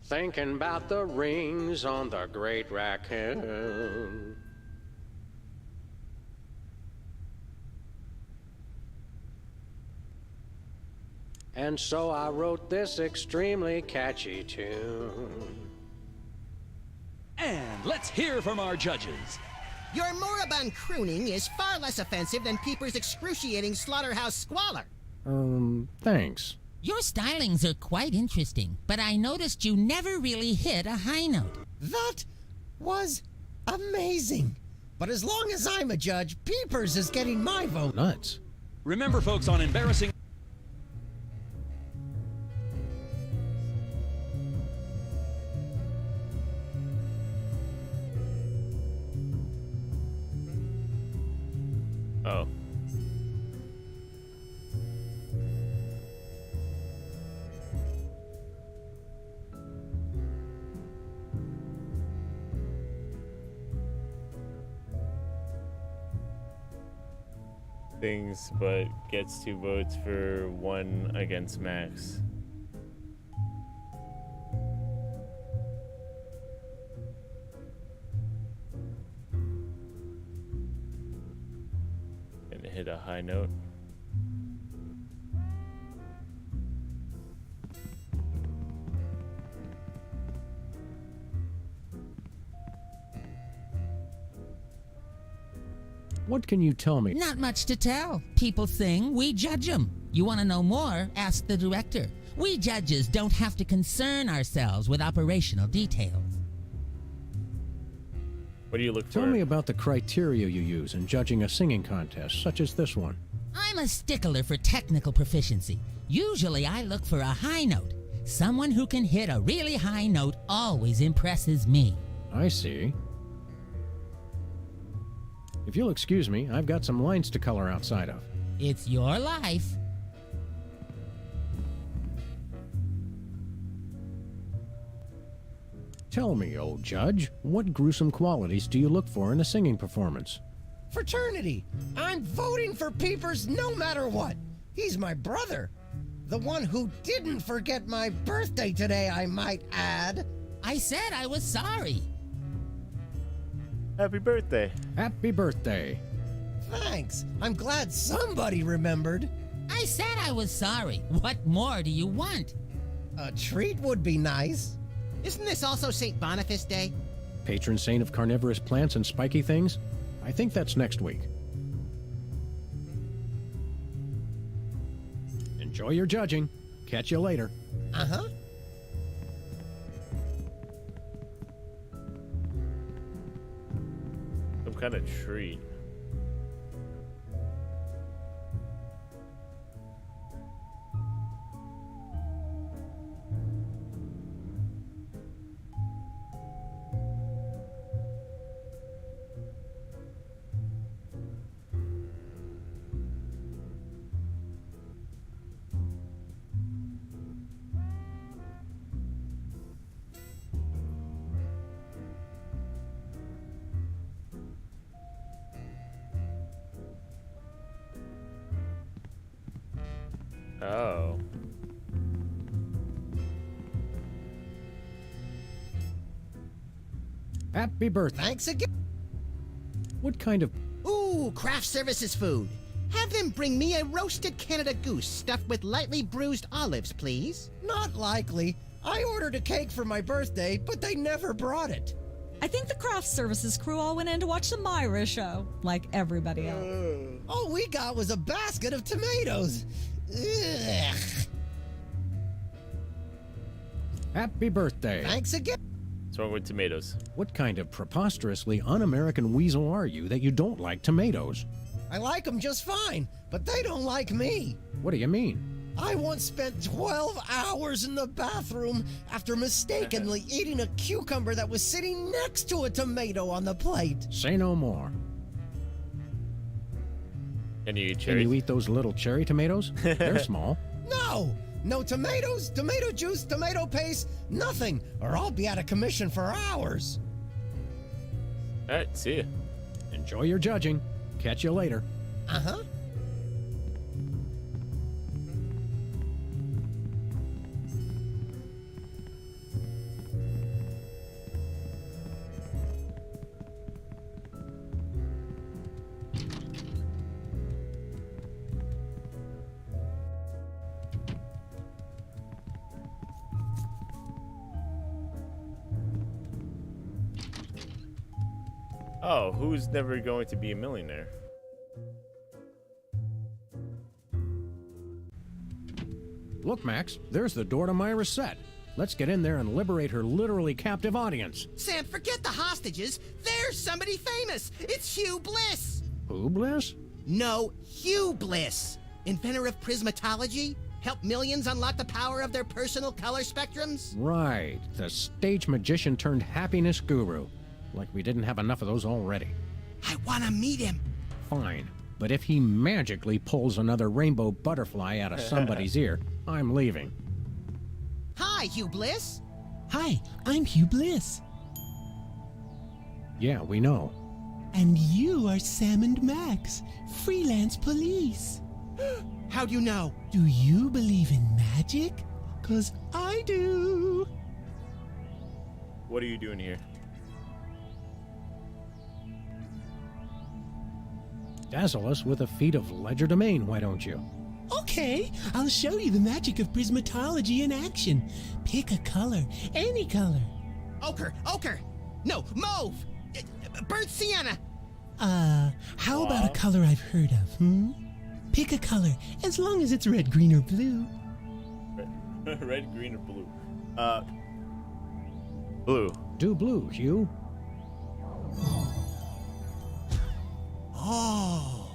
R: Thinking about the rings on the Great Raccoon. And so I wrote this extremely catchy tune.
Q: And let's hear from our judges.
C: Your moribund crooning is far less offensive than Peeper's excruciating slaughterhouse squalor.
B: Thanks.
J: Your stylings are quite interesting, but I noticed you never really hit a high note.
I: That was amazing. But as long as I'm a judge, Peepers is getting my vote.
B: Nuts.
Q: Remember, folks, on Embarrassing...
A: Oh. Things, but gets 2 votes for 1 against Max. And hit a high note.
B: What can you tell me?
J: Not much to tell. People sing, we judge them. You want to know more? Ask the director. We judges don't have to concern ourselves with operational details.
A: What do you look for?
B: Tell me about the criteria you use in judging a singing contest, such as this one.
J: I'm a stickler for technical proficiency. Usually I look for a high note. Someone who can hit a really high note always impresses me.
B: I see. If you'll excuse me, I've got some lines to color outside of.
J: It's your life.
B: Tell me, old judge, what gruesome qualities do you look for in a singing performance?
I: Fraternity. I'm voting for Peepers no matter what. He's my brother. The one who didn't forget my birthday today, I might add.
J: I said I was sorry.
A: Happy birthday.
B: Happy birthday.
I: Thanks. I'm glad somebody remembered.
J: I said I was sorry. What more do you want?
I: A treat would be nice.
C: Isn't this also St. Boniface Day?
B: Patron saint of carnivorous plants and spiky things? I think that's next week. Enjoy your judging. Catch you later.
I: Uh-huh.
A: Some kind of treat. Oh.
B: Happy birthday.
I: Thanks again.
B: What kind of...
C: Ooh, craft services food. Have them bring me a roasted Canada goose stuffed with lightly bruised olives, please.
I: Not likely. I ordered a cake for my birthday, but they never brought it.
N: I think the craft services crew all went in to watch the Myra show, like everybody else.
I: All we got was a basket of tomatoes. Ugh.
B: Happy birthday.
I: Thanks again.
A: What's wrong with tomatoes?
B: What kind of preposterously un-American weasel are you that you don't like tomatoes?
I: I like them just fine, but they don't like me.
B: What do you mean?
I: I once spent 12 hours in the bathroom after mistakenly eating a cucumber that was sitting next to a tomato on the plate.
B: Say no more.
A: Can you eat
B: Can
A: cherries?
B: you eat those little cherry tomatoes? They're small.
I: No! No tomatoes, tomato juice, tomato paste, nothing, or I'll be out of commission for hours.
A: All right, see ya.
B: Enjoy your judging. Catch you later.
I: Uh-huh.
A: Oh, who's never going to be a millionaire?
B: Look, Max, there's the door to Myra's set. Let's get in there and liberate her literally captive audience.
C: Sam, forget the hostages. There's somebody famous. It's Hugh Bliss.
B: Who, Bliss?
C: No, Hugh Bliss. Inventor of prismatology. Help millions unlock the power of their personal color spectrums.
B: Right, the stage magician turned happiness guru. Like we didn't have enough of those already.
C: I want to meet him.
B: Fine, but if he magically pulls another rainbow butterfly out of somebody's ear, I'm leaving.
C: Hi, Hugh Bliss.
F: Hi, I'm Hugh Bliss.
B: Yeah, we know.
F: And you are Sam and Max, freelance police.
C: How do you know?
F: Do you believe in magic? 'Cause I do.
A: What are you doing here?
B: Dazzle us with a feat of legerdemain, why don't you?
F: Okay, I'll show you the magic of prismatology in action. Pick a color, any color.
C: Ochre. No, mauve. Burnt sienna.
F: How about a color I've heard of, Pick a color, as long as it's red, green, or blue.
A: Red, green, or blue? Blue.
B: Do blue, Hugh.
F: Oh,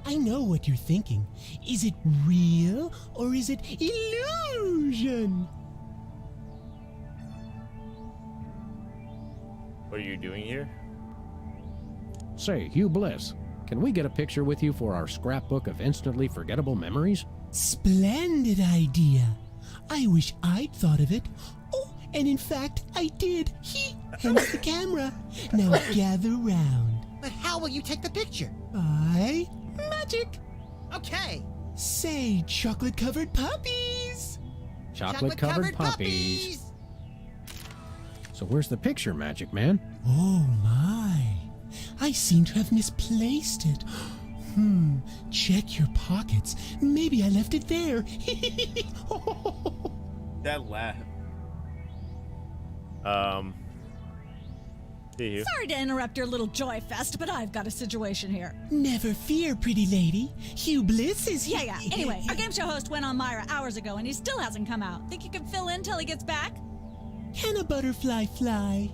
F: I know what you're thinking. Is it real or is it illusion?
A: What are you doing here?
B: Say, Hugh Bliss, can we get a picture with you for our scrapbook of instantly forgettable memories?
F: Splendid idea. I wish I'd thought of it. Oh, and in fact, I did. Hence the camera. Now gather round.
C: But how will you take the picture?
F: By magic.
C: Okay.
F: Say, chocolate-covered puppies.
B: Chocolate-covered puppies. So where's the picture, Magic Man?
F: Oh, my. I seem to have misplaced it. Check your pockets. Maybe I left it there.
A: That laugh.
N: Sorry to interrupt your little joy fest, but I've got a situation here.
F: Never fear, pretty lady. Hugh Bliss is here.
N: Yeah. Anyway, our game show host went on Myra hours ago, and he still hasn't come out. Think you can fill in till he gets back?
F: Can a butterfly fly?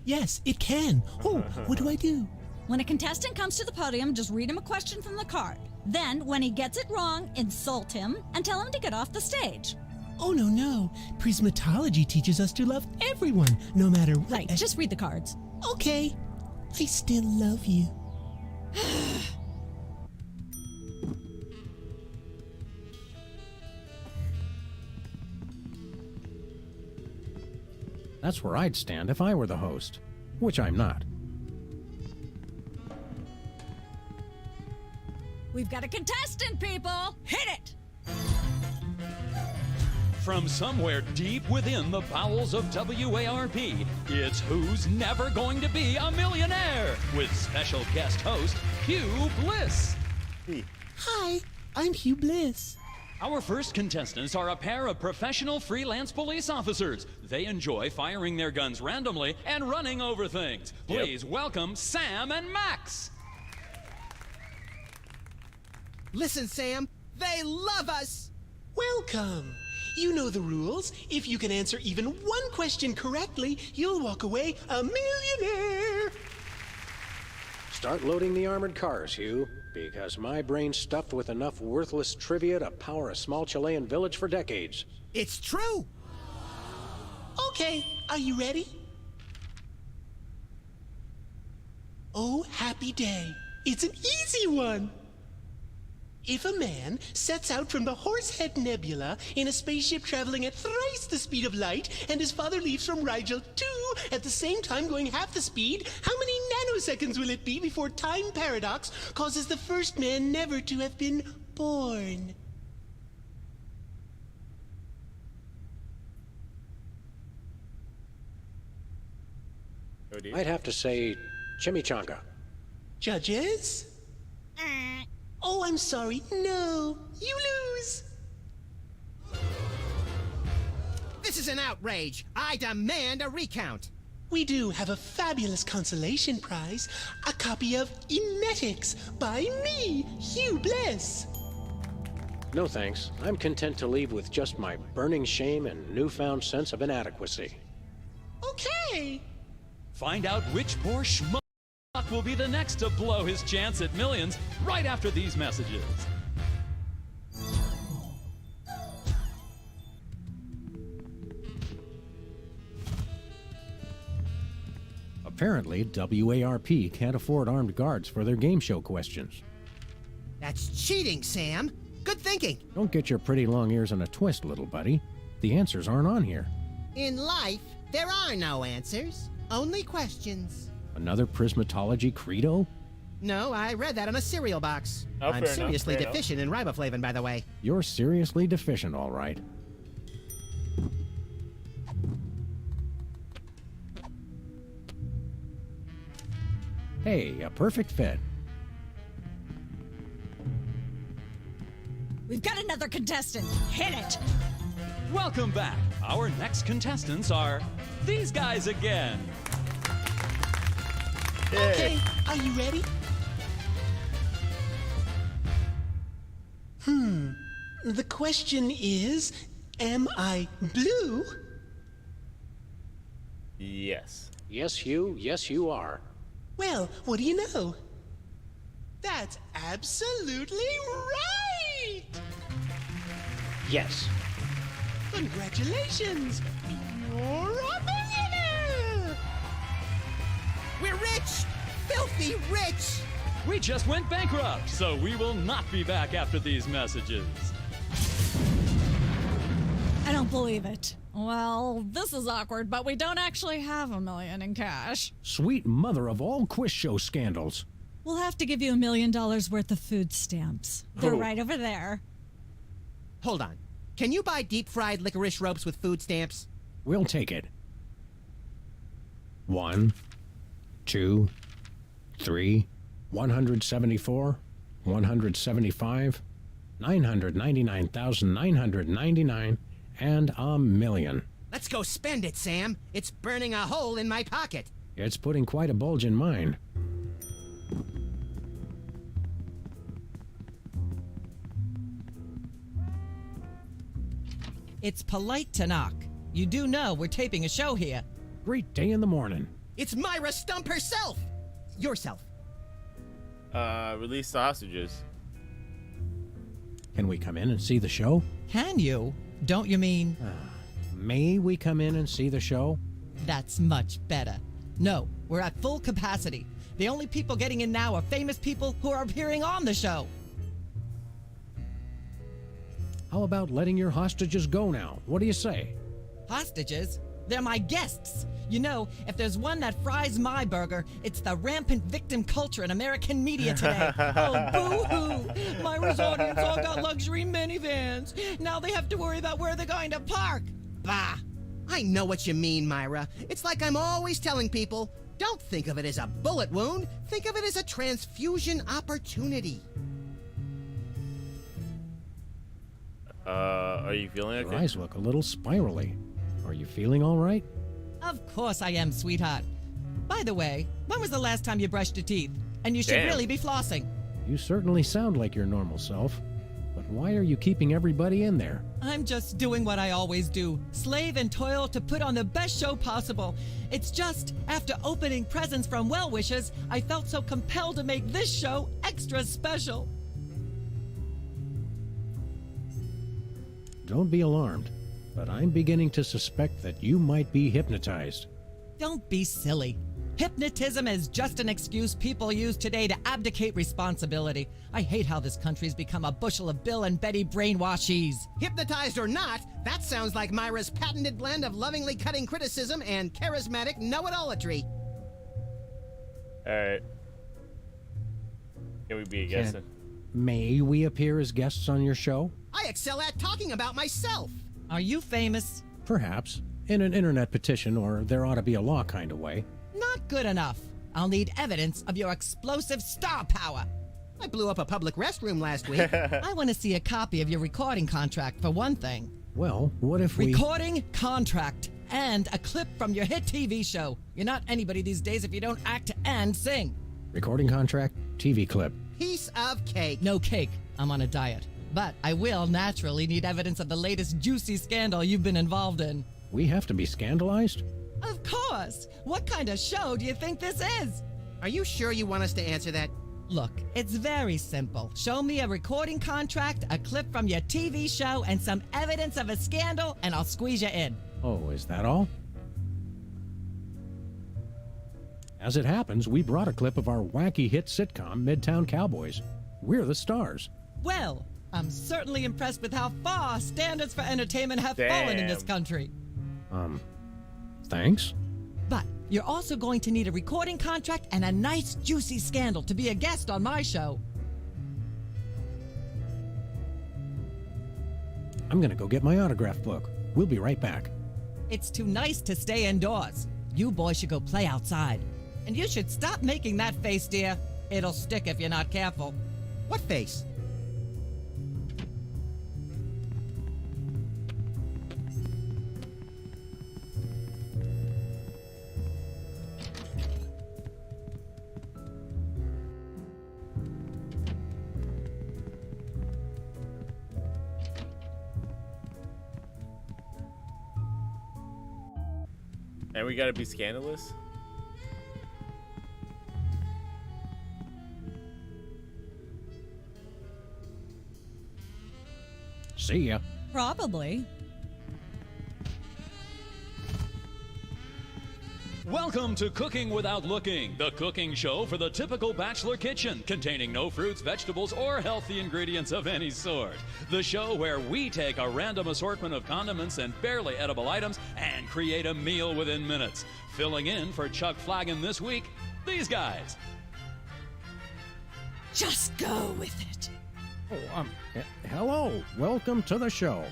F: Yes, it can. Oh, what do I do?
N: When a contestant comes to the podium, just read him a question from the card. Then, when he gets it wrong, insult him and tell him to get off the stage.
F: Oh, no. Prismatology teaches us to love everyone, no matter what.
N: Right, just read the cards.
F: Okay. I still love you.
B: That's where I'd stand if I were the host, which I'm not.
N: We've got a contestant, people! Hit it!
Q: From somewhere deep within the bowels of WARP, it's Who's Never Going to Be a Millionaire? With special guest host, Hugh Bliss.
F: Hi, I'm Hugh Bliss.
Q: Our first contestants are a pair of professional freelance police officers. They enjoy firing their guns randomly and running over things. Please welcome Sam and Max.
C: Listen, Sam, they love us.
S: Welcome. You know the rules. If you can answer even one question correctly, you'll walk away a millionaire.
B: Start loading the armored cars, Hugh, because my brain's stuffed with enough worthless trivia to power a small Chilean village for decades.
C: It's true.
S: Okay, are you ready? Oh, happy day. It's an easy one. If a man sets out from the Horsehead Nebula in a spaceship traveling at thrice the speed of light, and his father leaves from Rigel too at the same time going half the speed, how many nanoseconds will it be before time paradox causes the first man never to have been born?
R: I'd have to say chimichanga.
S: Judges? Oh, I'm sorry. No, you lose.
C: This is an outrage. I demand a recount.
S: We do have a fabulous consolation prize, a copy of Emetics by me, Hugh Bliss.
R: No thanks. I'm content to leave with just my burning shame and newfound sense of inadequacy.
S: Okay.
Q: Find out which poor schmuck will be the next to blow his chance at millions right after these messages.
B: Apparently, WARP can't afford armed guards for their game show questions.
C: That's cheating, Sam. Good thinking.
B: Don't get your pretty long ears in a twist, little buddy. The answers aren't on here.
C: In life, there are no answers, only questions.
B: Another prismatology credo?
C: No, I read that on a cereal box.
A: Oh,
C: I'm
A: fair enough,
C: seriously
A: fair
C: deficient in riboflavin, by the way.
B: You're seriously deficient, all right. Hey, a perfect fit.
N: We've got another contestant. Hit it.
Q: Welcome back. Our next contestants are these guys again.
S: Okay, are you ready? The question is, am I blue?
A: Yes.
R: Yes, Hugh. Yes, you are.
S: Well, what do you know? That's absolutely right!
R: Yes.
S: Congratulations! You're a millionaire!
C: We're rich! Filthy rich!
Q: We just went bankrupt, so we will not be back after these messages.
N: I don't believe it. Well, this is awkward, but we don't actually have $1 million in cash.
B: Sweet mother of all quiz show scandals.
N: We'll have to give you $1 million worth of food stamps. They're
C: Oh.
N: right over there.
C: Hold on. Can you buy deep-fried licorice ropes with food stamps?
B: We'll take it. 1, 2, 3, 174, 175, 999,999, and $1 million.
C: Let's go spend it, Sam. It's burning a hole in my pocket.
B: It's putting quite a bulge in mine.
T: It's polite to knock. You do know we're taping a show here.
B: Great day in the morning.
C: It's Myra Stump herself. Yourself.
A: Release the hostages.
B: Can we come in and see the show?
T: Can you? Don't you mean?
B: May we come in and see the show?
T: That's much better. No, we're at full capacity. The only people getting in now are famous people who are appearing on the show.
B: How about letting your hostages go now? What do you say?
T: Hostages? They're my guests. You know, if there's one that fries my burger, it's the rampant victim culture in American media today. Oh, boo-hoo! Myra's audience all got luxury minivans. Now they have to worry about where they're going to park.
C: Bah! I know what you mean, Myra. It's like I'm always telling people, don't think of it as a bullet wound. Think of it as a transfusion opportunity.
A: Are you feeling
B: Your
A: okay?
B: eyes look a little spirally. Are you feeling all right?
T: Of course I am, sweetheart. By the way, when was the last time you brushed your teeth? And you should
B: Damn.
T: really be flossing.
B: You certainly sound like your normal self. But why are you keeping everybody in there?
T: I'm just doing what I always do. Slave and toil to put on the best show possible. It's just, after opening presents from well-wishers, I felt so compelled to make this show extra special.
B: Don't be alarmed, but I'm beginning to suspect that you might be hypnotized.
T: Don't be silly. Hypnotism is just an excuse people use today to abdicate responsibility. I hate how this country's become a bushel of Bill and Betty brainwashies.
C: Hypnotized or not, that sounds like Myra's patented blend of lovingly cutting criticism and charismatic know-it-allatry.
A: Alright. Can we be a guest?
B: May we appear as guests on your show?
C: I excel at talking about myself.
T: Are you famous?
B: Perhaps. In an internet petition, or there ought to be a law kind of way.
T: Not good enough. I'll need evidence of your explosive star power.
C: I blew up a public restroom last week.
T: I want to see a copy of your recording contract, for one thing.
B: Well, what if we...
T: Recording contract and a clip from your hit TV show. You're not anybody these days if you don't act and sing.
B: Recording contract, TV clip.
C: Piece of cake.
T: No cake. I'm on a diet. But I will naturally need evidence of the latest juicy scandal you've been involved in.
B: We have to be scandalized?
T: Of course! What kind of show do you think this is?
C: Are you sure you want us to answer that?
T: Look, it's very simple. Show me a recording contract, a clip from your TV show, and some evidence of a scandal, and I'll squeeze you in.
B: Oh, is that all? As it happens, we brought a clip of our wacky hit sitcom, Midtown Cowboys. We're the stars.
T: Well, I'm certainly impressed with how far standards for entertainment have fallen in this country.
B: Thanks?
T: But you're also going to need a recording contract and a nice juicy scandal to be a guest on my show.
B: I'm gonna go get my autograph book. We'll be right back.
T: It's too nice to stay indoors. You boys should go play outside. And you should stop making that face, dear. It'll stick if you're not careful.
C: What face?
A: And we gotta be scandalous?
B: See ya.
N: Probably.
Q: Welcome to Cooking Without Looking, the cooking show for the typical bachelor kitchen, containing no fruits, vegetables, or healthy ingredients of any sort. The show where we take a random assortment of condiments and barely edible items and create a meal within minutes. Filling in for Chuck Flagon this week, these guys.
N: Just go with it.
B: Oh, hello. Welcome to the show.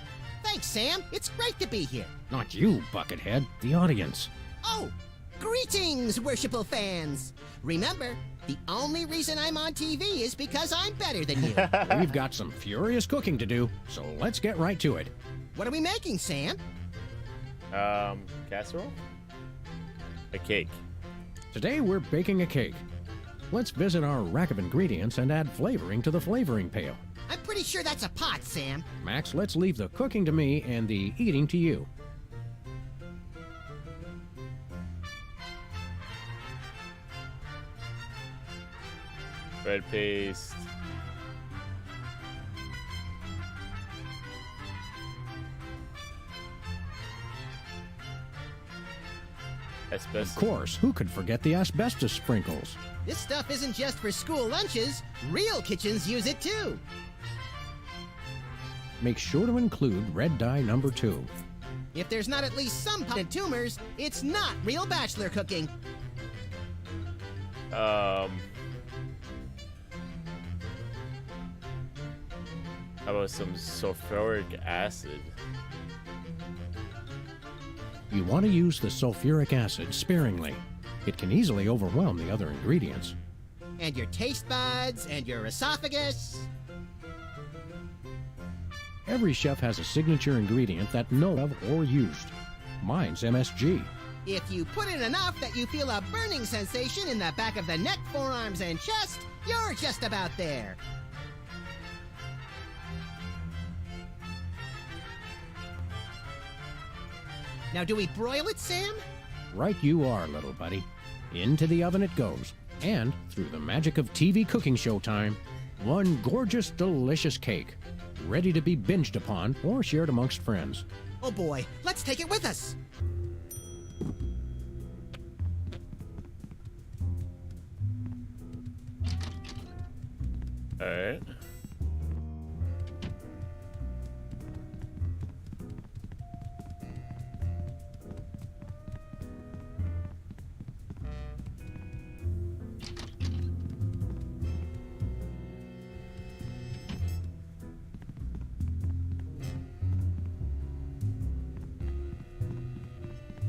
C: Thanks, Sam. It's great to be here.
B: Not you, Buckethead. The audience.
C: Oh, greetings, worshipful fans. Remember, the only reason I'm on TV is because I'm better than you.
B: We've got some furious cooking to do, so let's get right to it.
C: What are we making, Sam?
A: Casserole? A cake.
B: Today we're baking a cake. Let's visit our rack of ingredients and add flavoring to the flavoring pail.
C: I'm pretty sure that's a pot, Sam.
B: Max, let's leave the cooking to me and the eating to you.
A: Bread paste. Asbestos.
B: Of course, who could forget the asbestos sprinkles?
C: This stuff isn't just for school lunches. Real kitchens use it too.
B: Make sure to include red dye number 2.
C: If there's not at least some potted tumors, it's not real bachelor cooking.
A: How about some sulfuric acid?
B: You want to use the sulfuric acid sparingly. It can easily overwhelm the other ingredients.
C: And your taste buds, and your esophagus.
B: Every chef has a signature ingredient that know of or used. Mine's MSG.
C: If you put in enough that you feel a burning sensation in the back of the neck, forearms, and chest, you're just about there. Now, do we broil it, Sam?
B: Right you are, little buddy. Into the oven it goes. And, through the magic of TV cooking show time, one gorgeous, delicious cake. Ready to be binged upon or shared amongst friends.
C: Oh boy, let's take it with us.
A: Alright.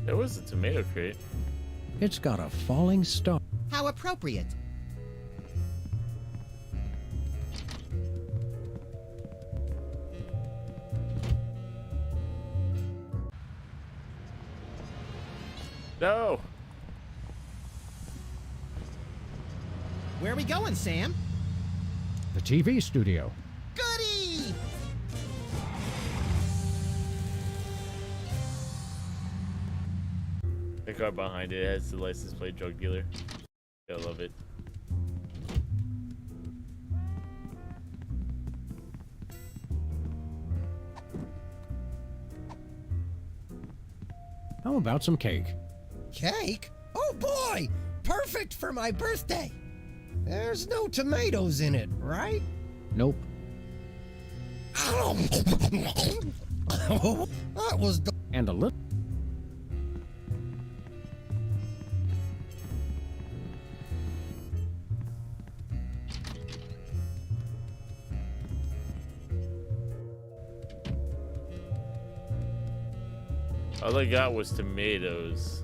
A: There was a tomato crate.
B: It's got a falling star.
C: How appropriate.
A: No.
C: Where are we going, Sam?
B: The TV studio.
C: Goody!
A: The car behind it has the license plate drug dealer. I love it.
B: How about some cake?
I: Cake? Oh boy! Perfect for my birthday! There's no tomatoes in it, right?
B: Nope.
I: That was the...
B: And a little.
A: All I got was tomatoes,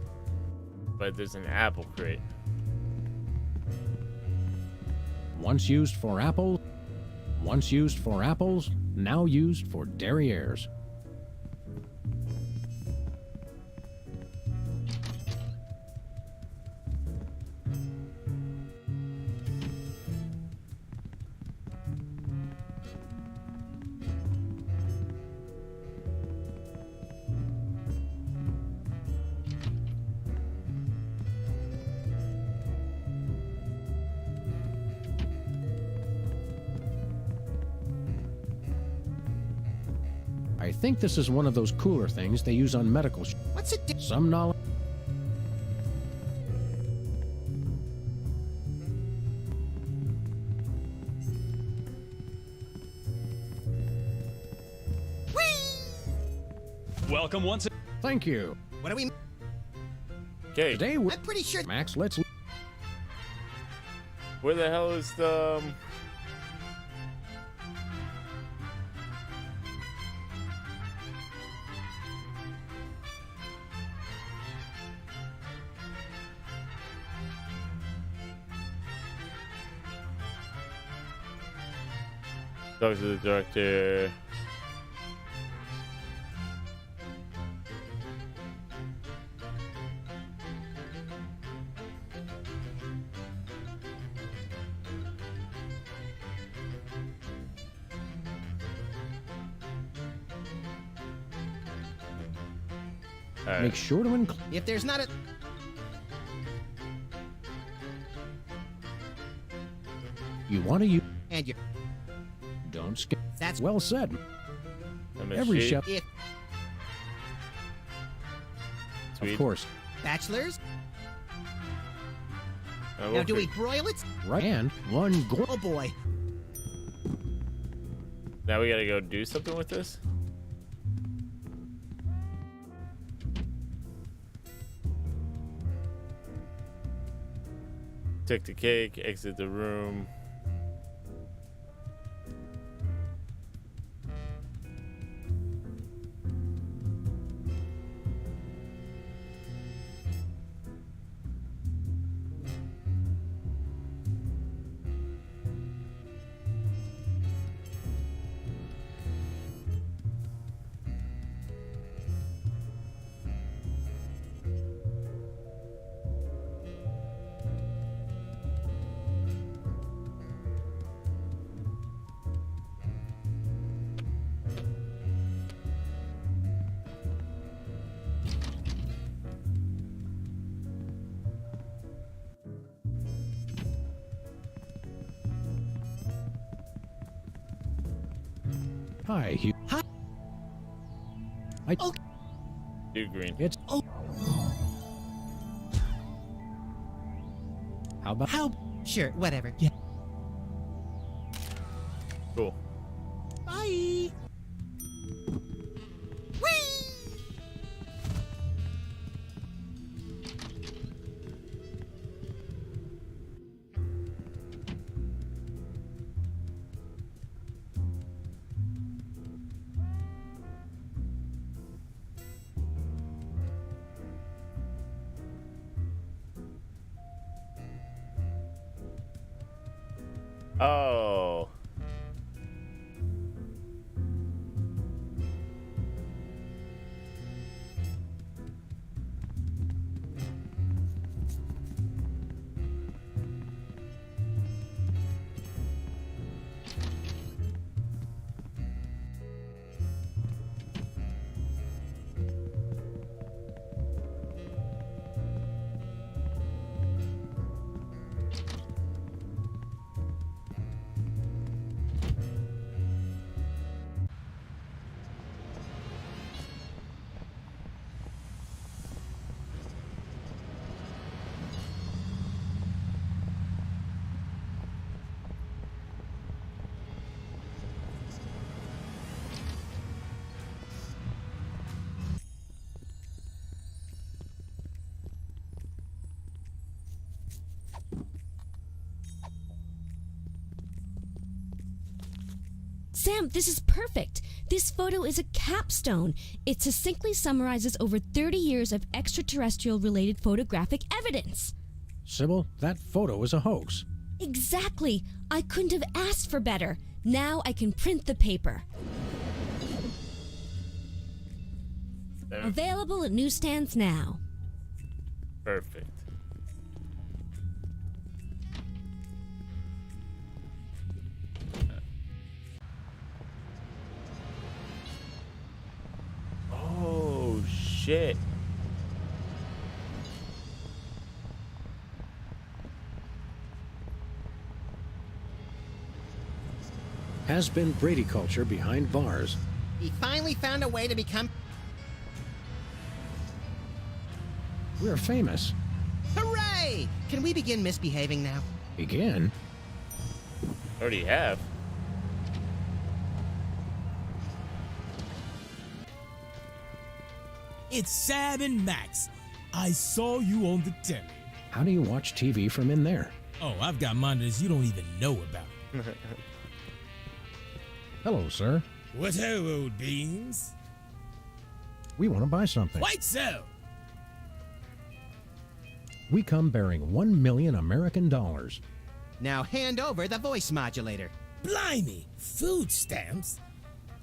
A: but there's an apple crate.
B: Once used for apples, now used for derrieres. I think this is one of those cooler things they use on medical
C: What's it do?
B: Some knowledge.
Q: Welcome once again.
B: Thank you.
C: What do we...
A: Okay.
B: Today we're...
C: I'm pretty sure...
B: Max, let's...
A: Where the hell is the... Talk to the director.
B: Make sure to include...
C: If there's not a...
B: You want to use...
C: And you...
B: Don't skip.
C: That's...
B: Well said.
A: MSG.
B: Every chef...
C: If...
B: Of course.
C: Bachelors?
A: Oh,
C: Now do
A: okay.
C: we broil it?
B: Right. And one...
C: Oh boy.
A: Now we gotta go do something with this? Take the cake, exit the room.
B: Hi, Hugh.
C: Hi.
B: Oh.
A: Do green.
B: It's...
C: Oh.
B: How about...
C: How... Sure, whatever.
B: Yeah.
A: cool.
C: Bye.
A: Oh.
D: Sam, this is perfect. This photo is a capstone. It succinctly summarizes over 30 years of extraterrestrial-related photographic evidence.
B: Sybil, that photo is a hoax.
D: Exactly. I couldn't have asked for better. Now I can print the paper. Available at newsstands now.
A: Perfect. Oh, shit.
B: Has been Brady culture behind bars.
C: He finally found a way to become...
B: We're famous.
C: Hooray! Can we begin misbehaving now?
B: Begin?
A: Already have.
F: It's Sam and Max. I saw you on the telly.
B: How do you watch TV from in there?
F: Oh, I've got monitors you don't even know about.
B: Hello, sir.
F: What ho, old beans?
B: We want to buy something.
F: Quite so.
B: We come bearing 1 million American dollars.
C: Now hand over the voice modulator.
F: Blimey, food stamps?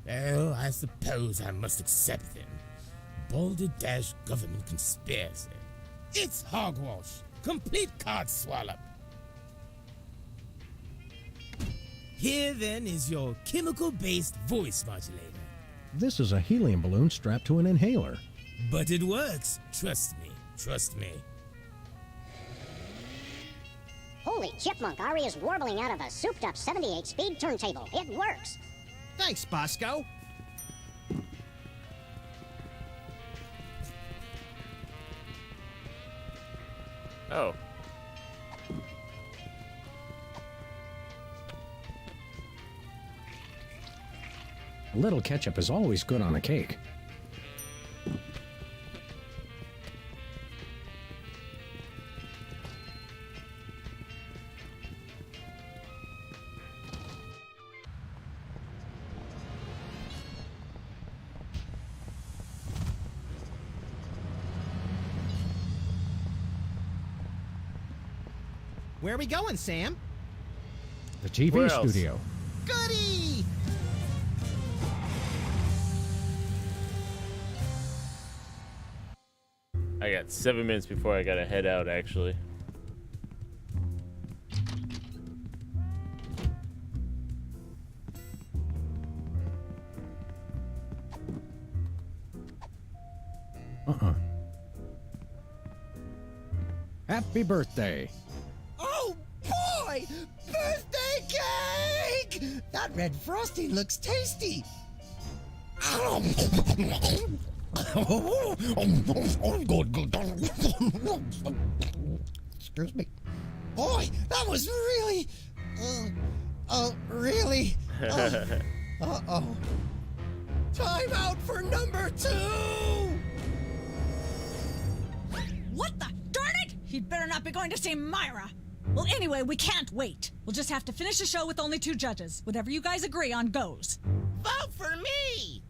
F: Well, I suppose I must accept them. Balderdash government conspiracy. It's hogwash. Complete card swallow. Here then is your chemical-based voice modulator.
B: This is a helium balloon strapped to an inhaler.
F: But it works. Trust me. Trust me.
U: Holy chipmunk, Ari is warbling out of a souped-up 78-speed turntable. It works.
C: Thanks, Bosco.
A: Oh.
B: A little ketchup is always good on a cake.
C: Where are we going, Sam?
B: The TV
A: Where else?
B: studio.
C: Goody!
A: I got 7 minutes before I gotta head out, actually.
B: Happy birthday.
I: Oh boy! Birthday cake! That red frosting looks tasty. Excuse me. Boy, that was really... really... Uh-oh. Time out for number 2!
N: What the? Darn it! He'd better not be going to see Myra. Well, anyway, we can't wait. We'll just have to finish the show with only 2 judges. Whatever you guys agree on goes.
C: Vote for me!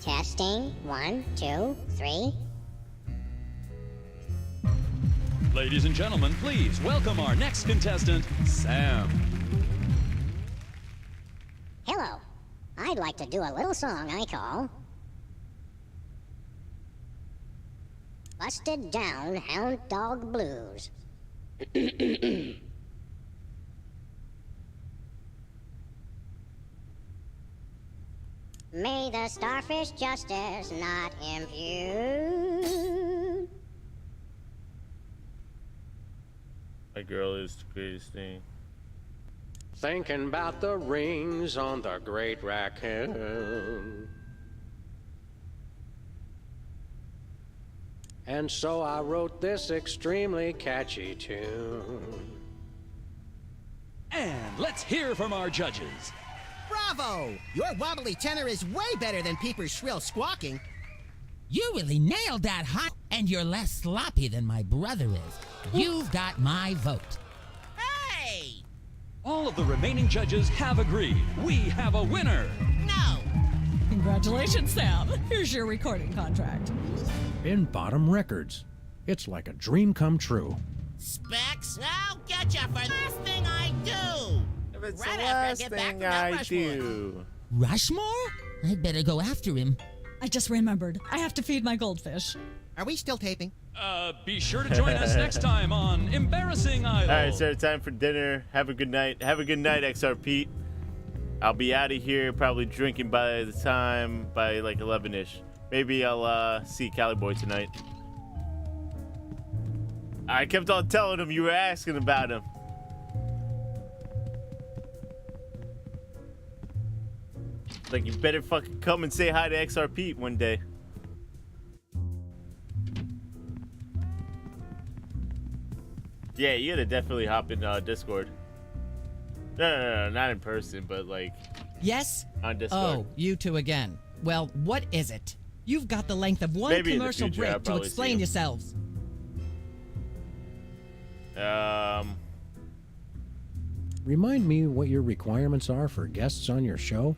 U: Testing. 1, 2, 3.
Q: Ladies and gentlemen, please welcome our next contestant, Sam.
U: Hello. I'd like to do a little song I call Busted Down Hound Dog Blues. May the starfish justice not impute.
A: My girl is the greatest thing.
R: Thinking about the rings on the great raccoon. And so I wrote this extremely catchy tune.
Q: And let's hear from our judges.
C: Bravo! Your wobbly tenor is way better than Peeper's shrill squawking.
J: You really nailed that high, and you're less sloppy than my brother is. You've got my vote.
C: Hey!
Q: All of the remaining judges have agreed. We have a winner.
C: No!
N: Congratulations, Sam. Here's your recording contract.
B: Bin Bottom Records. It's like a dream come true.
C: Specs, I'll get ya for the last thing I do!
A: If it's
C: Right
A: the
C: after I
A: last
C: get back
A: thing
C: from that
A: I
C: Rushmore.
A: do.
J: Rushmore? I'd better go after him.
N: I just remembered. I have to feed my goldfish.
C: Are we still taping?
Q: Be sure to join us next time on Embarrassing Idol.
A: All right, sir, time for dinner. Have a good night. Have a good night, XR Pete. I'll be out of here, probably drinking by like 11-ish. Maybe I'll see Cali Boy tonight. I kept on telling him you were asking about him. Like, you better fucking come and say hi to XR Pete one day. Yeah, you gotta definitely hop in Discord. No, not in person, but like
T: Yes?
A: on Discord.
T: Oh, you two again. Well, what is it? You've got the length of one
A: Maybe in the
T: commercial
A: future, I'll
T: break to
A: probably see
T: explain
A: him.
T: yourselves.
B: Remind me what your requirements are for guests on your show?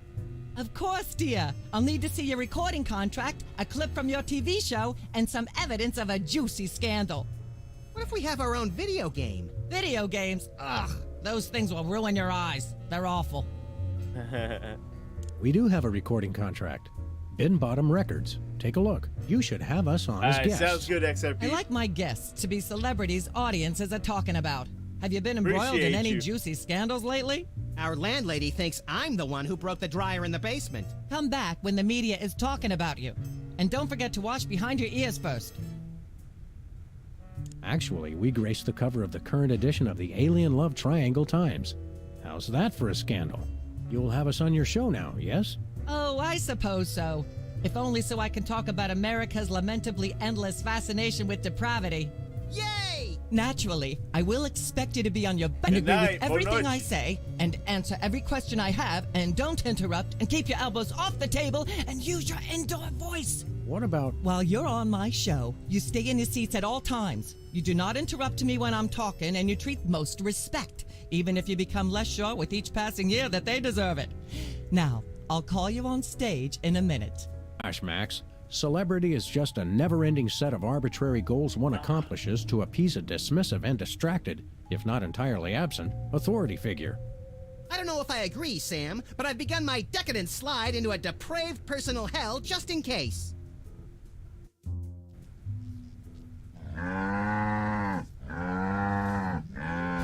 T: Of course, dear. I'll need to see your recording contract, a clip from your TV show, and some evidence of a juicy scandal.
C: What if we have our own video game?
T: Video games? Ugh, those things will ruin your eyes. They're awful.
B: We do have a recording contract. Bin Bottom Records. Take a look. You should have us on as
A: Alright,
B: guests.
A: sounds good, XRP.
T: I like my guests to be celebrities audiences are talking about. Have you been embroiled
A: Appreciate
T: in any
A: you.
T: juicy scandals lately?
C: Our landlady thinks I'm the one who broke the dryer in the basement.
T: Come back when the media is talking about you. And don't forget to wash behind your ears first.
B: Actually, we graced the cover of the current edition of the Alien Love Triangle Times. How's that for a scandal? You'll have us on your show now, yes?
T: Oh, I suppose so. If only so I can talk about America's lamentably endless fascination with depravity.
C: Yay!
T: Naturally, I will expect you to be on your best and
A: Good
T: agree
A: night,
T: with everything
A: buenas
T: I
A: noches.
T: say, and answer every question I have, and don't interrupt, and keep your elbows off the table, and use your indoor voice.
B: What about...
T: While you're on my show, you stay in your seats at all times. You do not interrupt me when I'm talking, and you treat most respect, even if you become less sure with each passing year that they deserve it. Now, I'll call you on stage in a minute.
B: Gosh, Max, celebrity is just a never-ending set of arbitrary goals one accomplishes to appease a dismissive and distracted, if not entirely absent, authority figure.
C: I don't know if I agree, Sam, but I've begun my decadent slide into a depraved personal hell just in case.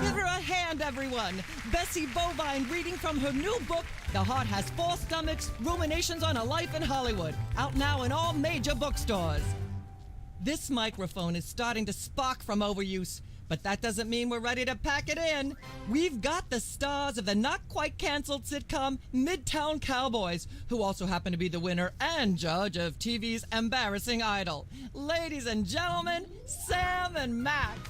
T: Give her a hand, everyone. Bessie Bovine reading from her new book, The Heart Has Four Stomachs, Ruminations on a Life in Hollywood, out now in all major bookstores. This microphone is starting to spark from overuse. But that doesn't mean we're ready to pack it in. We've got the stars of the not-quite-canceled sitcom Midtown Cowboys, who also happen to be the winner and judge of TV's Embarrassing Idol. Ladies and gentlemen, Sam and Max.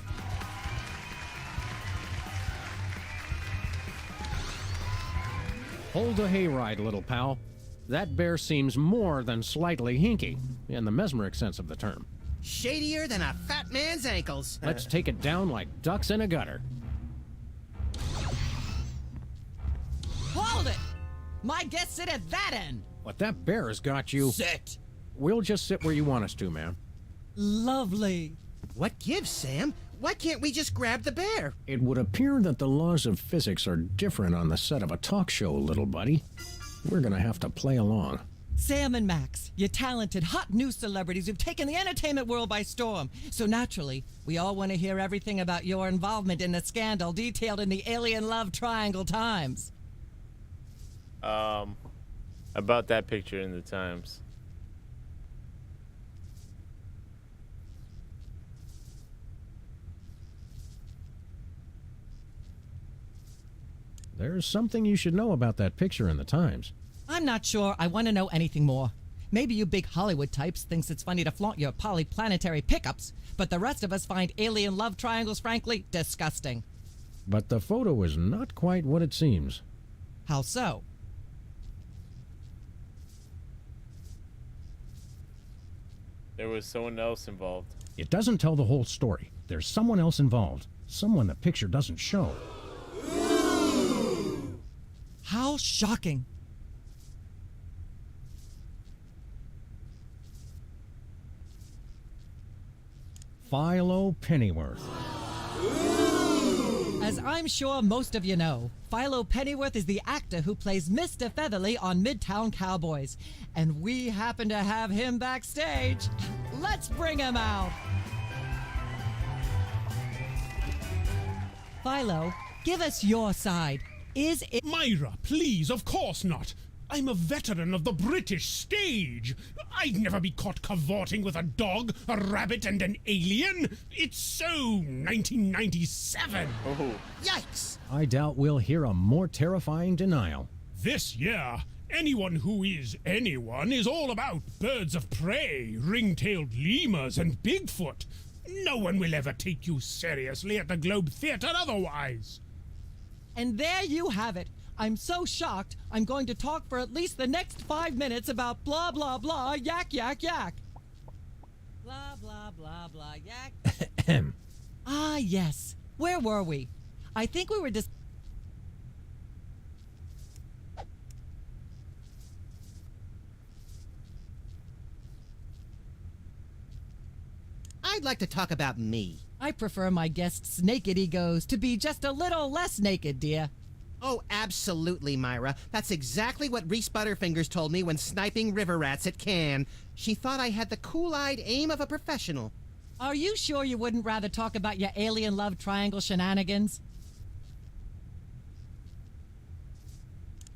B: Hold a hayride, little pal. That bear seems more than slightly hinky, in the mesmeric sense of the term.
C: Shadier than a fat man's ankles.
B: Let's take it down like ducks in a gutter.
T: Hold it! My guests sit at that end.
B: But that bear has got you.
C: Sit.
B: We'll just sit where you want us to, man.
T: Lovely.
C: What gives, Sam? Why can't we just grab the bear?
B: It would appear that the laws of physics are different on the set of a talk show, little buddy. We're gonna have to play along.
T: Sam and Max, you talented, hot new celebrities who've taken the entertainment world by storm. So naturally, we all want to hear everything about your involvement in the scandal detailed in the Alien Love Triangle Times.
A: About that picture in the Times.
B: There's something you should know about that picture in the Times.
T: I'm not sure I want to know anything more. Maybe you big Hollywood types thinks it's funny to flaunt your polyplanetary pickups, but the rest of us find alien love triangles frankly disgusting.
B: But the photo is not quite what it seems.
T: How so?
A: There was someone else involved.
B: It doesn't tell the whole story. There's someone else involved. Someone the picture doesn't show.
T: How shocking.
B: Philo Pennyworth.
T: As I'm sure most of you know, Philo Pennyworth is the actor who plays Mr. Featherly on Midtown Cowboys. And we happen to have him backstage. Let's bring him out. Philo, give us your side. Is it—
G: Myra, please, of course not. I'm a veteran of the British stage. I'd never be caught cavorting with a dog, a rabbit, and an alien. It's so 1997.
A: Oh.
C: Yikes!
B: I doubt we'll hear a more terrifying denial.
G: This year, anyone who is anyone is all about birds of prey, ring-tailed lemurs, and Bigfoot. No one will ever take you seriously at the Globe Theatre otherwise.
T: And there you have it. I'm so shocked, I'm going to talk for at least the next 5 minutes about blah, blah, blah, yak, yak, yak. Blah, blah, blah, blah, yak. Ah, yes. Where were we? I think we were just...
C: I'd like to talk about me.
T: I prefer my guests' naked egos to be just a little less naked, dear.
C: Oh, absolutely, Myra. That's exactly what Reese Butterfingers told me when sniping river rats at Cannes. She thought I had the cool-eyed aim of a professional.
T: Are you sure you wouldn't rather talk about your alien love triangle shenanigans?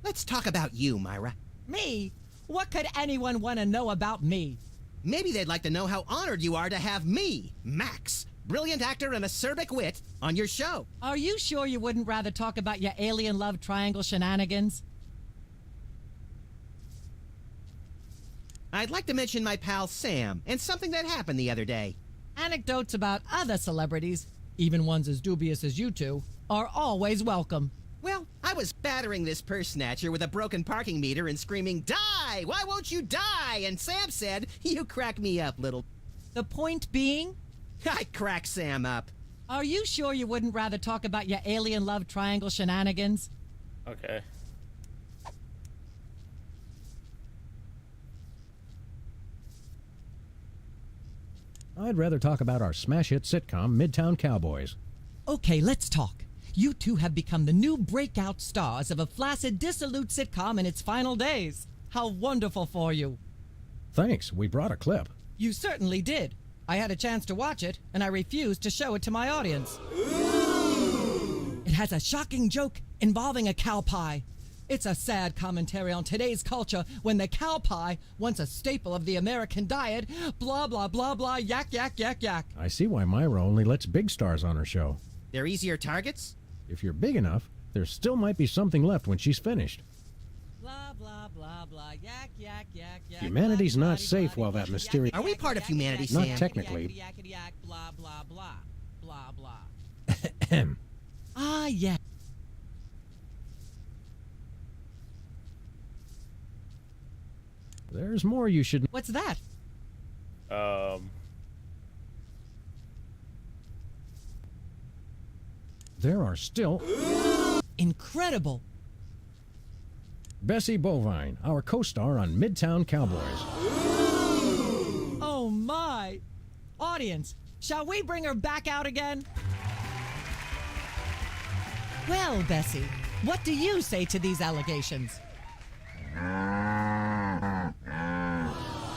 C: Let's talk about you, Myra.
T: Me? What could anyone want to know about me?
C: Maybe they'd like to know how honored you are to have me, Max, brilliant actor and acerbic wit, on your show.
T: Are you sure you wouldn't rather talk about your alien love triangle shenanigans?
C: I'd like to mention my pal Sam and something that happened the other day.
T: Anecdotes about other celebrities, even ones as dubious as you two, are always welcome.
C: Well, I was battering this purse snatcher with a broken parking meter and screaming, "Die! Why won't you die?" And Sam said, "You crack me up, little..."
T: The point being?
C: I crack Sam up.
T: Are you sure you wouldn't rather talk about your alien love triangle shenanigans?
A: Okay.
B: I'd rather talk about our smash hit sitcom, Midtown Cowboys.
T: Okay, let's talk. You two have become the new breakout stars of a flaccid, dissolute sitcom in its final days. How wonderful for you.
B: Thanks, we brought a clip.
T: You certainly did. I had a chance to watch it, and I refused to show it to my audience. It has a shocking joke involving a cow pie. It's a sad commentary on today's culture when the cow pie, once a staple of the American diet, blah, blah, blah, blah, yak, yak, yak, yak.
B: I see why Myra only lets big stars on her show.
C: They're easier targets?
B: If you're big enough, there still might be something left when she's finished.
T: Blah, blah, blah, blah, yak, yak, yak, yak.
B: Humanity's not safe while that mysterious...
C: Are we part of humanity,
B: Not
C: Sam?
B: technically.
T: Yak, yak, blah, blah, blah, blah, blah. Ah, yeah.
B: There's more you should...
T: What's that?
B: There are still...
T: Incredible.
B: Bessie Bovine, our co-star on Midtown Cowboys.
T: Oh, my. Audience, shall we bring her back out again? Well, Bessie, what do you say to these allegations?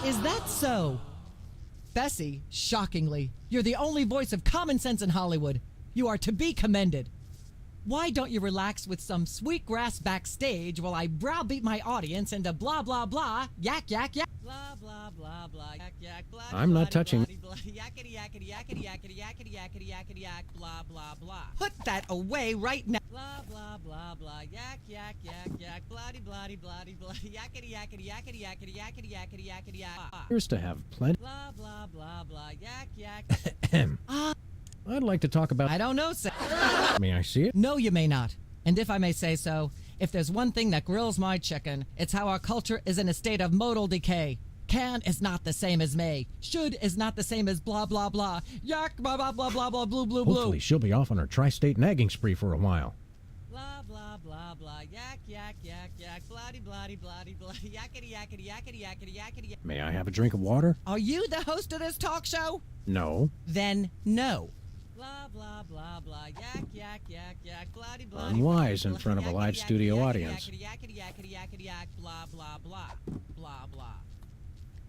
T: Is that so? Bessie, shockingly, you're the only voice of common sense in Hollywood. You are to be commended. Why don't you relax with some sweet grass backstage while I browbeat my audience into blah, blah, blah, yak, yak, yak. Blah, blah, blah, blah, yak, yak, blah,
B: I'm not touching...
T: yakety, yakety, yakety, yakety, yakety, yakety, yakety, yak, blah, blah, blah. Put that away right now. Blah, blah, blah, blah, yak, yak, yak, yak, bloody, bloody, bloody, bloody, yakety, yakety, yakety, yakety, yakety, yakety, yakety, yak.
B: Appears to have plenty...
T: Blah, blah, blah, blah, yak, yak.
B: I'd like to talk about...
T: I don't know, sir.
B: May I see it?
T: No, you may not. And if I may say so, if there's one thing that grills my chicken, it's how our culture is in a state of modal decay. Can is not the same as may. Should is not the same as blah, blah, blah. Yak, blah, blah, blah, blah, blah, blue, blue, blue.
B: Hopefully she'll be off on her tri-state nagging spree for a while.
T: Blah, blah, blah, blah. Yak, yak, yak, yak. Bloody, bloody, bloody, bloody. Yakety, yakety, yakety, yakety, yakety, yakety.
B: May I have a drink of water?
T: Are you the host of this talk show?
B: No.
T: Then no. Blah, blah, blah, blah, yak, yak, yak, yak, bloody, bloody.
B: Unwise in front of a live studio audience.
T: Yakety, yakety, yakety, yak, blah, blah, blah, blah, blah.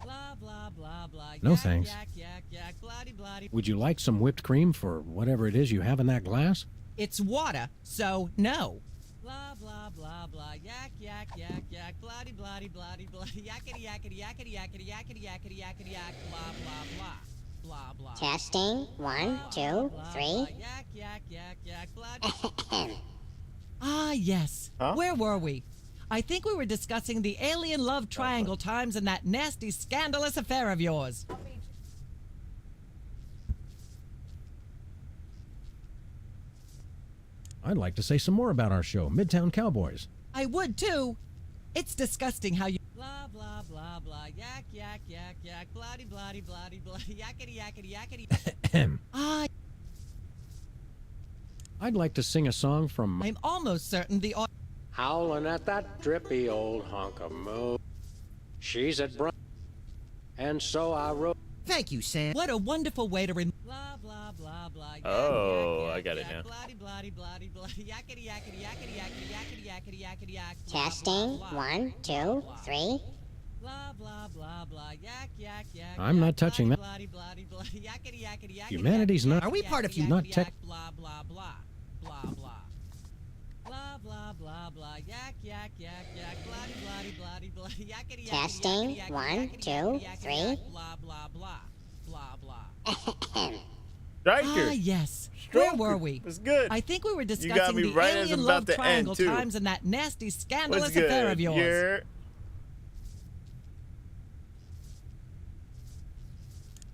T: Blah, blah, blah, blah.
B: No thanks.
T: Yak, yak, yak, bloody, bloody.
B: Would you like some whipped cream for whatever it is you have in that glass?
T: It's water, so no. Blah, blah, blah, blah, yak, yak, yak, yak, bloody, bloody, bloody, bloody, yakety, yakety, yakety, yakety, yakety, yakety, yakety, yak, blah, blah, blah. Blah, blah.
U: Testing. 1, 2, 3.
T: Yak, yak, yak, yak, blood. Ah, yes. Huh? Where were we? I think we were discussing the alien love triangle times and that nasty, scandalous affair of yours.
B: I'd like to say some more about our show, Midtown Cowboys.
T: I would, too. It's disgusting how you... Blah, blah, blah, blah, yak, yak, yak, yak, bloody, bloody, bloody, bloody, yakety, yakety, yakety. Ah,
B: I'd like to sing a song from...
T: I'm almost certain the...
R: Howling at that drippy old hunk of moo. She's at brunch, and so I wrote.
C: Thank you, Sam.
T: What a wonderful way to blah, blah, blah, blah.
A: Oh, I got it now.
T: Bloody, bloody, bloody, bloody, yakety, yakety, yakety, yakety, yakety, yakety, yakety, yak.
U: Testing. 1, 2, 3.
T: Blah, blah, blah, blah, yak, yak, yak.
B: I'm not touching that.
T: Bloody, bloody, bloody, yakety, yakety, yakety.
B: Humanity's not...
C: Are we part of you?
B: Not tech...
T: Blah, blah, blah, blah, blah. Blah, blah, blah, blah, yak, yak, yak, yak, bloody, bloody, bloody, bloody, yakety, yakety,
U: Testing.
T: yakety,
U: 1, 2, 3.
T: Blah, blah, blah, blah, blah.
A: Striker.
T: Ah, yes.
A: Stroker.
T: Where were we?
A: It was good.
T: I think we were
A: You got
T: discussing
A: me
T: the
A: right as
T: alien
A: I'm
T: love
A: about to
T: triangle
A: end, too.
T: times and that nasty, scandalous
A: What's good?
T: affair of yours.
A: You're...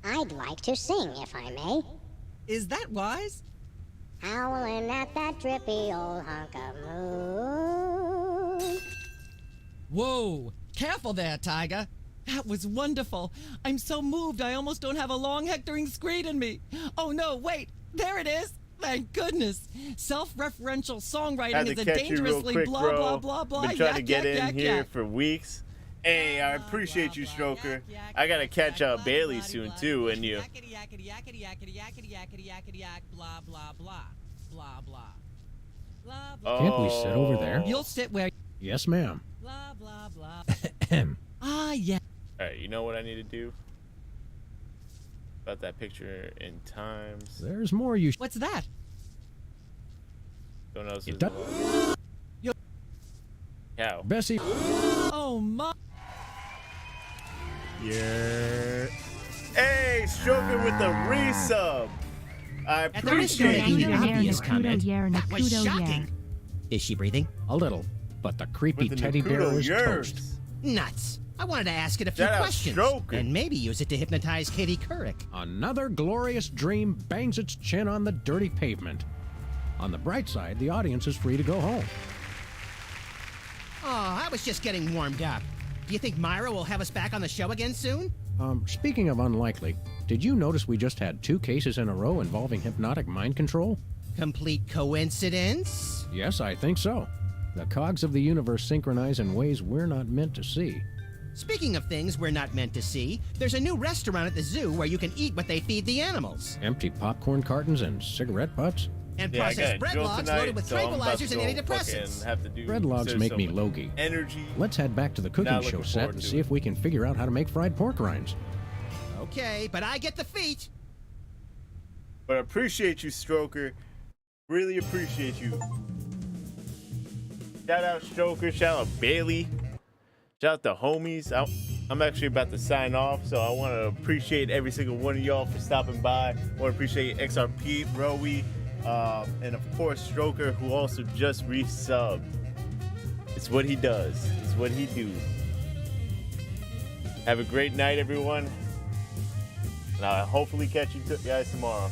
U: I'd like to sing, if I may.
T: Is that wise?
U: Howling at that drippy old hunk of moon.
T: Whoa! Careful there, Tiger. That was wonderful. I'm so moved I almost don't have a long hectoring screed in me. Oh no, wait! There it is! Thank goodness! Self-referential songwriting is a dangerously blah, blah, blah, blah,
A: Been trying to
T: yak,
A: get
T: yak,
A: in
T: yak,
A: here
T: yak.
A: for weeks. Hey, I appreciate you, Stroker. I gotta catch up Bailey soon too, and you.
T: Yakety, yakety, yakety, yakety, yakety, yakety, yakety, yak, blah, blah, blah, blah, blah. Blah, blah.
B: Can't we sit over there?
T: You'll sit where...
B: Yes, ma'am.
T: Blah, blah, blah. Ah, yeah.
A: Alright, you know what I need to do? About that picture in times.
B: There's more you...
T: What's that?
A: Don't know.
B: It does...
A: Cow.
B: Bessie.
T: Oh my.
A: Yeah. Hey, Stroker with the resub. I
C: At the risk of
A: appreciate
C: making an
A: you.
C: obvious comment, that was shocking. Is she breathing?
B: A little, but the creepy
A: With the
B: teddy bear
A: Nakudo
B: is
A: years.
B: toast.
C: Nuts. I wanted to ask it a few
A: Shout out
C: questions.
A: Stroker.
C: And maybe use it to hypnotize Katie Couric.
B: Another glorious dream bangs its chin on the dirty pavement. On the bright side, the audience is free to go home.
C: Oh, I was just getting warmed up. Do you think Myra will have us back on the show again soon?
B: Speaking of unlikely, did you notice we just had 2 cases in a row involving hypnotic mind control?
C: Complete coincidence?
B: Yes, I think so. The cogs of the universe synchronize in ways we're not meant to see.
C: Speaking of things we're not meant to see, there's a new restaurant at the zoo where you can eat what they feed the animals.
B: Empty popcorn cartons and cigarette butts?
C: And
A: Yeah, I
C: processed
A: got
C: bread
A: Jill
C: logs
A: tonight,
C: loaded with
A: so I'm about to
C: tranquilizers and
A: go
C: antidepressants.
A: fucking have to do
B: Bread logs
A: there's
B: make
A: so
B: me
A: much
B: logy.
A: Energy.
B: Let's head back to the cooking
A: Not
B: show
A: looking
B: set
A: forward
B: and
A: to
B: see
A: it.
B: if we can figure out how to make fried pork rinds.
C: Okay, but I get the feet.
A: But I appreciate you, Stroker. Really appreciate you. Shout out Stroker. Shout out Bailey. Shout out the homies. I'm actually about to sign off, so I want to appreciate every single one of y'all for stopping by. I want to appreciate XRP, Rowie, and of course Stroker, who also just resubbed. It's what he does. It's what he do. Have a great night, everyone. And I'll hopefully catch you guys tomorrow.